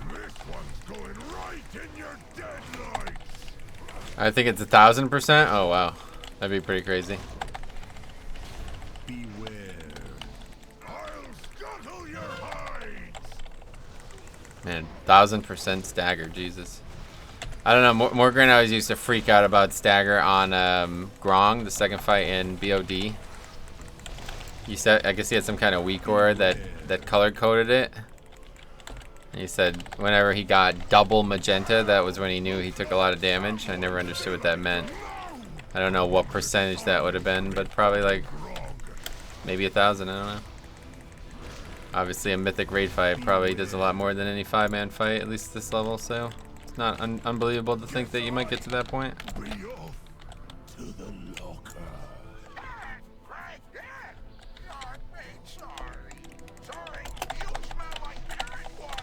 This one's going right in your deadline. I think it's 1000%. Oh wow, that'd be pretty crazy. Beware. I'll scuttle your hides. Man, 1000% stagger, Jesus. I don't know. Morgan always used to freak out about stagger on Grong, the second fight in BOD. He said, I guess he had some kind of weak ore that color coded it. And he said whenever he got double magenta, that was when he knew he took a lot of damage. I never understood what that meant. I don't know what percentage that would have been, but probably like maybe 1,000. I don't know. Obviously, a mythic raid fight probably does a lot more than any 5-man fight, at least this level. So it's not unbelievable to think that you might get to that point. Be off to the locker. Right there. Sorry. Sorry. You smell like carrot guano.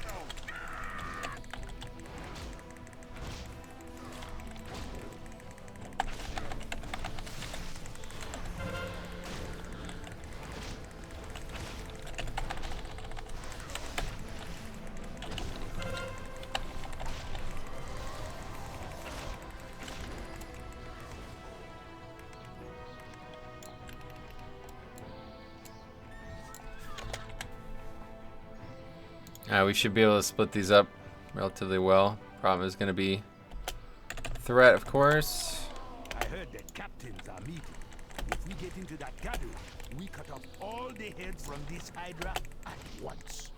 We should be able to split these up relatively well. Problem is going to be threat, of course. I heard that captains are meeting. If we get into that gathering, we cut off all the heads from this hydra at once.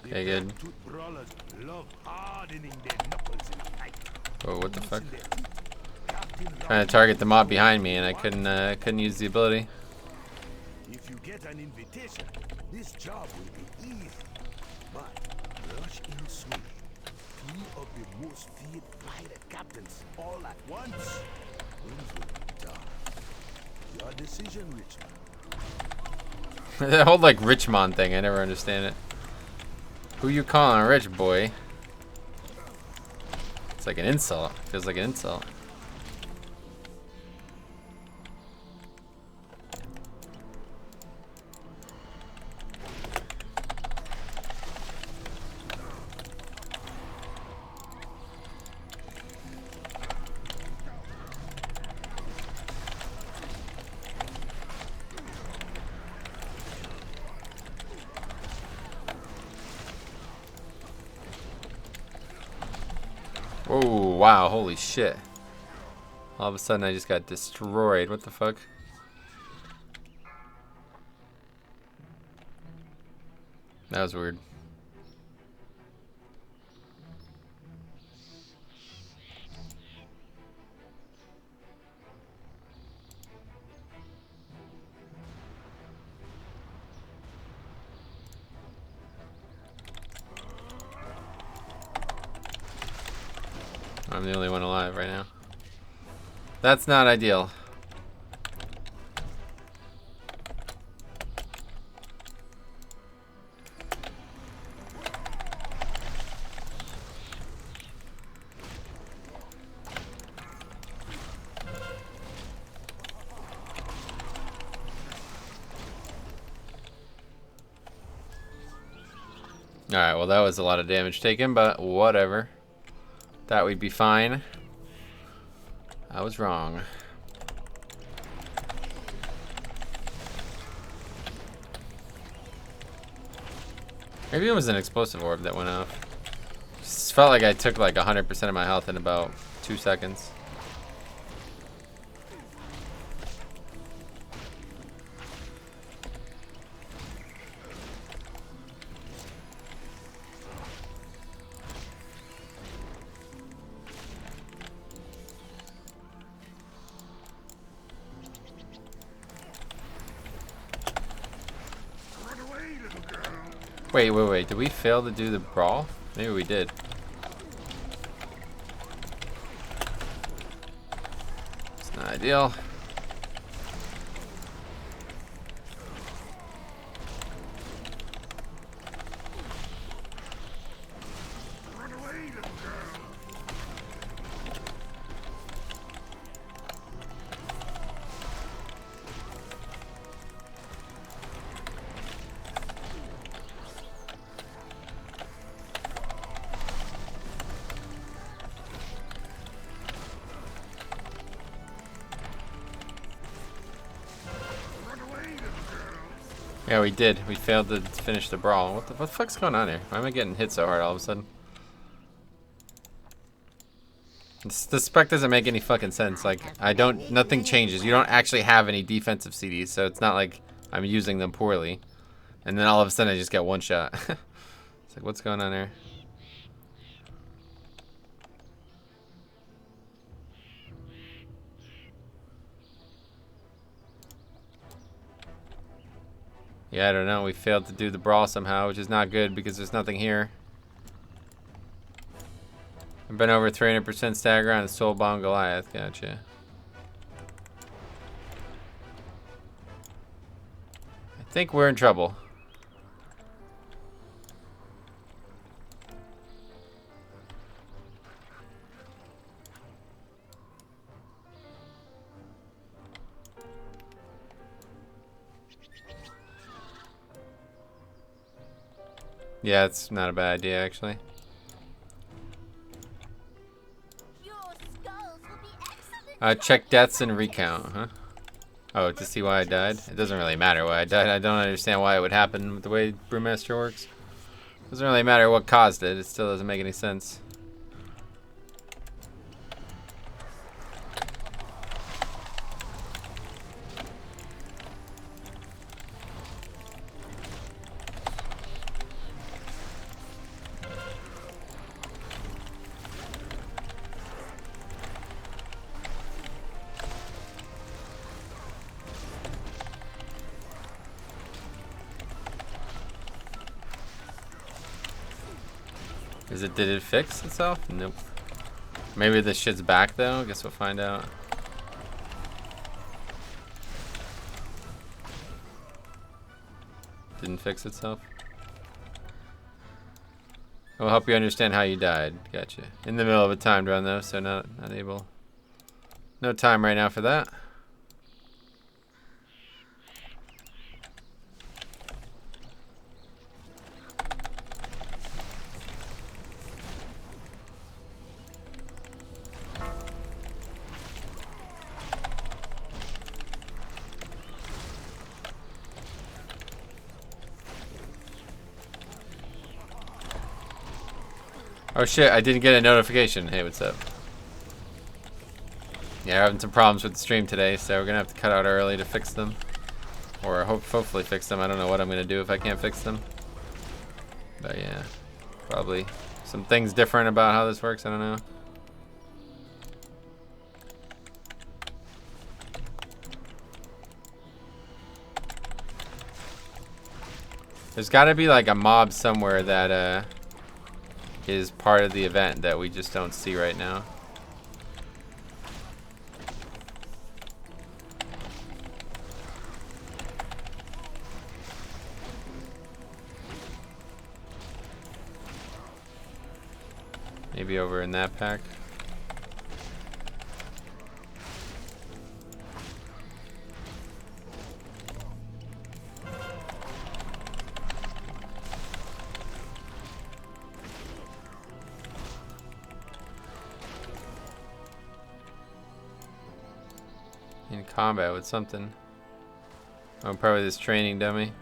Okay, good. Brawlers love hardening their knuckles in a fight. Oh, what the fuck? Trying to target the mob behind me, and I couldn't use the ability. If you get an invitation, this job will be easy. But rush in swift. 3 of the most feared fighter captains all at once. Things will be tough. Your decision, Richmond. That whole like Richmond thing, I never understand it. Who you calling a rich boy? It's like an insult. Feels like an insult. wow, holy shit. All of a sudden I just got destroyed. What the fuck? That was weird. I'm the only one alive right now. That's not ideal. Alright, well that was a lot of damage taken, but whatever. Thought we'd be fine. I was wrong. Maybe it was an explosive orb that went off. Just felt like I took like 100% of my health in about 2 seconds. Wait. Did we fail to do the brawl? Maybe we did. It's not ideal. Yeah, we did. We failed to finish the brawl. What the fuck's going on here? Why am I getting hit so hard all of a sudden? The spec doesn't make any fucking sense. Like, nothing changes. You don't actually have any defensive CDs, so it's not like I'm using them poorly. And then all of a sudden I just get one shot. It's like, what's going on here? Yeah, I don't know. We failed to do the brawl somehow, which is not good because there's nothing here. I've been over 300% stagger on the Soul Bomb Goliath. Gotcha. I think we're in trouble. Yeah, it's not a bad idea, actually. Check deaths and recount, huh? Oh, to see why I died? It doesn't really matter why I died. I don't understand why it would happen with the way Brewmaster works. It doesn't really matter what caused it. It still doesn't make any sense. Did it fix itself? Nope. Maybe this shit's back though. Guess we'll find out. Didn't fix itself. I'll help you understand how you died. Gotcha. In the middle of a timed run though, so not able. No time right now for that. Oh shit, I didn't get a notification. Hey, what's up? Yeah, having some problems with the stream today, so we're gonna have to cut out early to fix them. Or hopefully fix them. I don't know what I'm gonna do if I can't fix them. But yeah, probably some things different about how this works. I don't know. There's got to be like a mob somewhere that is part of the event that we just don't see right now. Maybe over in that pack. In combat with something. Oh, probably this training dummy.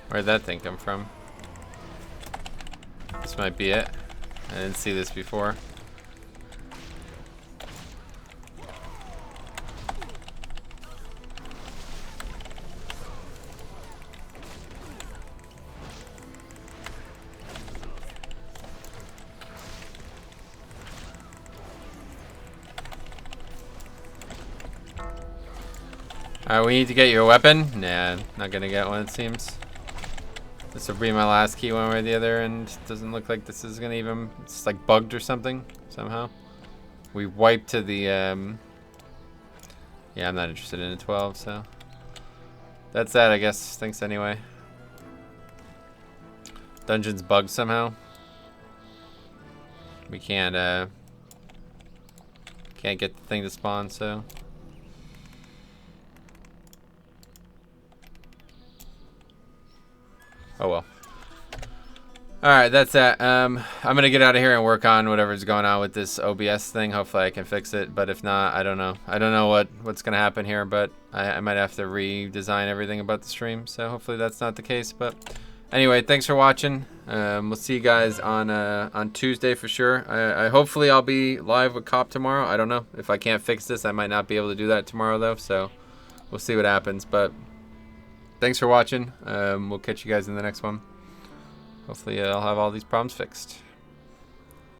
Where'd that thing come from? This might be it. I didn't see this before. We need to get you a weapon? Nah, not gonna get one, it seems. This will be my last key one way or the other, and it doesn't look like this is gonna even... It's like bugged or something, somehow. We wiped to the, Yeah, I'm not interested in a 12, so... That's that, I guess. Thanks anyway. Dungeon's bugged somehow. We can't get the thing to spawn, so... Oh well. Alright, that's that. I'm gonna get out of here and work on whatever's going on with this OBS thing. Hopefully I can fix it, but if not, I don't know. I don't know what's gonna happen here, but I might have to redesign everything about the stream, so hopefully that's not the case. But anyway, thanks for watching. We'll see you guys on Tuesday for sure. Hopefully I'll be live with Cop tomorrow. I don't know. If I can't fix this, I might not be able to do that tomorrow though, so we'll see what happens. But thanks for watching. We'll catch you guys in the next one. Hopefully I'll have all these problems fixed.